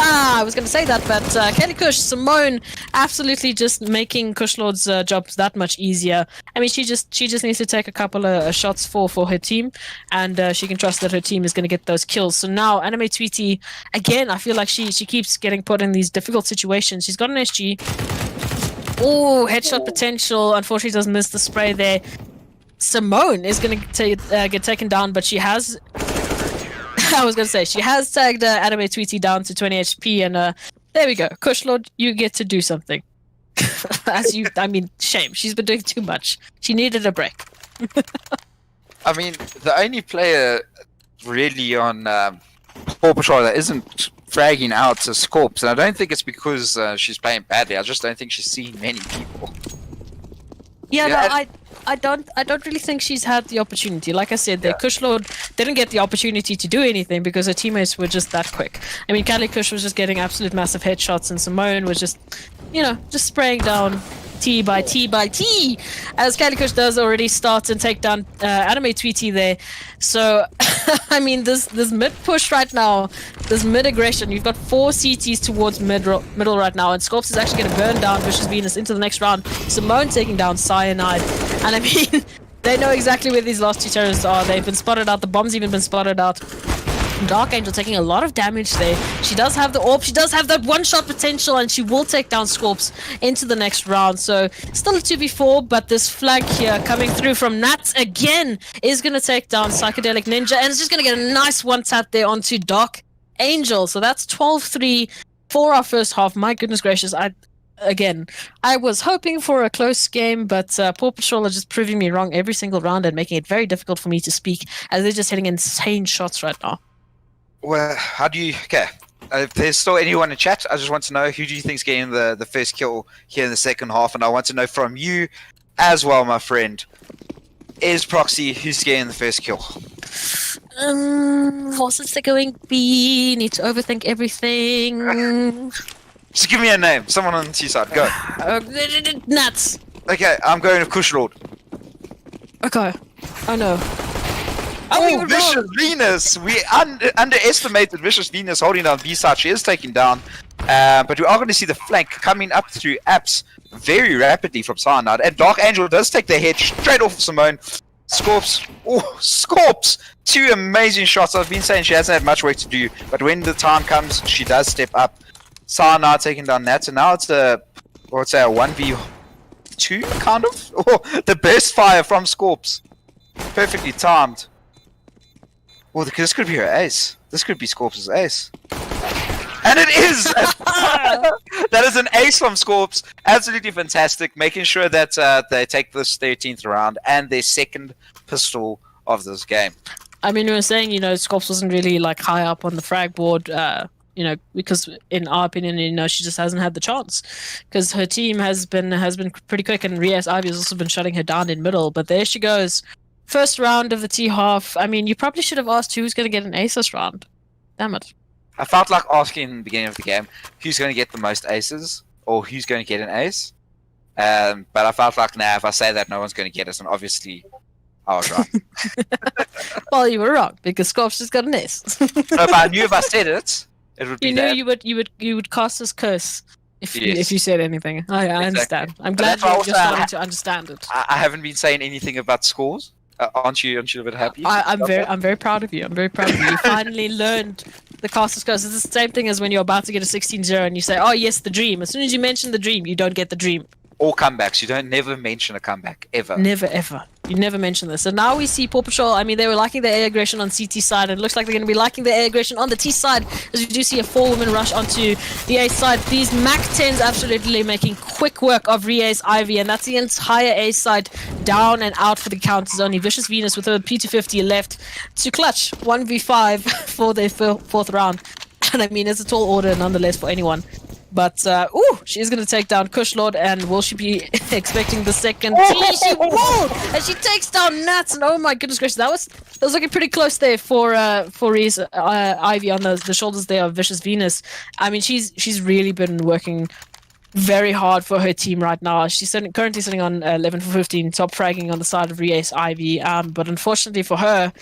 I was going to say that, but Kelly Kush, Simone, absolutely just making Kushlord's jobs that much easier. I mean, she just needs to take a couple of shots for her team, and she can trust that her team is going to get those kills. So now Anime Tweety, again, I feel like she keeps getting put in these difficult situations. She's got an SG. Oh, headshot potential. Unfortunately, doesn't miss the spray there. Simone is going to get taken down, but she has... I was going to say, she has tagged Anime Tweety down to 20 HP, and there we go. Kushlord, you get to do something. I mean, shame. She's been doing too much. She needed a break. I mean, the only player really on Paw Patrol that isn't fragging out to Scorps, and I don't think it's because she's playing badly. I just don't think she's seen many people. Yeah, no, I don't really think she's had the opportunity. Like I said, Kushlord didn't get the opportunity to do anything because her teammates were just that quick. I mean, Kali Kush was just getting absolute massive headshots, and Simone was just, just spraying down T by T by T, as Kali Kush does already start and take down Anime Tweety there. So, I mean, this mid push right now, this mid aggression, you've got 4 CTs towards middle right now, and Scorps is actually going to burn down Vicious Venus into the next round. Simone taking down Cyanide, and I mean, they know exactly where these last 2 terrorists are. They've been spotted out, the bomb's even been spotted out. Dark Angel taking a lot of damage there. She does have the AWP, she does have that one-shot potential, and she will take down Scorps into the next round. So, still a 2v4, but this flank here coming through from Nats again is going to take down Psychedelic Ninja, and it's just going to get a nice one-tap there onto Dark Angel. So that's 12-3 for our first half. My goodness gracious, I was hoping for a close game, but Paw Patrol are just proving me wrong every single round and making it very difficult for me to speak, as they're just hitting insane shots right now. Well, how do you... Okay, if there's still anyone in chat, I just want to know, who do you think is getting the first kill here in the second half? And I want to know from you as well, my friend. Is Proxy, who's getting the first kill? What's it going to be? Need to overthink everything. Just give me a name. Someone on the T-side. Go. Nuts. Okay, I'm going with Kushlord. Okay. Oh no. Oh, Vicious Venus! We underestimated Vicious Venus holding down B-side. She is taken down. But we are going to see the flank coming up through apps very rapidly from Cyanide. And Dark Angel does take the head straight off of Simone. Scorps. Oh, Scorps! 2 amazing shots. I've been saying she hasn't had much work to do. But when the time comes, she does step up. Cyanide taking down that. And now it's a 1v2, kind of? Oh, the burst fire from Scorps. Perfectly timed. Well, this could be her ace. This could be Scorps' ace. And it is! That is an ace from Scorps. Absolutely fantastic. Making sure that they take this 13th round and their second pistol of this game. I mean, we were saying, Scorps wasn't really high up on the frag board, because in our opinion, she just hasn't had the chance. Because her team has been pretty quick, and REacce Ivy has also been shutting her down in middle. But there she goes. First round of the T half. I mean, you probably should have asked who's going to get an ace this round. Damn it. I felt like asking in the beginning of the game who's going to get the most aces or who's going to get an ace. But I felt like now if I say that, no one's going to get us, and obviously I was right. Well, you were wrong because Scorps just got an ace. No, but I knew if I said it, it would be You knew that. you would cast his curse if Yes. you said anything. I understand. I'm glad that's why you're also starting to understand it. I haven't been saying anything about scores. Aren't you a bit happy? I'm very proud of you. I'm very proud of you. You finally learned the caster's curse. It's the same thing as when you're about to get a 16-0 and you say, "Oh yes, the dream." As soon as you mention the dream, you don't get the dream. Or comebacks. You don't never mention a comeback ever. Never ever. You never mention this. And now we see Paw Patrol. I mean, they were liking the air aggression on CT side, and it looks like they're going to be liking the air aggression on the T side, as we do see a 4-woman rush onto the A side. These Mac 10s absolutely making quick work of REacce Ivy, and that's the entire A side down and out for the count. It's only Vicious Venus with her P250 left to clutch 1v5 for their fourth round. And I mean, it's a tall order nonetheless for anyone. But, she's going to take down Kushlord, and will she be expecting the second? She will! And she takes down Nats, and oh my goodness gracious, that was looking pretty close there for REacce Ivy on the shoulders there of Vicious Venus. I mean, she's really been working very hard for her team right now. She's currently sitting on 11 for 15, top fragging on the side of REacce Ivy. But unfortunately for her,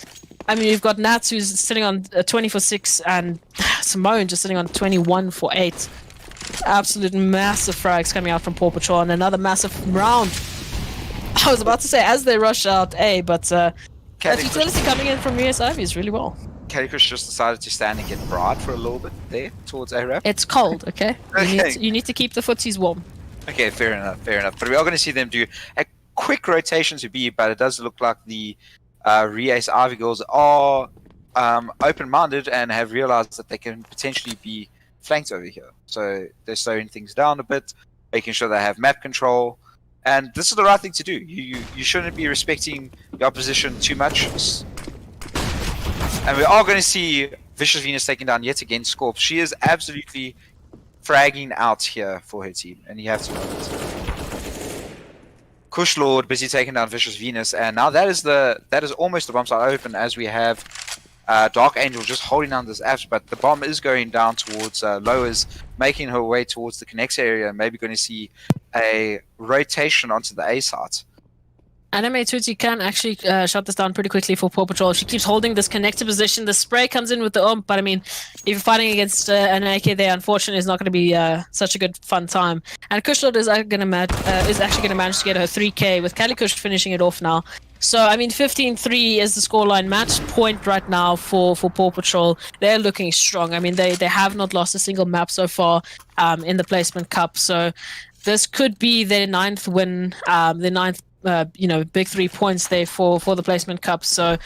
I mean, you've got Nats who's sitting on 20 for 6, and Simone just sitting on 21 for 8. Absolute massive frags coming out from Paw Patrol, and another massive round. I was about to say as they rush out A, but that utility coming in from REacce Ivy is really well. Candy Crush just decided to stand and get broad for a little bit there towards A-Rap. It's cold, okay? You need to keep the footsies warm. Okay, fair enough. But we are going to see them do a quick rotation to B, but it does look like the REacce Ivy girls are open-minded and have realized that they can potentially be flanked over here. So they're slowing things down a bit, making sure they have map control. And this is the right thing to do. You shouldn't be respecting the opposition too much. And we are going to see Vicious Venus taking down yet again Scorp. She is absolutely fragging out here for her team, and you have to know it. Kushlord busy taking down Vicious Venus, and now that is almost the bomb site open, as we have Dark Angel just holding down this apps, but the bomb is going down towards Lowers, making her way towards the connect area, and maybe going to see a rotation onto the A site. Anime Tutti can actually shut this down pretty quickly for Paw Patrol. She keeps holding this connector position. The spray comes in with the ump, but I mean, if you're fighting against an AK there, unfortunately, it's not going to be such a good fun time. And Kushlord is actually going to manage to get her 3K, with Kalikush finishing it off now. So, I mean, 15-3 is the scoreline. Match point right now for Paw Patrol. They're looking strong. I mean, they have not lost a single map so far in the Placement Cup. So, this could be their 9th win, their 9th big 3 points there for the Placement Cup. So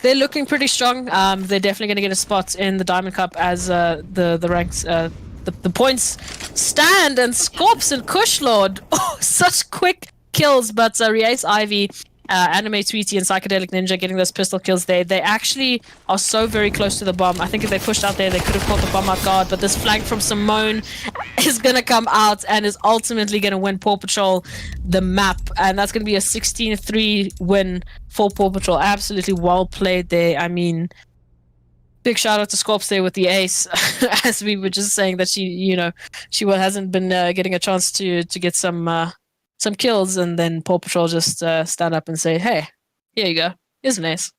they're looking pretty strong. They're definitely going to get a spot in the Diamond Cup as the ranks, the points stand. And Scorps and Kushlord, such quick kills. But REacce Ivy, Anime Tweety, and Psychedelic Ninja getting those pistol kills there. They actually are so very close to the bomb. I think if they pushed out there, they could have caught the bomb out guard. But this flank from Simone is going to come out and is ultimately going to win Paw Patrol the map. And that's going to be a 16-3 win for Paw Patrol. Absolutely well played there. I mean, big shout out to Scorps there with the ace. As we were just saying that she hasn't been getting a chance to get some kills, and then Paw Patrol just stand up and say, "Hey, here you go. Here's an ace.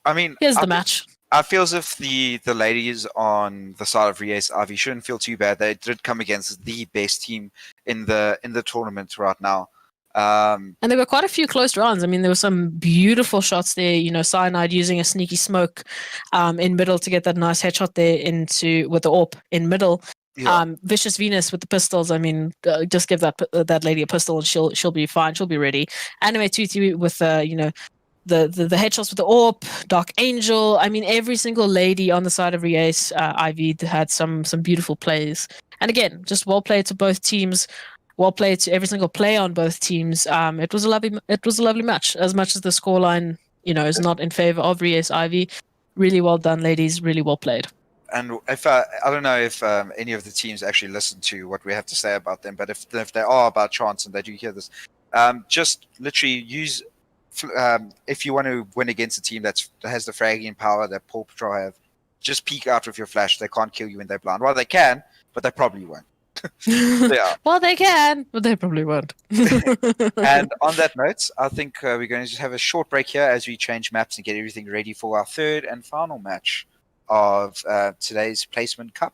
I mean, here's the match." I feel as if the ladies on the side of REacce Ivy shouldn't feel too bad. They did come against the best team in the tournament right now. And there were quite a few close rounds. I mean, there were some beautiful shots there. You know, Cyanide using a sneaky smoke in middle to get that nice headshot there with the AWP in middle. Yeah. Vicious Venus with the pistols. I mean, just give that lady a pistol and she'll be fine. She'll be ready. Anime Tutti with the headshots with the AWP. Dark Angel. I mean, every single lady on the side of REacce Ivy had some beautiful plays. And again, just well played to both teams. Well played to every single play on both teams. It was a lovely match. As much as the scoreline, is not in favor of REacce Ivy. Really well done, ladies. Really well played. And if I don't know if any of the teams actually listen to what we have to say about them, but if they are about chance and they do hear this, just literally use if you want to win against a team that has the fragging power that Paw Patrol have, just peek out with your flash. They can't kill you when they're blind. Well, they can, but they probably won't. Yeah. Well, they can, but they probably won't. And on that note, I think we're going to just have a short break here as we change maps and get everything ready for our third and final match of today's Placement Cup.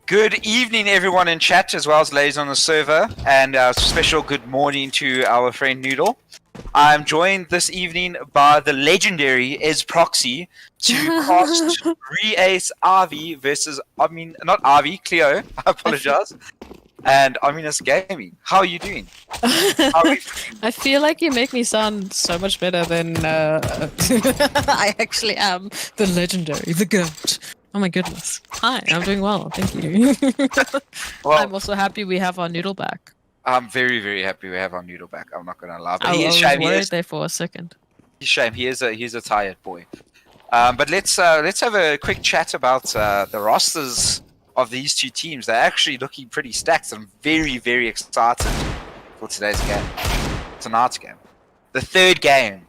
Good evening, everyone in chat, as well as ladies on the server, and a special good morning to our friend Noodle. I'm joined this evening by the legendary Proxy to cast REacce RV versus, not RV, Cleo, I apologize, and Ominous Gaming. How are you doing? I feel like you make me sound so much better than I actually am. The legendary, the goat. Oh my goodness. Hi, I'm doing well. Thank you. Well, I'm also happy we have our noodle back. I'm very, very happy we have our Noodle back. I'm not gonna lie, but I he is was shame. worried there for a second. He's shame. He's a tired boy. But let's have a quick chat about the rosters of these two teams. They're actually looking pretty stacked. I'm very, very excited for tonight's game. The third game.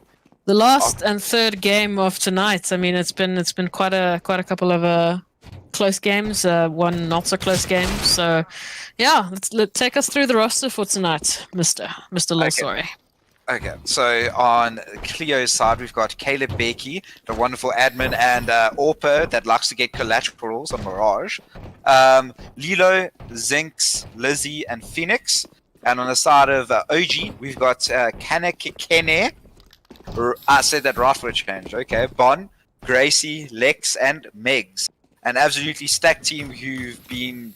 The last and third game of tonight. I mean, it's been quite a couple of close games. One not so close game. So, yeah, let's take us through the roster for tonight, Mister Lolsori. Okay, so on Cleo's side, we've got Caleb Becky, the wonderful admin, and Orpa that likes to get collaterals on Mirage. Lilo, Zinx, Lizzie, and Phoenix. And on the side of OG, we've got Kene. I said that right for a change. Okay, Bon, Gracie, Lex, and Megs. An absolutely stacked team who've been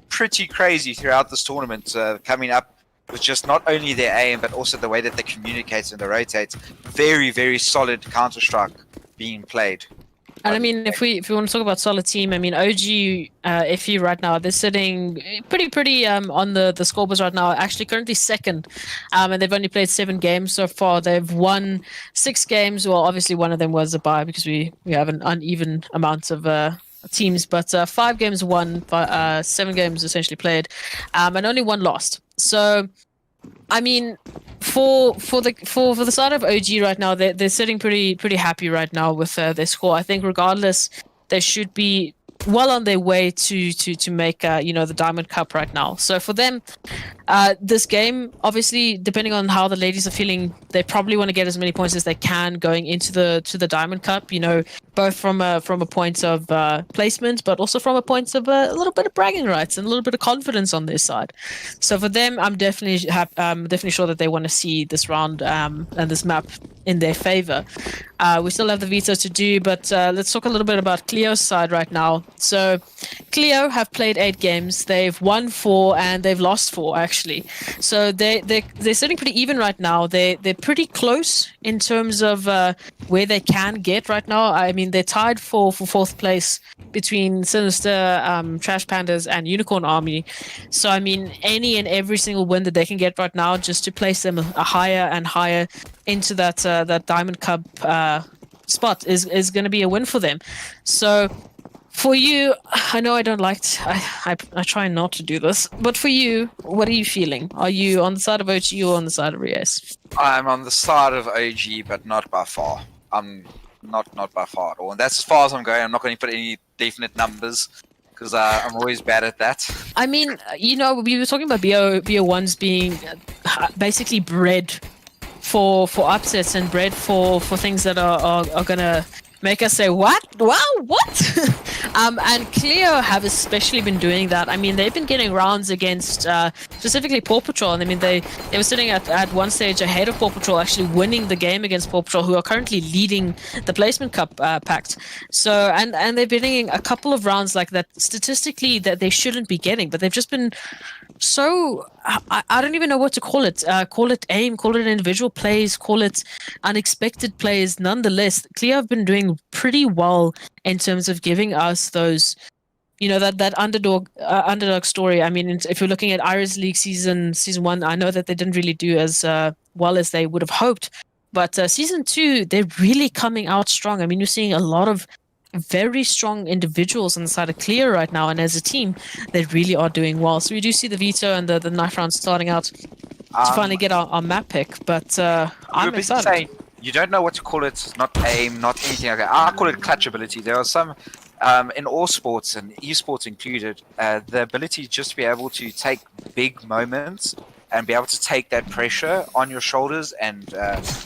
pretty crazy throughout this tournament, coming up with just not only their aim, but also the way that they communicate and they rotate. Very, very solid Counter-Strike being played. And I mean, if we want to talk about solid team, I mean, OG, FE right now, they're sitting pretty on the scoreboards right now. Actually, currently second, and they've only played 7 games so far. They've won 6 games. Well, obviously one of them was a bye because we have an uneven amount of teams, but 5 games won, 7 games essentially played, and only 1 lost. So, I mean, for the side of OG right now, they're sitting pretty happy right now with their score. I think regardless, they should be well on their way to make the Diamond Cup right now. So for them, this game, obviously, depending on how the ladies are feeling, they probably want to get as many points as they can going into the Diamond Cup. You know, both from a point of placement, but also from a point of a little bit of bragging rights and a little bit of confidence on their side. So for them, I'm definitely sure that they want to see this round and this map in their favor. We still have the veto to do, but let's talk a little bit about Cleo's side right now. So Cleo have played 8 games. They've won 4 and they've lost 4 actually. So they're sitting pretty even right now. They're pretty close in terms of where they can get right now. I mean, they're tied for 4th place between Sinister, Trash Pandas, and Unicorn Army. So I mean, any and every single win that they can get right now, just to place them a higher and higher into that Diamond Cup spot is going to be a win for them. So for you, I know I don't like I try not to do this, but for you, what are you feeling? Are you on the side of OG or on the side of REacce? I'm on the side of OG, but not by far. I'm not by far at all, and that's as far as I'm going. I'm not going to put any definite numbers because I'm always bad at that. I mean, you know, we were talking about BO1s being basically bred for upsets and bred for things that are gonna make us say, what? Wow, what? And Cleo have especially been doing that. I mean, they've been getting rounds against specifically Paw Patrol. And I mean, they were sitting at one stage ahead of Paw Patrol, actually winning the game against Paw Patrol, who are currently leading the Placement Cup pact. So, and they've been getting a couple of rounds like that statistically that they shouldn't be getting, but they've just been so, I don't even know what to call it. Call it aim, call it individual plays, call it unexpected plays. Nonetheless, Cleo have been doing pretty well in terms of giving us those, you know, that underdog story. I mean, if you're looking at Iris League season 1, I know that they didn't really do as well as they would have hoped. But season 2, they're really coming out strong. I mean, you're seeing a lot of very strong individuals on the side of Cleo right now, and as a team, they really are doing well. So we do see the veto and the knife round starting out to finally get our map pick, but I'm excited. Saying you don't know what to call it, not aim, not anything like that. I call it clutch ability. There are some, in all sports and esports included, the ability just to be able to take big moments and be able to take that pressure on your shoulders and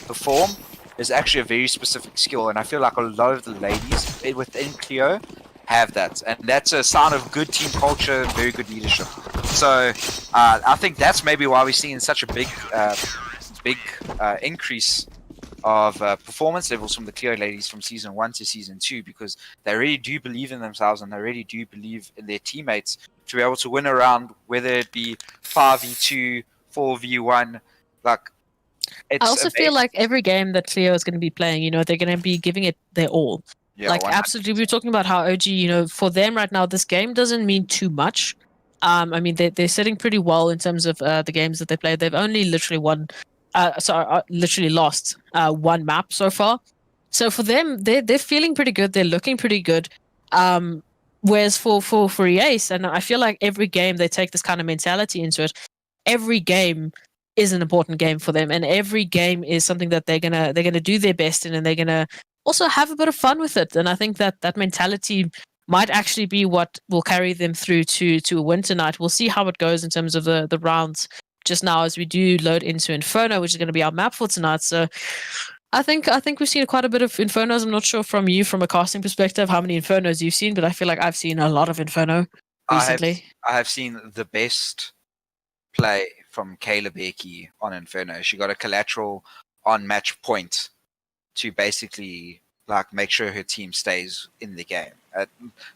perform is actually a very specific skill, and I feel like a lot of the ladies within Cleo have that, and that's a sign of good team culture, very good leadership. So I think that's maybe why we're seeing such a big increase of performance levels from the Cleo ladies from season 1 to season 2, because they really do believe in themselves and they really do believe in their teammates to be able to win around, whether it be 5v2, 4v1. Like, it's I also feel like every game that Cleo is going to be playing, you know, they're going to be giving it their all. yeah, Like 100%. absolutely, we were talking about how OG, you know, for them right now, this game doesn't mean too much. I mean, they're sitting pretty well in terms of the games that they played. They've only literally literally lost one map so far. So for them, they're feeling pretty good. They're looking pretty good. Whereas for REacce, and I feel like every game they take this kind of mentality into it. Every game is an important game for them, and every game is something that they're gonna do their best in, and they're gonna also have a bit of fun with it. And I think that mentality might actually be what will carry them through to a win tonight. We'll see how it goes in terms of the rounds just now as we do load into Inferno, which is going to be our map for tonight. So I think we've seen quite a bit of Infernos. I'm not sure from a casting perspective, how many Infernos you've seen, but I feel like I've seen a lot of Inferno recently. I have seen the best play from Kayla Becky on Inferno. She got a collateral on match point to basically like make sure her team stays in the game.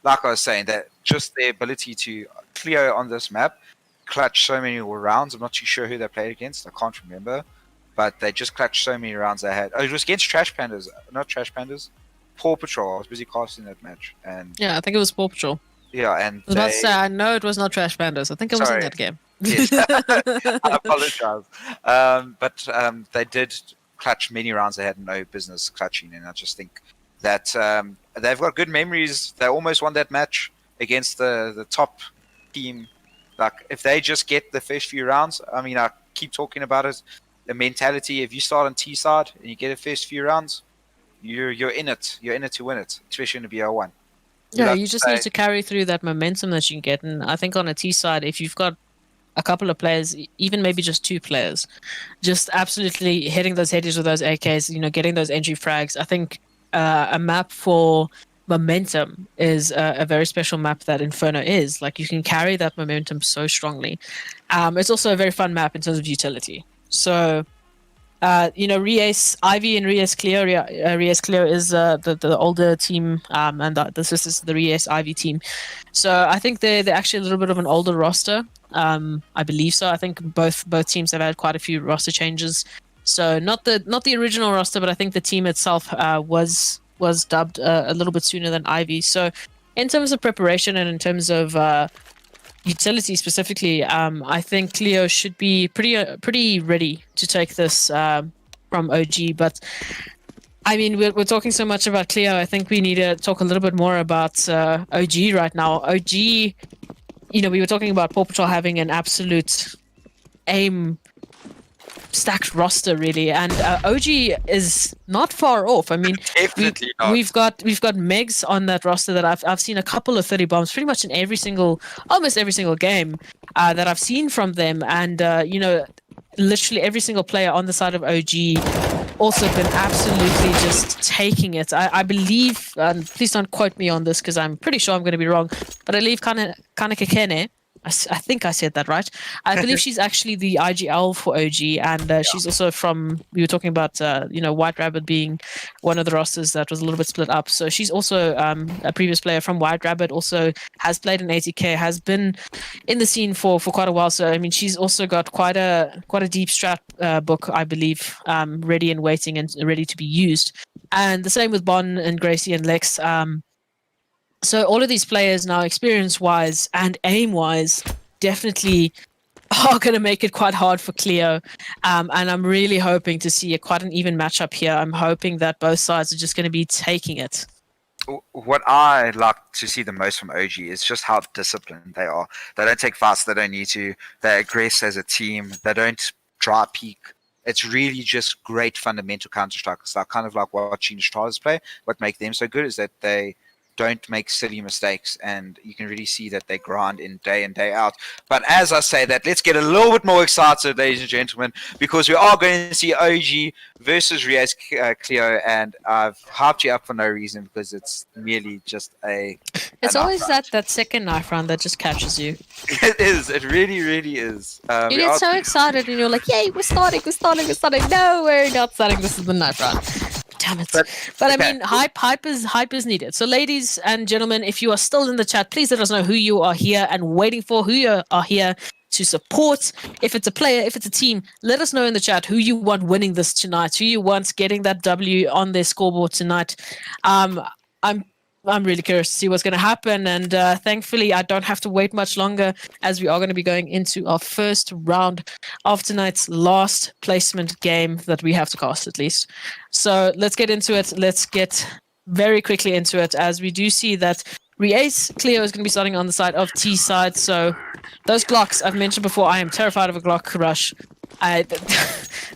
Like I was saying, that just their ability to Cleo on this map clutch so many rounds. I'm not too sure who they played against. I can't remember, but they just clutched so many rounds they had. Oh, it was against Trash Pandas, not Trash Pandas, Paw Patrol. I was busy casting that match, and yeah, I think it was Paw Patrol. Yeah, and I was about to say, I know it was not Trash Pandas. I think I was in that game. Yes. I apologize. But they did clutch many rounds they had no business clutching, and I just think that they've got good memories. They almost won that match against the top team. Like, if they just get the first few rounds, I mean, I keep talking about it, the mentality, if you start on T side and you get the first few rounds, you're in it. You're in it to win it, especially in a BO1. Yeah, you just need to carry through that momentum that you can get. And I think on a T side, if you've got a couple of players, even maybe just 2 players, just absolutely hitting those headers with those AKs, you know, getting those entry frags, I think a map for momentum is a very special map that Inferno is. Like, you can carry that momentum so strongly. It's also a very fun map in terms of utility. So, you know, REacce Ivy and REacce Cleo. REacce Cleo is the older team, and this is the REacce Ivy team. So I think they're actually a little bit of an older roster. I believe so. I think both teams have had quite a few roster changes. So not the original roster, but I think the team itself was dubbed a little bit sooner than Ivy. So in terms of preparation and in terms of utility specifically, I think Cleo should be pretty ready to take this from OG. But I mean, we're talking so much about Cleo. I think we need to talk a little bit more about OG right now. OG, you know, we were talking about Paw Patrol having an absolute aim stacked roster, really, and OG is not far off. I mean, Definitely not. we've got Megs on that roster that I've seen a couple of 30 bombs pretty much in almost every single game that I've seen from them, and you know, literally every single player on the side of OG also been absolutely just taking it. I believe, and please don't quote me on this because I'm pretty sure I'm going to be wrong, but I believe Kanekekene, I think I said that right. I believe she's actually the IGL for OG, and she's also from, we were talking about, you know, White Rabbit being one of the rosters that was a little bit split up. So she's also a previous player from White Rabbit, also has played in ATK, has been in the scene for quite a while. So, I mean, she's also got quite a deep strat book, I believe, ready and waiting and ready to be used. And the same with Bon and Gracie and Lex. So all of these players now, experience-wise and aim-wise, definitely are going to make it quite hard for Cleo. And I'm really hoping to see quite an even matchup here. I'm hoping that both sides are just going to be taking it. What I like to see the most from OG is just how disciplined they are. They don't take fights they don't need to. They aggress as a team. They don't try peak. It's really just great fundamental Counter-Strike. It's like kind of like watching Stars play. What makes them so good is that they don't make silly mistakes, and you can really see that they grind in day out. But as I say that, let's get a little bit more excited, ladies and gentlemen, because we are going to see OG versus REacce Cleo, and I've hyped you up for no reason because it's merely just a. It's always that second knife round that just catches you. It is. It really is. You get so excited and you're like, "Yay, we're starting! No, we're not starting. This is the knife round." Damn it! But I mean, hype is needed. So, ladies and gentlemen, if you are still in the chat, please let us know who you are here and waiting for, who you are here to support. If it's a player, if it's a team, let us know in the chat who you want winning this tonight, who you want getting that W on their scoreboard tonight. I'm really curious to see what's going to happen, and thankfully I don't have to wait much longer, as we are going to be going into our first round of tonight's last placement game that we have to cast, at least. So let's get into it. Let's get very quickly into it, as we do see that REacce Cleo is going to be starting on the side of T side. So those Glocks, I've mentioned before, I am terrified of a Glock rush.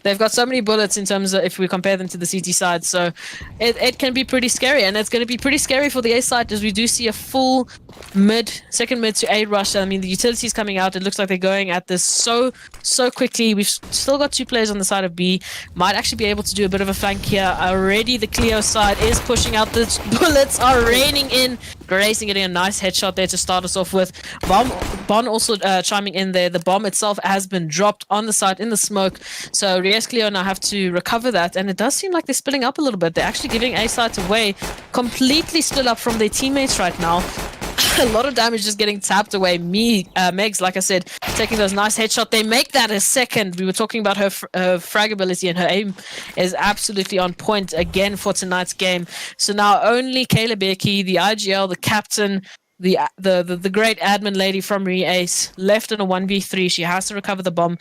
They've got so many bullets in terms of if we compare them to the CT side, so it can be pretty scary, and it's going to be pretty scary for the A side, as we do see a full second mid to A rush. I mean, the utilities coming out, it looks like they're going at this so quickly. We've still got 2 players on the side of B, might actually be able to do a bit of a flank here. Already the Cleo side is pushing out, the bullets are raining in. REacce getting a nice headshot there to start us off with. Bon also chiming in there. The bomb itself has been dropped on the side in the smoke, so REacce Cleo now have to recover that, and it does seem like they're splitting up a little bit. They're actually giving A side away, completely split up from their teammates right now. A lot of damage just getting tapped away. Megs, like I said, taking those nice headshots. They make that a second. We were talking about her frag ability, and her aim is absolutely on point again for tonight's game. So now only Kayla Becky, the IGL, the captain, the great admin lady from REacce, left in a 1v3. She has to recover the bomb.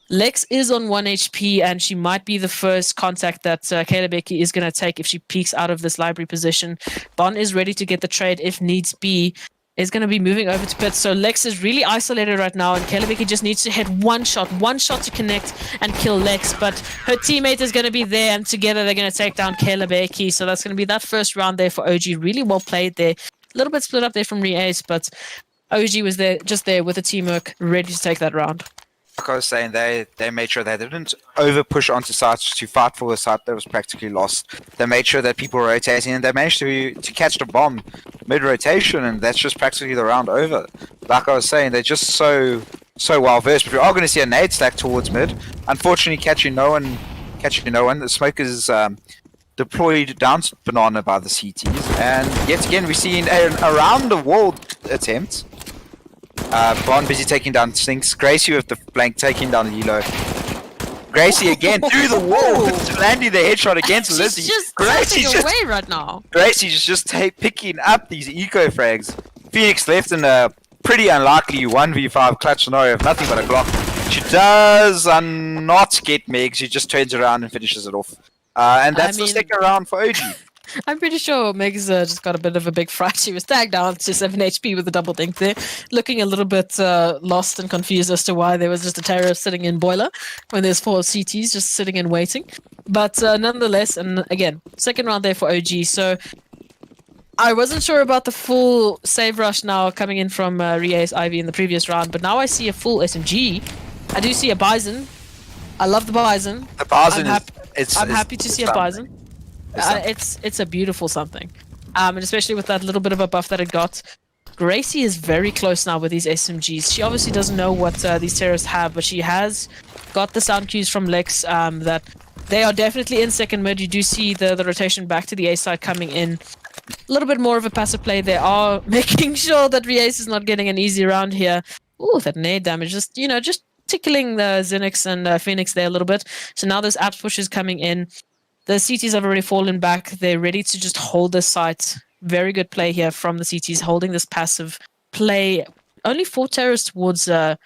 Lex is on 1 HP, and she might be the first contact that Kayla Becky is going to take if she peeks out of this library position. Bon is ready to get the trade if needs be. Is going to be moving over to pit. So Lex is really isolated right now, and Kayla Becky just needs to hit one shot to connect and kill Lex. But her teammate is going to be there, and together they're going to take down Kayla Becky. So that's going to be that first round there for OG. Really well played there. A little bit split up there from REacce, but OG was there, just there with the teamwork, ready to take that round. Like I was saying, they made sure they didn't over push onto sites to fight for a site that was practically lost. They made sure that people were rotating, and they managed to catch the bomb mid rotation, and that's just practically the round over. Like I was saying, they're just so well versed. But we are going to see a nade stack towards mid. Unfortunately, catching no one. The smoke is deployed down banana by the CTs, and yet again we're seeing an around the wall attempt. Bon busy taking down Stinks. GREacce with the flank taking down Lilo. GREacce again through the wall, landing the headshot against Lizzie. She's just away right now. GREacce is just picking up these eco frags. Phoenix left in a pretty unlikely 1v5 clutch scenario of nothing but a Glock. She does not get Meg. She just turns around and finishes it off. And that's the second round for OG. I'm pretty sure Meg's just got a bit of a big fright. She was tagged down to 7 HP with a double dink there, looking a little bit lost and confused as to why there was just a terrorist sitting in boiler when there's 4 CTs just sitting and waiting. But nonetheless, and again, second round there for OG. So I wasn't sure about the full save rush now coming in from REacce Ivy in the previous round, but now I see a full SMG. I do see a Bison. I love the Bison. The Bison I'm happy to see a Bison. It's a beautiful something, and especially with that little bit of a buff that it got. GREacce is very close now with these SMGs. She obviously doesn't know what these terrorists have, but she has got the sound cues from Lex that they are definitely in second mid. You do see the rotation back to the A side coming in. A little bit more of a passive play. They are making sure that REacce is not getting an easy round here. Ooh, that nade damage, just tickling the Zenix and Phoenix there a little bit. So now there's apps pushes coming in. The CTs have already fallen back. They're ready to just hold this site. Very good play here from the CTs, holding this passive play. Only 4 terrorists towards the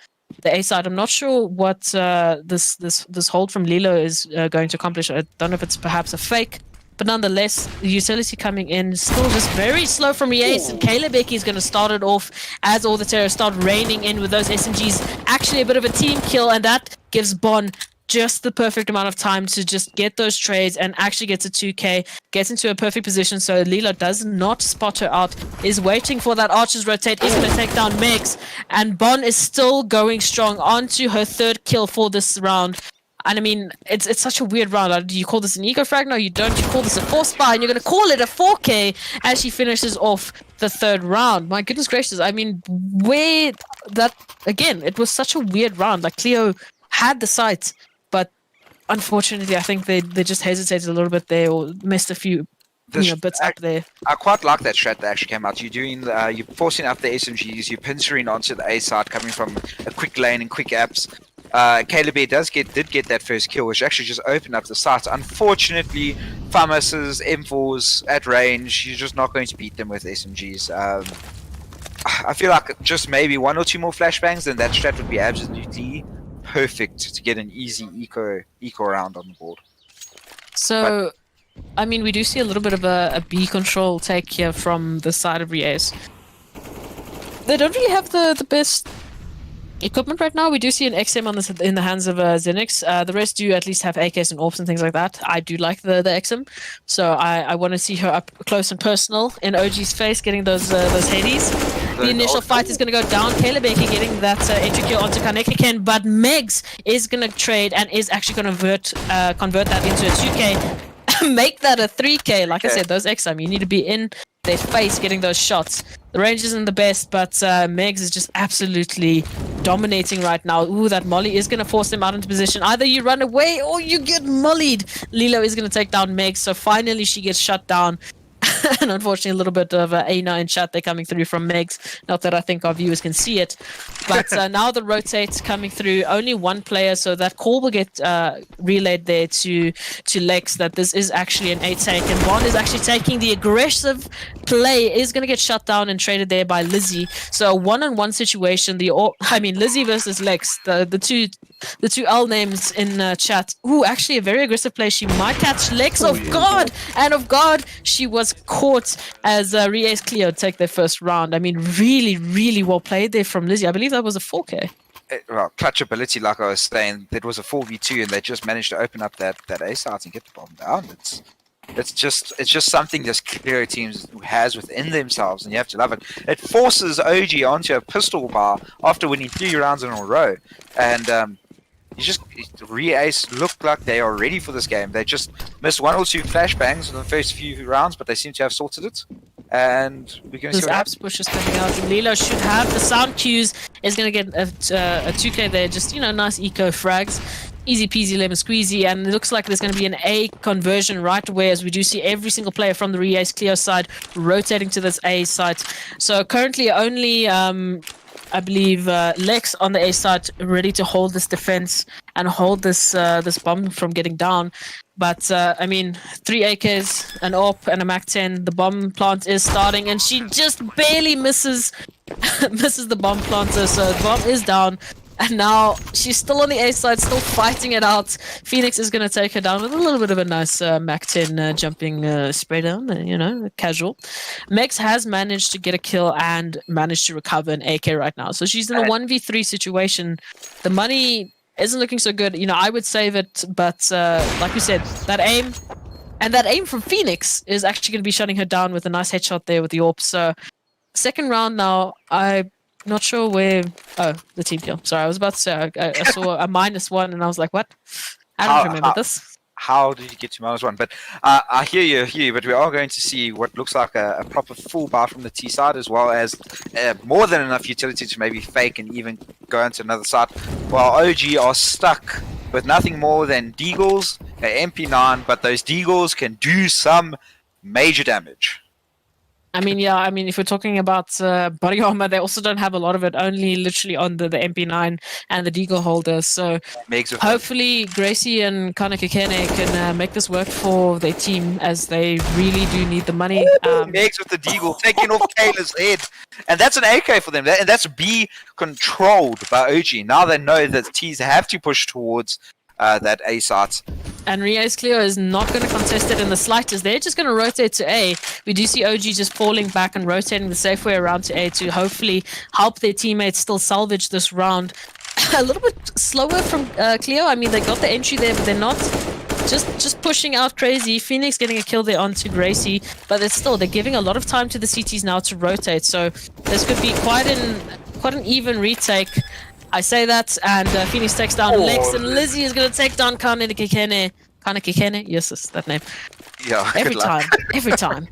A side. I'm not sure what this hold from Lilo is going to accomplish. I don't know if it's perhaps a fake. But nonetheless, the utility coming in, still just very slow from REacce, and Kayla Becky is going to start it off as all the terrorists start raining in with those SMGs. Actually a bit of a team kill, and that gives Bon just the perfect amount of time to just get those trades and actually get to 2k, gets into a perfect position so Lilo does not spot her out, is waiting for that archer's rotate, is going to take down Megs, and Bon is still going strong onto her third kill for this round. And I mean, it's such a weird round. Do you call this an eco frag? No, you don't. You call this a force buy, and you're going to call it a 4k as she finishes off the third round. My goodness gracious. I mean, where that, again, it was such a weird round. Like, Cleo had the sight, but unfortunately, I think they just hesitated a little bit there or missed a few bits up there. I quite like that strat that actually came out. You're forcing up the SMGs, you're pincering onto the A side, coming from a quick lane and quick apps. Caleb did get that first kill, which actually just opened up the site. Unfortunately, FAMAS's M4s at range, you're just not going to beat them with SMGs. I feel like just maybe 1 or 2 more flashbangs, and that strat would be absolutely perfect to get an easy eco round on the board. So, I mean, we do see a little bit of a B control take here from the side of REacce. They don't really have the best equipment right now. We do see an XM in the hands of Zenix. The rest do at least have AKs and AWPs and things like that. I do like the XM, so I want to see her up close and personal in OG's face, getting those Hades. The initial fight is going to go down. Kalebeki getting that entry kill onto Kanekaken, but Megs is going to trade and is actually going to convert that into a 2k. Make that a 3k. Like I said, those XM, you need to be in their face getting those shots. The range isn't the best, but Megs is just absolutely dominating right now. Ooh, that molly is going to force them out into position. Either you run away or you get mollied. Lilo is going to take down Megs, so finally she gets shut down. And unfortunately, a little bit of A9 chat there coming through from Megs. Not that I think our viewers can see it. But now the rotate's coming through. Only one player, so that call will get relayed there to Lex that this is actually an A take. And Bond is actually taking the aggressive play. Is going to get shut down and traded there by Lizzie. So a one-on-one situation. Lizzie versus Lex. The two L names in chat. Ooh, actually a very aggressive play. She might catch Lex off guard. And off guard, she was caught as REacce Cleo take their first round. I mean, really, really well played there from Lizzie. I believe that was a 4k. Well, clutch ability, like I was saying, that was a 4v2, and they just managed to open up that A site and get the bomb down. It's just something this Cleo team has within themselves, and you have to love it. It forces OG onto a pistol bar after winning 3 rounds in a row, and REacce look like they are ready for this game. They just missed 1 or 2 flashbangs in the first few rounds, but they seem to have sorted it. And we're going to see what happens. Push is coming out. And Lilo should have the sound cues. Is going to get a 2k there. Just, nice eco frags. Easy peasy lemon squeezy. And it looks like there's going to be an A conversion right away, as we do see every single player from the REacce Cleo side rotating to this A site. So currently only I believe Lex on the A side ready to hold this defense and hold this bomb from getting down. But I mean, 3 AKs, an AWP, and a MAC-10. The bomb plant is starting, and she just barely misses the bomb planter. So the bomb is down. And now she's still on the A side, still fighting it out. Phoenix is going to take her down with a little bit of a nice MAC-10 jumping spray down, casual. Mex has managed to get a kill and managed to recover an AK right now. So she's in a 1v3 situation. The money isn't looking so good. I would save it, but like we said, that aim from Phoenix is actually going to be shutting her down with a nice headshot there with the AWP. So second round now, I'm not sure where... Oh, the team kill. Sorry, I was about to say I saw a -1 and I was like, what? I don't remember this. How did you get to -1? But I hear you, but we are going to see what looks like a proper full bar from the T side, as well as more than enough utility to maybe fake and even go into another side, while OG are stuck with nothing more than Deagles, an MP9, but those Deagles can do some major damage. If we're talking about body armor, they also don't have a lot of it, only literally on the MP9 and the Deagle holder. So hopefully Gracie and Kanekakene can make this work for their team, as they really do need the money. Megs with the Deagle taking off Kayla's head. And that's an AK for them. And that's B controlled by OG. Now they know that T's have to push towards that A site. And REacce Cleo is not going to contest it in the slightest. They're just going to rotate to A. We do see OG just falling back and rotating the safe way around to A to hopefully help their teammates still salvage this round. a little bit slower from Cleo. I mean, they got the entry there, but they're not just pushing out crazy. Phoenix getting a kill there onto Gracie, but they're giving a lot of time to the CTs now to rotate. So this could be quite an even retake. I say that, and Phoenix takes down Lex, and Lizzie is going to take down Kanekikene. Kanekikene? Yes, that's that name. Yeah, Every time.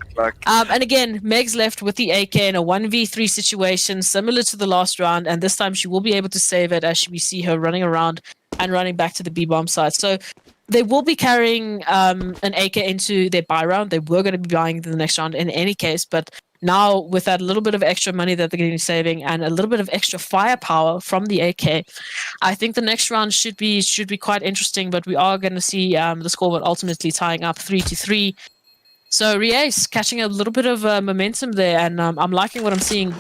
And again, Meg's left with the AK in a 1v3 situation, similar to the last round, and this time she will be able to save it as we see her running around and running back to the B-bomb site. So they will be carrying an AK into their buy round. They were going to be buying the next round in any case, but now with that little bit of extra money that they're going to be saving and a little bit of extra firepower from the AK, I think the next round should be quite interesting. But we are going to see the scoreboard ultimately tying up 3-3. So REacce catching a little bit of momentum there, and I'm liking what I'm seeing.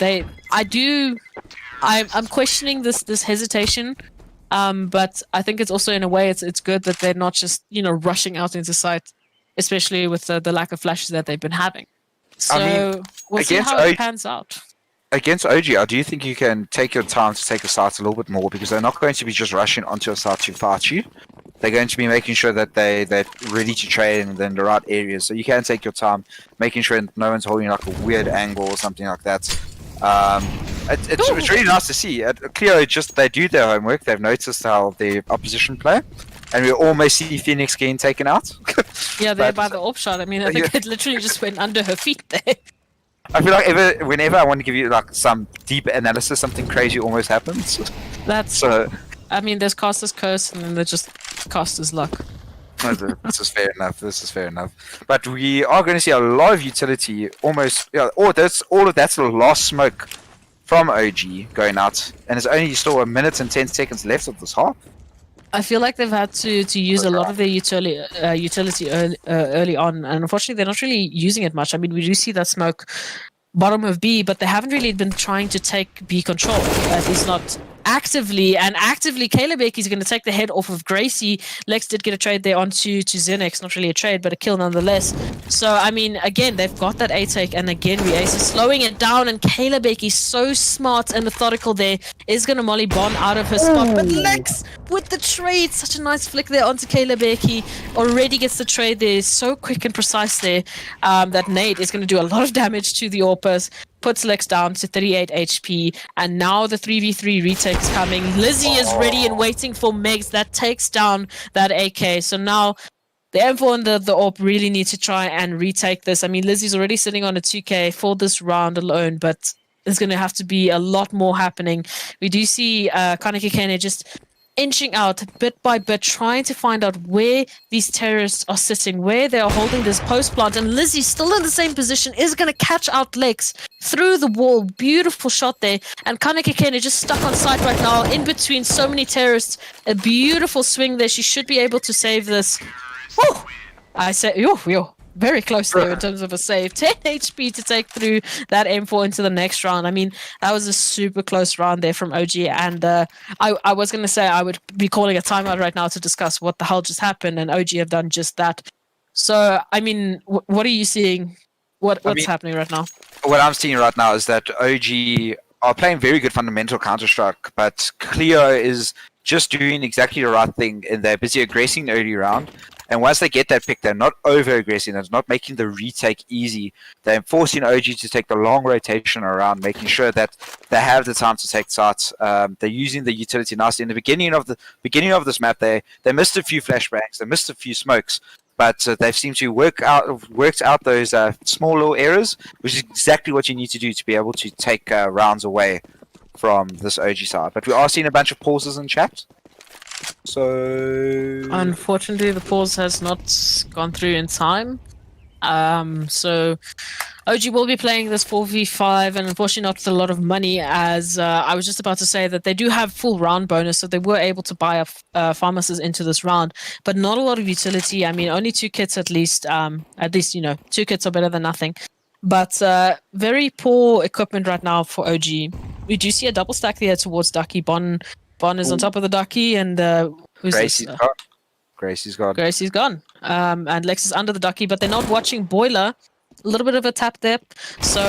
I'm questioning this hesitation. But I think it's also, in a way, it's good that they're not just rushing out into sight, especially with the lack of flashes that they've been having. So we'll see how it pans out. Against OG, do you think you can take your time to take a site a little bit more, because they're not going to be just rushing onto a site to fight you. They're going to be making sure that they're ready to trade and in the right areas. So you can take your time, making sure no one's holding like a weird angle or something like that. It's really nice to see. Cleo, they do their homework. They've noticed how the opposition play, and we almost see Phoenix getting taken out. Yeah, there by the AWP shot. I mean, I think it literally just went under her feet there. I feel like whenever I want to give you like some deep analysis, something crazy almost happens. I mean, there's Caster's curse, and then there's just Caster's luck. This is fair enough. But we are going to see a lot of utility, almost. Yeah, all of that's the last smoke from OG going out, and it's only still 1 minute and 10 seconds left of this half. I feel like they've had to use a lot of their utility early on, and unfortunately they're not really using it much. I mean, we do see that smoke bottom of B, but they haven't really been trying to take B control, at least not actively. And actively, Caleb is going to take the head off of Gracie. Lex did get a trade there onto Xenex, not really a trade, but a kill nonetheless. So, I mean, again, they've got that A-take, and again, REacce is slowing it down, and Caleb is so smart and methodical there, is going to molly Bond out of her spot. But Lex with the trade, such a nice flick there onto Caleb already gets the trade there, so quick and precise there, that Nate is going to do a lot of damage to the AWPers. Puts Lex down to 38 HP, and now the 3v3 retake is coming. Lizzie is ready and waiting for Megs. That takes down that AK. So now the M4 and the AWP really need to try and retake this. I mean, Lizzie's already sitting on a 2k for this round alone, but there's going to have to be a lot more happening. We do see Kanekikene just inching out bit by bit, trying to find out where these terrorists are sitting, where they are holding this post plant, and Lizzie, still in the same position, is going to catch out Lex through the wall. Beautiful shot there, and Kanekikene just stuck on site right now in between so many terrorists. A beautiful swing there. She should be able to save this. Woo! I say, yo. Very close there in terms of a save. 10 HP to take through that M4 into the next round. I mean, that was a super close round there from OG. And I was going to say I would be calling a timeout right now to discuss what the hell just happened. And OG have done just that. So, I mean, what are you seeing? What's happening right now? What I'm seeing right now is that OG are playing very good fundamental Counter-Strike. But Cleo is just doing exactly the right thing. And they're busy aggressing the early round. And once they get that pick, they're not over-aggressing. They're not making the retake easy. They're forcing OG to take the long rotation around, making sure that they have the time to take sites. They're using the utility nicely. In the beginning of this map, they missed a few flashbangs, they missed a few smokes, but they've seemed to worked out those small little errors, which is exactly what you need to do to be able to take rounds away from this OG side. But we are seeing a bunch of pauses in chat. So unfortunately, the pause has not gone through in time. So OG will be playing this 4v5, and unfortunately not with a lot of money, as I was just about to say that they do have full round bonus, so they were able to buy pharmacists into this round, but not a lot of utility. I mean, only 2 kits at least. 2 kits are better than nothing. But very poor equipment right now for OG. We do see a double stack there towards Ducky. Bon is on top of the Ducky, and who's Gracie's this? Gracie's gone. Gracie's gone. And Lex is under the Ducky, but they're not watching Boiler. a little bit of a tap there. So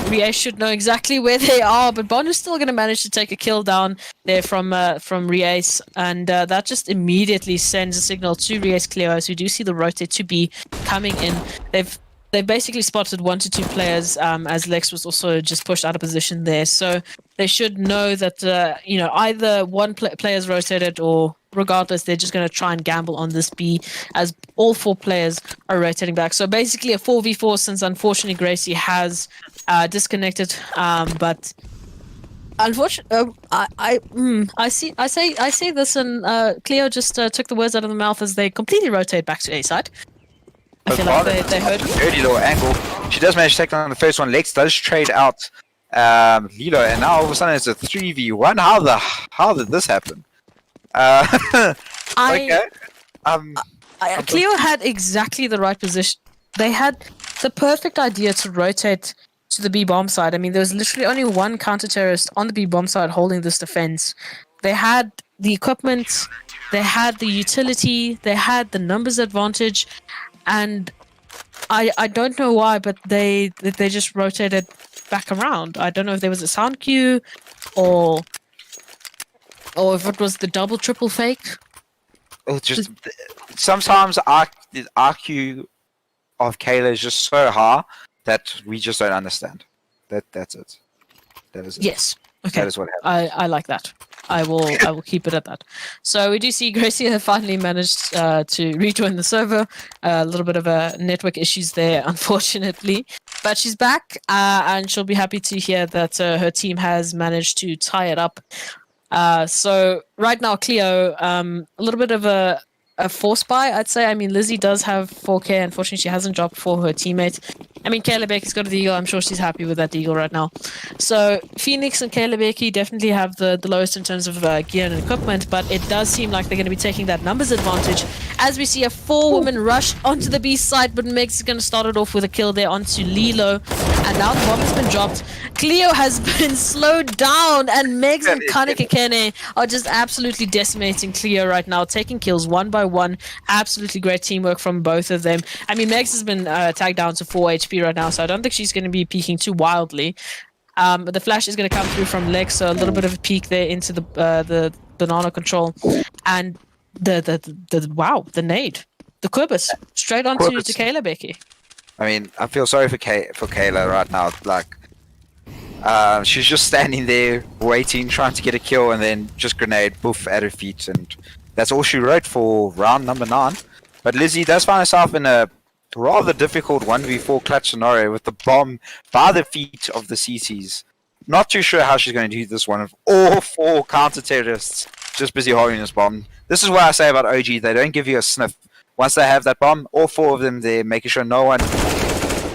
REacce should know exactly where they are, but Bond is still going to manage to take a kill down there from REacce, and that just immediately sends a signal to REacce Cleo as we do see the rotate to be coming in. They've basically spotted 1 to 2 players as Lex was also just pushed out of position there. So they should know that, either one player's rotated or regardless, they're just going to try and gamble on this B as all 4 players are rotating back. So basically a 4v4 since unfortunately REacce has disconnected. But unfortunately, I say this, and Cleo just took the words out of the mouth as they completely rotate back to A side. I feel like they heard me. Dirty little angle. She does manage to take down the first one. Lex does trade out Lilo, and now all of a sudden it's a 3v1. How did this happen? Okay. Cleo had exactly the right position. They had the perfect idea to rotate to the B bomb side. I mean, there was literally only one counter-terrorist on the B bomb side holding this defense. They had the equipment, they had the utility, they had the numbers advantage, and I don't know why, but they just rotated back around. I don't know if there was a sound cue or if it was the double triple fake. It's just sometimes the IQ of Kayla is just so high that we just don't understand. That's it. That is it. Yes. Okay. That is what happened. I like that. I will keep it at that. So we do see Gracie have finally managed to rejoin the server. A little bit of network issues there, unfortunately, but she's back, and she'll be happy to hear that her team has managed to tie it up. So right now, Cleo, a little bit of a force buy, I'd say. I mean, Lizzie does have 4K. Unfortunately, she hasn't dropped for her teammate. I mean, Kayla Becky's got a deagle. I'm sure she's happy with that deagle right now. So Phoenix and Kayla Becky definitely have the lowest in terms of gear and equipment, but it does seem like they're going to be taking that numbers advantage as we see a 4-woman rush onto the B side, but Megs is going to start it off with a kill there onto Lilo, and now the bomb has been dropped. Cleo has been slowed down, and Megs and Kaneka Kene are just absolutely decimating Cleo right now, taking kills one by one. Absolutely great teamwork from both of them. I mean, Megs has been tagged down to 4 HP right now, so I don't think she's going to be peeking too wildly. But the flash is going to come through from Lex, so a little bit of a peek there into the banana control, and the nade, the Quibus straight onto to Kayla Becky. I mean, I feel sorry for Kayla right now. Like, she's just standing there waiting, trying to get a kill, and then just grenade, boof, at her feet, and that's all she wrote for round number 9. But Lizzie does find herself in a rather difficult 1v4 clutch scenario with the bomb by the feet of the CCs. Not too sure how she's going to do this one. Of all 4 counter-terrorists just busy holding this bomb. This is what I say about OG. They don't give you a sniff. Once they have that bomb, all 4 of them, they're making sure no one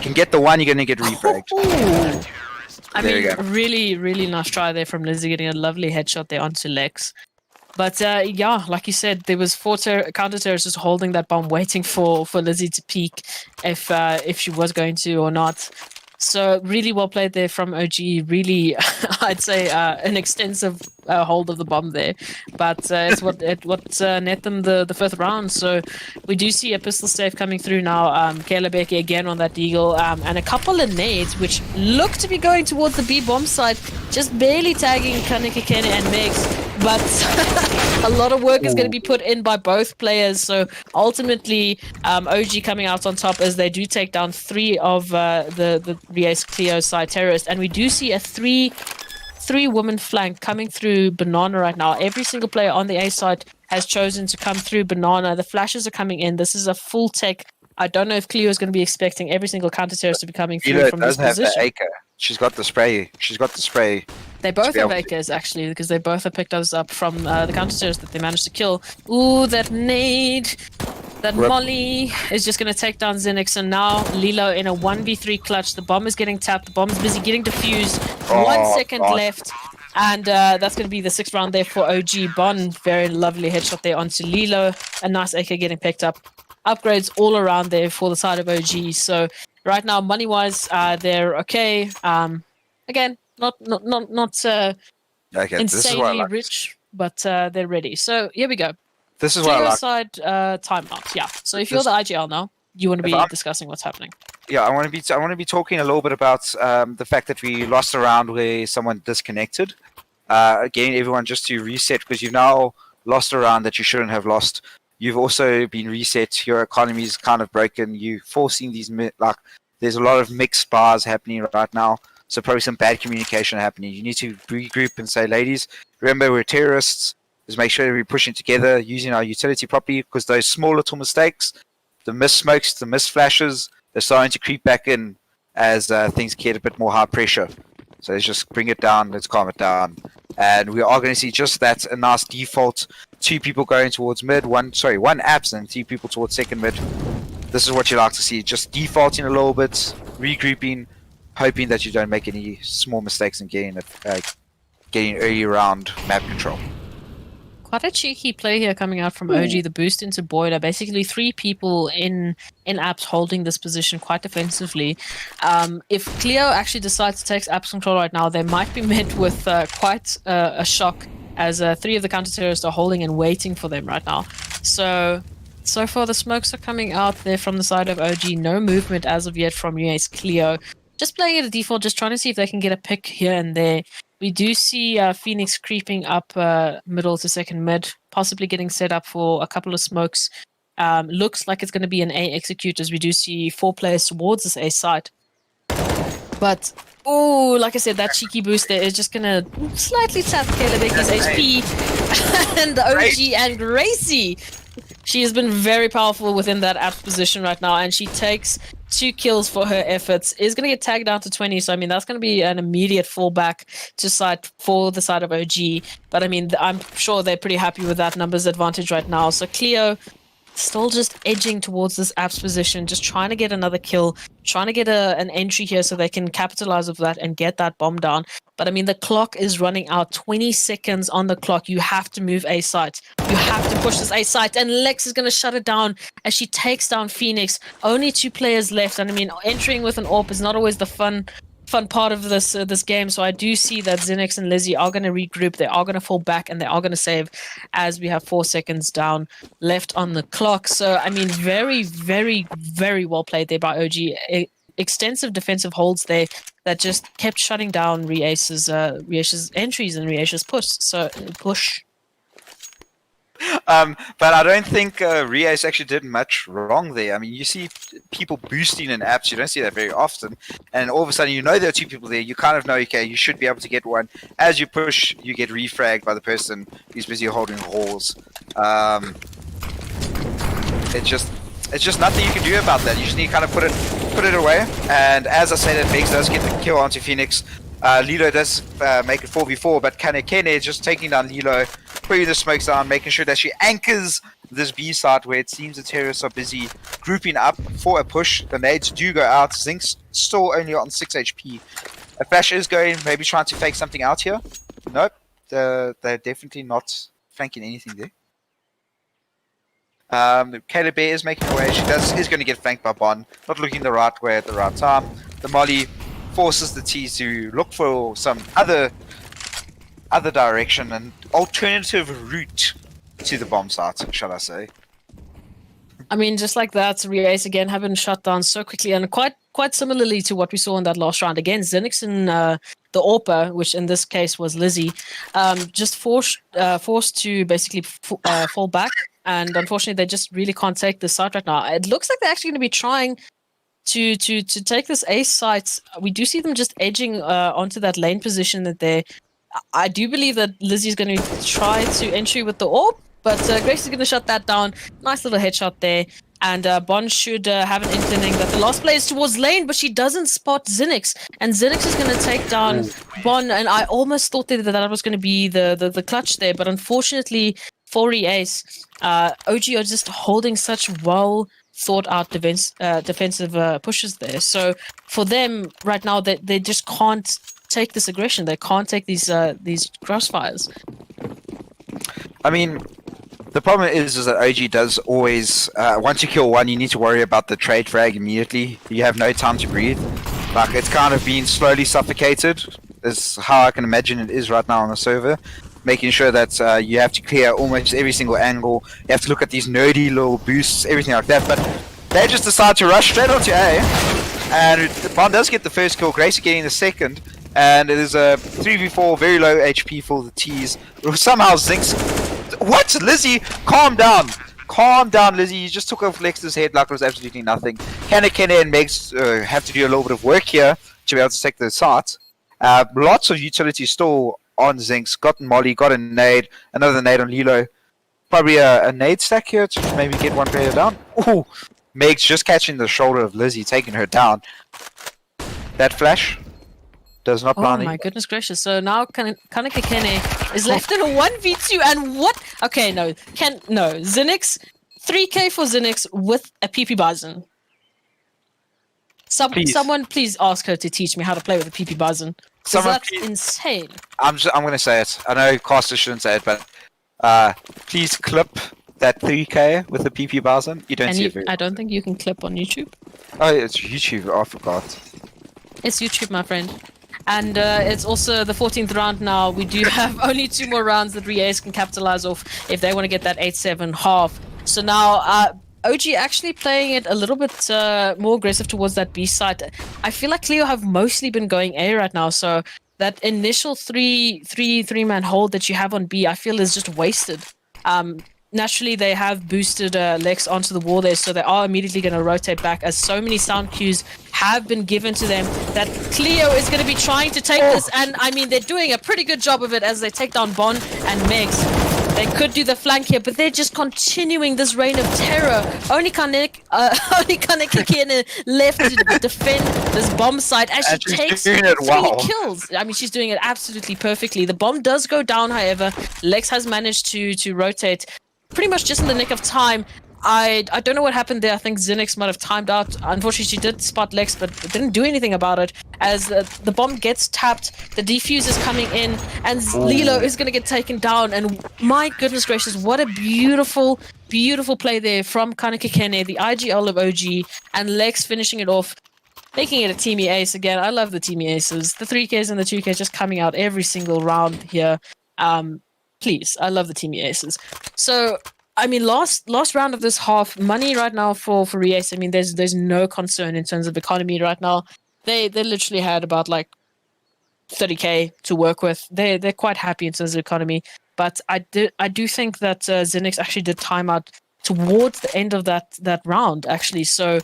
can get the one. You're going to get refragged. I mean, really, really nice try there from Lizzie, getting a lovely headshot there onto Lex. But yeah, like you said, there was 4 counter-terrorists just holding that bomb, waiting for Lizzie to peek if she was going to or not. So really well played there from OG. Really, I'd say an extensive hold of the bomb there. But it's what net them the 5th round. So we do see a pistol safe coming through now. Kayla Becky again on that deagle. And a couple of nades, which look to be going towards the B bomb side. Just barely tagging Kaneka Kene and Megs. But a lot of work is going to be put in by both players. So ultimately, OG coming out on top as they do take down 3 of the REacce Cleo side terrorists. And we do see a 3-woman flank coming through Banana right now. Every single player on the A side has chosen to come through Banana. The flashes are coming in. This is a full tech. I don't know if Cleo is going to be expecting every single counter-terrorist to be coming through from this position. Have She's got the spray. They both have AKs, actually, because they both have picked us up from the counter-terrorists that they managed to kill. Ooh, that nade. That Molly is just going to take down Zenix, and now Lilo in a 1v3 clutch. The bomb is getting tapped. The bomb is busy getting defused. 1 second left. And that's going to be the 6th round there for OG. Bond, very lovely headshot there onto Lilo. A nice AK getting picked up. Upgrades all around there for the side of OG. So right now, money-wise, they're okay. Again, not insanely rich, but they're ready. So here we go. This is what I like. Side timeout. Yeah. So if you're the IGL now, you want to be discussing what's happening. yeah, I want to be talking a little bit about the fact that we lost a round where someone disconnected. Again, everyone, just to reset, because you've now lost a round that you shouldn't have lost. You've also been reset. Your economy's kind of broken. You forcing these there's a lot of mixed bars happening right now. So probably some bad communication happening. You need to regroup and say, ladies, remember we're terrorists. Just make sure we're pushing together, using our utility properly, because those small little mistakes, the missed smokes, the missed flashes, they're starting to creep back in as things get a bit more high pressure. So let's just bring it down, let's calm it down. And we are going to see just that, a nice default. 2 people going towards mid, one apps and 3 people towards second mid. This is what you like to see, just defaulting a little bit, regrouping, hoping that you don't make any small mistakes in getting early round map control. Quite a cheeky play here coming out from OG, the boost into Boiler. Basically 3 people in apps holding this position quite defensively. If Cleo actually decides to take apps control right now, they might be met with quite a shock, as 3 of the counter-terrorists are holding and waiting for them right now. So far the smokes are coming out there from the side of OG. No movement as of yet from REacce Cleo. Just playing at a default, just trying to see if they can get a pick here and there. We do see Phoenix creeping up middle to second mid, possibly getting set up for a couple of smokes. Looks like it's going to be an A execute, as we do see 4 players towards this A site. But, oh, like I said, that cheeky boost there is just going to slightly tap Kelebecki's HP. And OG and REacce. She has been very powerful within that app position right now, and she takes 2 kills for her efforts. Is going to get tagged down to 20, so I mean that's going to be an immediate fallback to side for the side of OG. But I mean, I'm sure they're pretty happy with that numbers advantage right now. So Cleo still just edging towards this app's position, just trying to get another kill, trying to get an entry here so they can capitalize of that and get that bomb down. But I mean, the clock is running out. 20 seconds on the clock. You have to move A site. You have to push this A site, and Lex is going to shut it down as she takes down Phoenix. Only 2 players left, and I mean, entering with an AWP is not always the fun part of this game. So I do see that Zinix and Lizzie are going to regroup. They are going to fall back, and they are going to save, as we have 4 seconds down left on the clock. So I mean, very, very, very well played there by OG. Extensive defensive holds there that just kept shutting down REacce's entries and REacce's push. But I don't think REacce actually did much wrong there. I mean, you see people boosting in apps, you don't see that very often, and all of a sudden you know there are 2 people there, you kind of know, okay, you should be able to get one. As you push, you get refragged by the person who's busy holding halls. It's just nothing you can do about that. You just need to kind of put it away. And as I said, Megs does get the kill onto Phoenix. Lilo does make it 4v4, but Kane is just taking down Lilo, putting the smokes down, making sure that she anchors this B side where it seems the terrorists are busy grouping up for a push. The nades do go out. Zink's still only on 6 HP. A flash is going, maybe trying to fake something out here. Nope, they're definitely not flanking anything there. Caleb Bear is making her way. She is going to get flanked by Bon. Not looking the right way at the right time. The Molly forces the T to look for some other direction, an alternative route to the bomb site, shall I say. I mean, just like that, REacce again have been shut down so quickly, and quite similarly to what we saw in that last round. Again, Zinix and the AWPer, which in this case was Lizzie, just forced to basically fall back, and unfortunately they just really can't take the site right now. It looks like they're actually going to be trying to take this A site. We do see them just edging onto that lane position that they. I do believe that Lizzie's going to try to entry with the AWP, but Grace is going to shut that down. Nice little headshot there. And Bond should have an inkling that the last play is towards lane, but she doesn't spot Zinix. And Zinix is going to take down Bond. And I almost thought that was going to be the clutch there. But unfortunately for REacce, OG are just holding such well thought out defensive pushes there. So for them right now, they just can't take this aggression. They can't take these crossfires. I mean, the problem is that OG does always, once you kill one, you need to worry about the trade frag immediately. You have no time to breathe. Like, it's kind of being slowly suffocated, is how I can imagine it is right now on the server. Making sure that you have to clear almost every single angle. You have to look at these nerdy little boosts, everything like that. But they just decide to rush straight onto A. And Bond does get the first kill, Gracie getting the second, and it is a 3v4, very low HP for the T's. Somehow Zinx... What? Lizzie, calm down. Calm down, Lizzie. You just took off Lex's head like it was absolutely nothing. Kenna and Megs have to do a little bit of work here to be able to take the site. Lots of utility still on Zinx. Got Molly, got a nade, another nade on Lilo. Probably a nade stack here to maybe get one player down. Ooh, Meg's just catching the shoulder of Lizzie, taking her down. That flash does not blind. Oh my goodness gracious. So now Kanaka Kene is left in a 1v2 and what? Okay, no. Zinix, 3k for Zinix with a PP Bison. Someone please ask her to teach me how to play with a PP Bison. That's insane. I'm gonna say it. I know casters shouldn't say it, but please clip that 3k with the PP Bison. You don't see it very I don't think you can clip on YouTube. Oh, it's YouTube. I forgot. It's YouTube, my friend. And it's also the 14th round now. We do have only 2 more rounds that REacce can capitalize off if they want to get that 8-7 half. So now OG actually playing it a little bit more aggressive towards that B side. I feel like Cleo have mostly been going A right now. So that initial three-man hold that you have on B, I feel is just wasted. Naturally, they have boosted Lex onto the wall there, so they are immediately going to rotate back as so many sound cues have been given to them that Cleo is going to be trying to take this, and I mean, they're doing a pretty good job of it as they take down Bon and Megs. They could do the flank here, but they're just continuing this reign of terror. Only Kaneki left to defend this bomb site as she takes 3 kills. I mean, she's doing it absolutely perfectly. The bomb does go down, however. Lex has managed to rotate pretty much just in the nick of time. I don't know what happened there. I think Zinix might have timed out. Unfortunately, she did spot Lex, but didn't do anything about it. As the bomb gets tapped, the defuse is coming in, and Lilo is going to get taken down. And my goodness gracious, what a beautiful, beautiful play there from Kanaka Kene, the IGL of OG, and Lex finishing it off, making it a teamy ace again. I love the teamy aces. The 3Ks and the 2Ks just coming out every single round here. Please, I love the teamy aces. So, I mean, last round of this half, money right now for REacce. I mean, there's no concern in terms of economy right now. They literally had about like 30k to work with. They're quite happy in terms of economy. But I do think that Zinix actually did time out towards the end of that round actually. So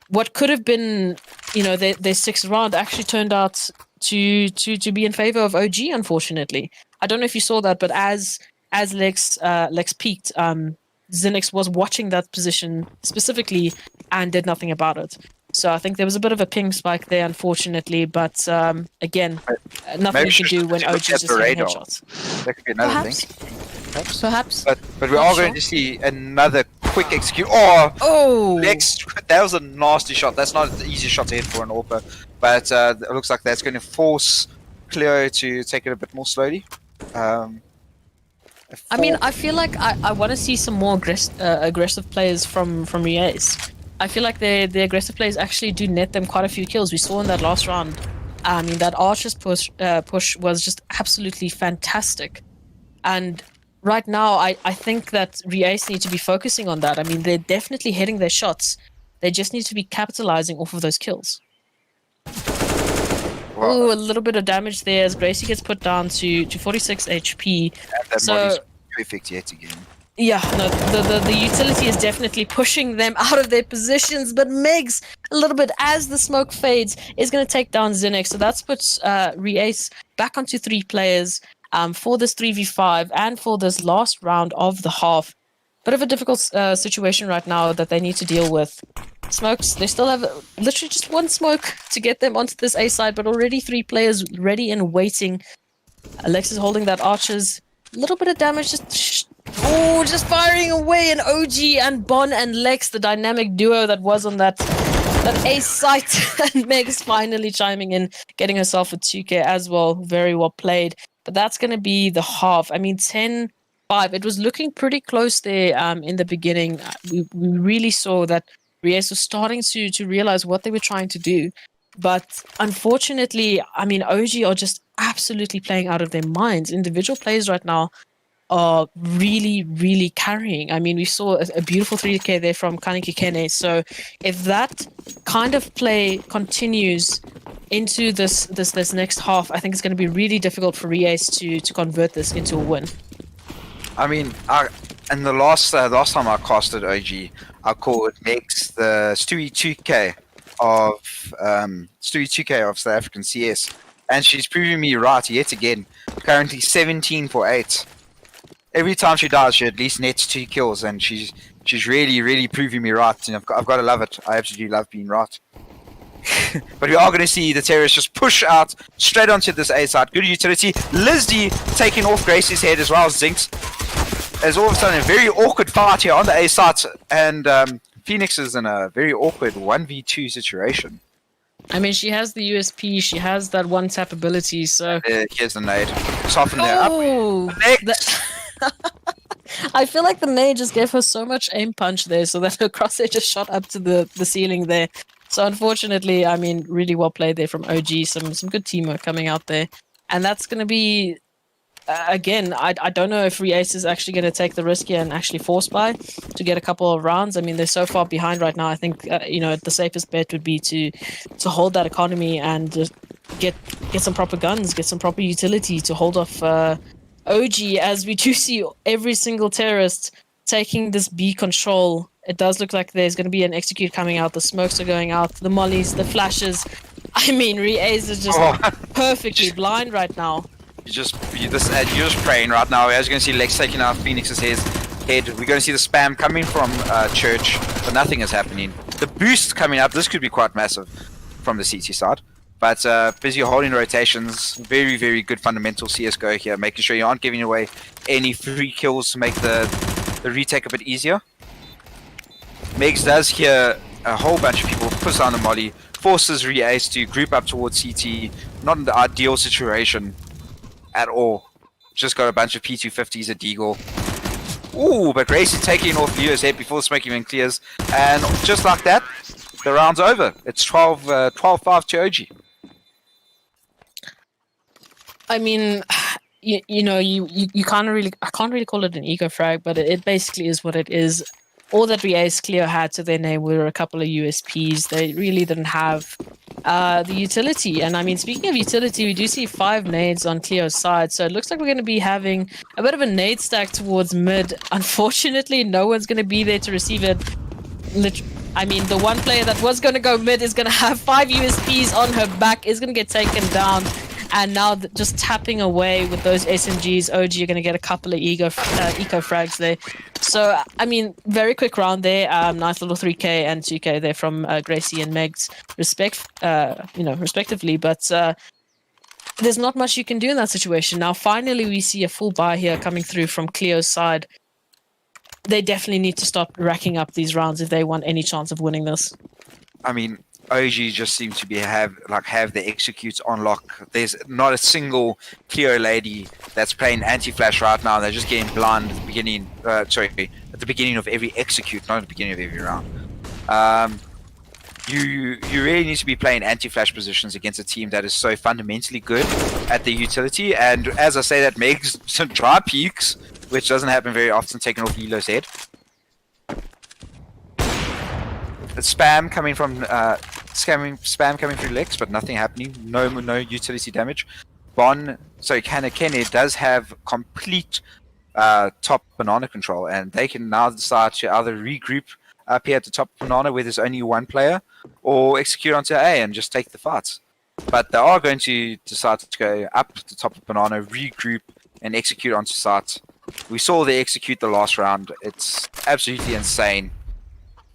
what could have been, their 6th round actually turned out to be in favor of OG, unfortunately. I don't know if you saw that, but as Lex peaked, Zinix was watching that position specifically and did nothing about it. So I think there was a bit of a ping spike there, unfortunately. But again, nothing you can do when OG is just hitting headshots. That could be another thing. Perhaps. But we are going to see another quick execute. Oh! Lex, that was a nasty shot. That's not the easiest shot to hit for an AWPer. But it looks like that's going to force Cleo to take it a bit more slowly. I mean, I feel like I want to see some more aggressive players from REacce. I feel like the aggressive players actually do net them quite a few kills. We saw in that last round. I mean, that Archer's push was just absolutely fantastic. And right now, I think that REacce need to be focusing on that. I mean, they're definitely hitting their shots. They just need to be capitalizing off of those kills. Oh, a little bit of damage there as Gracie gets put down to 46 HP. And that body's perfect yet again. Yeah, no, the utility is definitely pushing them out of their positions, but Megs, a little bit as the smoke fades, is going to take down Zinix. So that's puts REacce back onto 3 players for this 3v5 and for this last round of the half. Bit of a difficult situation right now that they need to deal with. Smokes, they still have literally just 1 smoke to get them onto this A side, but already 3 players ready and waiting. Alex is holding that Archers. A little bit of damage, just firing away. And OG and Bon and Lex, the dynamic duo that was on that A site. And Meg's finally chiming in, getting herself a 2k as well. Very well played. But that's going to be the half. I mean, 10-5. It was looking pretty close there in the beginning. We really saw that REacce was starting to realize what they were trying to do. But unfortunately, I mean, OG are just absolutely playing out of their minds. Individual players right now, are really, really carrying. I mean, we saw a beautiful 3K there from Kaneki Kene. So if that kind of play continues into this next half, I think it's going to be really difficult for REacce to convert this into a win. I mean, and the last time I casted OG, I called Megs the Stewie 2K of Stewie 2K of South African CS, and she's proving me right yet again. Currently 17 for 8. Every time she dies, she at least nets 2 kills, and she's really proving me right, and I've got to love it. I absolutely love being right. But we are going to see the terrorists just push out straight onto this A side. Good utility. Lizzie taking off Gracie's head as well as Zinx. There's all of a sudden a very awkward fight here on the A side, and Phoenix is in a very awkward 1v2 situation. I mean, she has the USP, she has that one-tap ability, so... Here's the nade. Soften there up. I feel like the nade just gave her so much aim punch there, so that her crosshair just shot up to the ceiling there. So unfortunately, I mean, really well played there from OG. Some good teamwork coming out there. And that's going to be, again, I don't know if REacce is actually going to take the risk here and actually force buy to get a couple of rounds. I mean, they're so far behind right now. I think, the safest bet would be to hold that economy and just get some proper guns, get some proper utility to hold off OG, as we do see every single terrorist taking this B control. It does look like there's going to be an execute coming out. The smokes are going out. The mollies, the flashes. I mean, REacce is just perfectly blind right now. You're just praying right now. As you're going to see Lex taking out Phoenix's head. We're going to see the spam coming from Church, but nothing is happening. The boost coming up. This could be quite massive from the CT side. But busy holding rotations. Very, very good fundamental CSGO here. Making sure you aren't giving away any free kills to make the retake a bit easier. Megs does hear a whole bunch of people push down the molly, forces REacce to group up towards CT. Not in the ideal situation at all. Just got a bunch of P250s at Deagle. Ooh, but Gracie taking off Leo's head before the smoke even clears. And just like that, the round's over. It's 12-5 to OG. I mean, you can't really, I can't really call it an eco frag, but it basically is what it is. All that REacce Cleo had to their name were a couple of USPs. They really didn't have the utility. And I mean, speaking of utility, we do see 5 nades on Cleo's side. So it looks like we're going to be having a bit of a nade stack towards mid. Unfortunately, no one's going to be there to receive it. I mean, the one player that was going to go mid is going to have 5 USPs on her back, is going to get taken down. And now just tapping away with those SMGs, OG are going to get a couple of eco frags there. So, I mean, very quick round there. Nice little 3K and 2K there from Gracie and Megs, respectively. But there's not much you can do in that situation. Now, finally, we see a full buy here coming through from Cleo's side. They definitely need to stop racking up these rounds if they want any chance of winning this. I mean, OG just seems to have the executes on lock. There's not a single Cleo lady that's playing anti-flash right now. They're just getting blind at the beginning. At the beginning of every execute, not at the beginning of every round. You really need to be playing anti-flash positions against a team that is so fundamentally good at the utility. And as I say, that makes some dry peaks, which doesn't happen very often, taking off Elo's head. Spam coming from spam coming through Lex, but nothing happening. No utility damage. Kene does have complete top banana control, and they can now decide to either regroup up here at the top banana where there's only one player, or execute onto A and just take the fights. But they are going to decide to go up to the top of banana, regroup, and execute onto site. We saw they execute the last round. It's absolutely insane.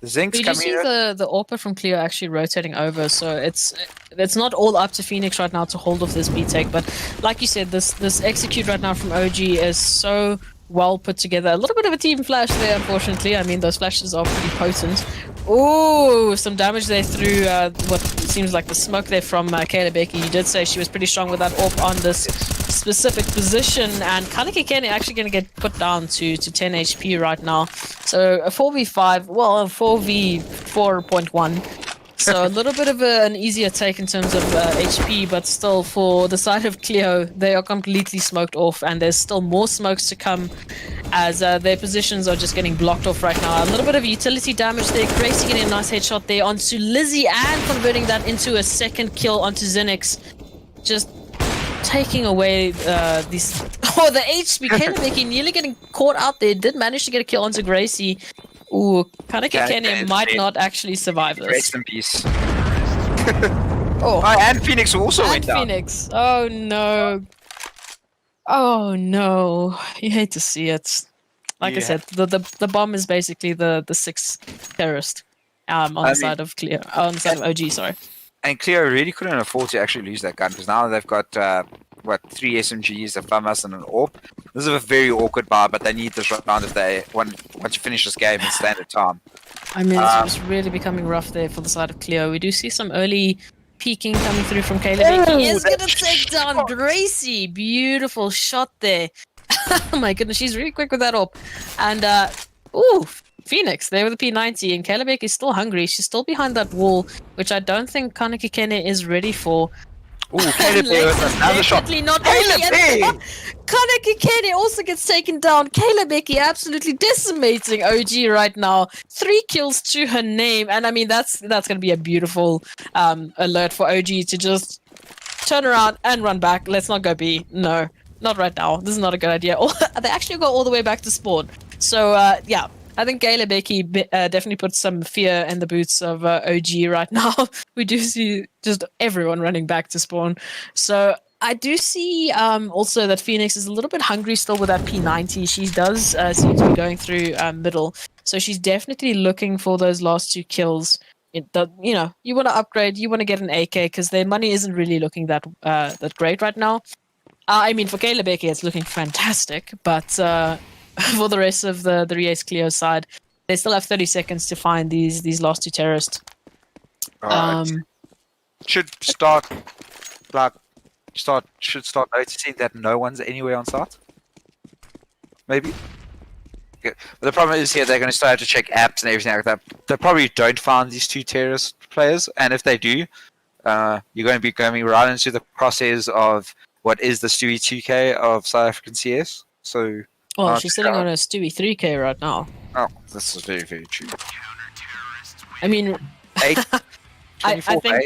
The Zinx coming. Did you see the AWPer from Cleo actually rotating over? So it's not all up to Phoenix right now to hold off this B take, but like you said, this execute right now from OG is so well put together. A little bit of a team flash there, unfortunately. I mean, those flashes are pretty potent. Ooh, some damage there through what seems like the smoke there from Kayla Becky. You did say she was pretty strong with that AWP on this specific position, and Kaneki Kene actually going to get put down to 10 HP right now. So a 4v5, well, a 4v4.1. So a little bit of an easier take in terms of HP, but still for the side of Cleo, they are completely smoked off, and there's still more smokes to come as their positions are just getting blocked off right now. A little bit of utility damage there. Gracie getting a nice headshot there onto Lizzie and converting that into a second kill onto Zinix. Just taking away these... Oh, the HP. Kennebecky nearly getting caught out there. Did manage to get a kill onto Gracie. Ooh, Kaneki Kene might not actually survive this. Rest in peace. Oh, and Phoenix also went down. Phoenix. Oh no. Oh no. You hate to see it. Like I said, the bomb is basically the sixth terrorist on the side of Cleo, on the side of OG, sorry. And Cleo really couldn't afford to actually lose that gun because now they've got 3 SMGs, a FAMAS, and an AWP. This is a very awkward buy, but they need this round if they want to finish this game in standard time. I mean, it's really becoming rough there for the side of Cleo. We do see some early peeking coming through from Caleb. He is going to take down Gracie. Beautiful shot there. Oh my goodness, she's really quick with that AWP. And, ooh, Phoenix there with the P90, and Calebek is still hungry. She's still behind that wall, which I don't think Kaneki Kene is ready for. Ooh, Caleb with another shot. Not Kaneki Kene also gets taken down. Calebeki absolutely decimating OG right now. 3 kills to her name, and I mean that's going to be a beautiful alert for OG to just turn around and run back. Let's not go B. No, not right now. This is not a good idea. They actually go all the way back to spawn. So yeah. I think Gayla Becky definitely puts some fear in the boots of OG right now. We do see just everyone running back to spawn. So I do see also that Phoenix is a little bit hungry still with that P90. She does seem to be going through middle. So she's definitely looking for those last 2 kills. You know, you want to upgrade, you want to get an AK because their money isn't really looking that great right now. I mean, for Gayla Becky, it's looking fantastic, but... for the rest of the REacce Cleo side, they still have 30 seconds to find these last 2 terrorists. Should start noticing that no one's anywhere on site. Maybe. Okay. But the problem is here they're going to start to check apps and everything like that. They probably don't find these 2 terrorist players, and if they do, you're going to be going right into the crosshairs of what is the Stewie 2K of South African CS. So. Well, she's sitting on a Stewie 3K right now. Oh, this is very, very true. I mean, 24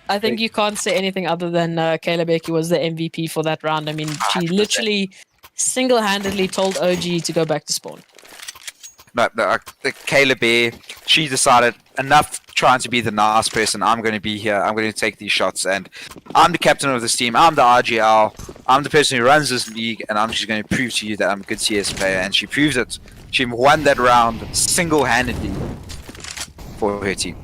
I think you can't say anything other than Kayla Becky was the MVP for that round. I mean, she 100%. literally single-handedly told OG to go back to spawn. No, the Kayla Bear, she decided enough trying to be the nice person. I'm going to be here. I'm going to take these shots, and I'm the captain of this team. I'm the RGL. I'm the person who runs this league, and I'm just going to prove to you that I'm a good CS player. And she proved it. She won that round single-handedly for her team.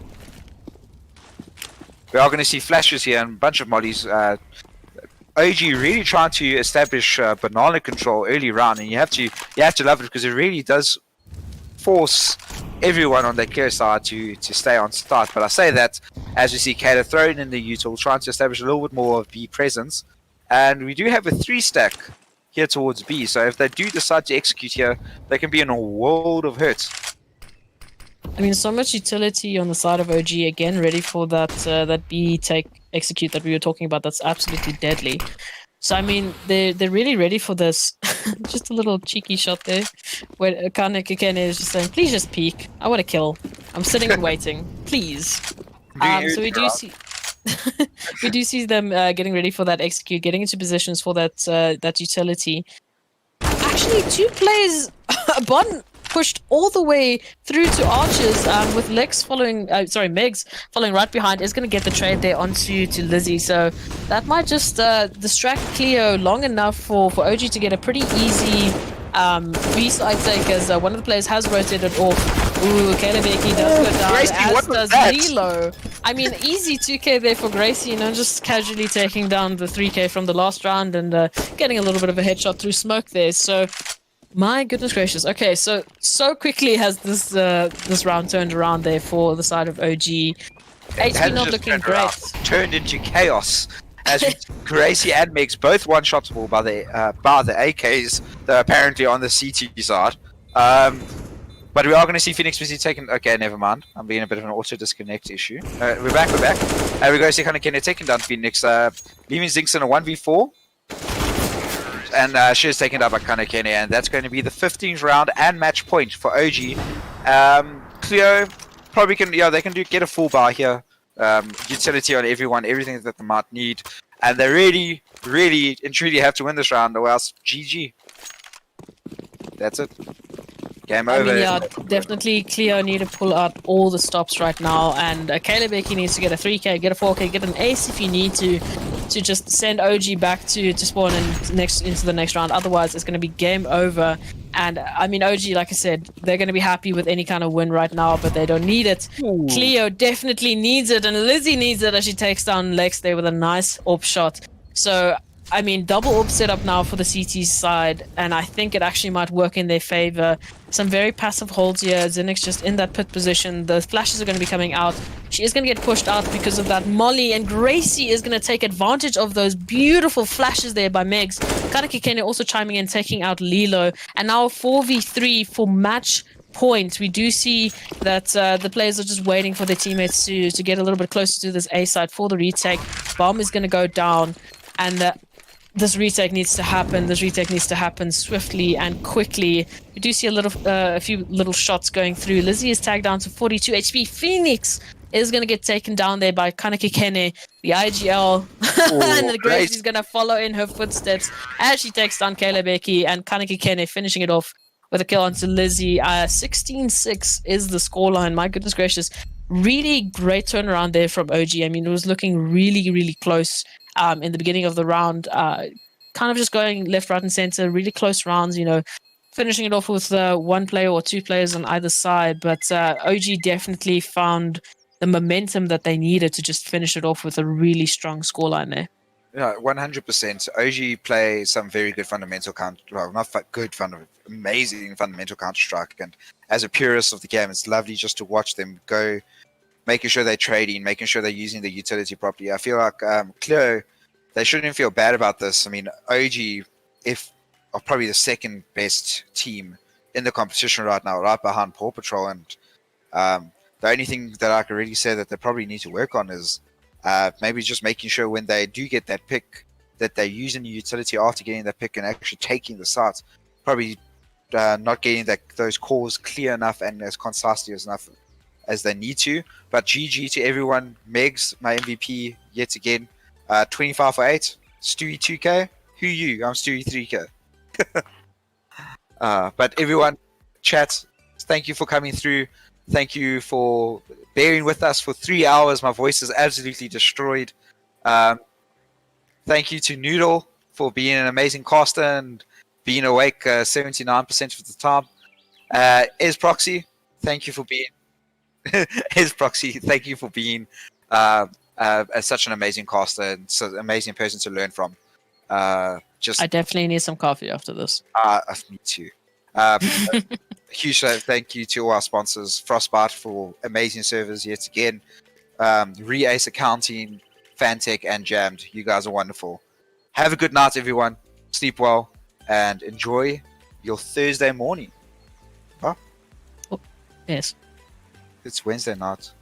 We are going to see flashes here and a bunch of mollies. OG really trying to establish banana control early round, and you have to love it because it really does force everyone on the clear side to stay on start. But I say that as we see Kayla throwing in the util, trying to establish a little bit more of B presence, and we do have a 3-stack here towards B. So if they do decide to execute here, they can be in a world of hurt. I mean, so much utility on the side of OG again, ready for that B execute that we were talking about. That's absolutely deadly. So I mean, they're really ready for this. Just a little cheeky shot there, where Kaneki Kene is just saying, "Please just peek. I want to kill. I'm sitting and waiting. Please." So we do see, we do see them getting ready for that execute, getting into positions for that utility. Actually, 2 players, Bon pushed all the way through to Archers, with Megs following right behind, is going to get the trade there onto Lizzie. So that might just distract Cleo long enough for OG to get a pretty easy B-side take, as one of the players has rotated off. Ooh, Kalebeki does go down, Gracie, as does that? Lilo. I mean, easy 2k there for Gracie, just casually taking down the 3k from the last round and getting a little bit of a headshot through smoke there. So my goodness gracious. Okay, so quickly has this round turned around there for the side of OG. HP not looking great. Turned into chaos as Gracie and Megs both one-shottable by the AKs that are apparently on the CT side. But we are going to see Phoenix busy taking. Okay, never mind. I'm being a bit of an auto disconnect issue. We're back. We're going to see Kanekene taking down Phoenix. Leaving Zinx in a 1v4. And she is taken down by Kanekene, and that's going to be the 15th round and match point for OG. Cleo probably can, they can get a full bar here. Utility on everyone, everything that they might need, and they really, really and truly have to win this round, or else GG. That's it. Game over. I mean, yeah, definitely Cleo need to pull out all the stops right now, and Caleb Becky needs to get a 3k, get a 4k, get an ace if you need to just send OG back to spawn into the next round. Otherwise, it's going to be game over. And I mean, OG, like I said, they're going to be happy with any kind of win right now, but they don't need it. Ooh. Cleo definitely needs it, and Lizzie needs it as she takes down Lex there with a nice AWP shot. So, I mean, double AWP setup now for the CT side, and I think it actually might work in their favor. Some very passive holds here. Zinix just in that pit position. The flashes are going to be coming out. She is going to get pushed out because of that Molly, and Gracie is going to take advantage of those beautiful flashes there by Megs. Kaneki Kene also chiming in, taking out Lilo, and now 4v3 for match point. We do see that the players are just waiting for their teammates to get a little bit closer to this A side for the retake. Bomb is going to go down, and this retake needs to happen. This retake needs to happen swiftly and quickly. We do see a few little shots going through. Lizzie is tagged down to 42 HP. Phoenix is going to get taken down there by Kaneki Kene, the IGL. And the Grace is going to follow in her footsteps as she takes down Kayla Becky, and Kaneki Kene finishing it off with a kill onto Lizzie. 16-6 is the scoreline. My goodness gracious. Really great turnaround there from OG. I mean, it was looking really, really close in the beginning of the round. Kind of just going left, right, and center. Really close rounds, finishing it off with one player or two players on either side. But OG definitely found the momentum that they needed to just finish it off with a really strong scoreline there. Yeah, 100%. OG play some very good fundamental amazing fundamental Counter-Strike. And as a purist of the game, it's lovely just to watch them go, making sure they're trading, making sure they're using the utility properly. I feel like Cleo, they shouldn't feel bad about this. I mean, OG, are probably the second best team in the competition right now, right behind Paw Patrol. And the only thing that I can really say that they probably need to work on is maybe just making sure when they do get that pick that they're using the utility after getting that pick and actually taking the sites. Probably not getting those calls clear enough and as concisely enough as they need to. But GG to everyone. Megs, my MVP yet again. 25 for 8. Stewie 2k. Who you? I'm Stewie 3k. But everyone, chat, thank you for coming through. Thank you for bearing with us for 3 hours. My voice is absolutely destroyed. Thank you to Noodle for being an amazing caster and being awake 79% of the time. Proxy, thank you for being Proxy, thank you for being such an amazing caster and such an amazing person to learn from. I definitely need some coffee after this. Me too. Huge thank you to all our sponsors, Frostbite for amazing servers yet again, REacce Accounting, Fantech, and Jammed. You guys are wonderful. Have a good night, everyone. Sleep well and enjoy your Thursday morning. Huh? Oh, yes. It's Wednesday night.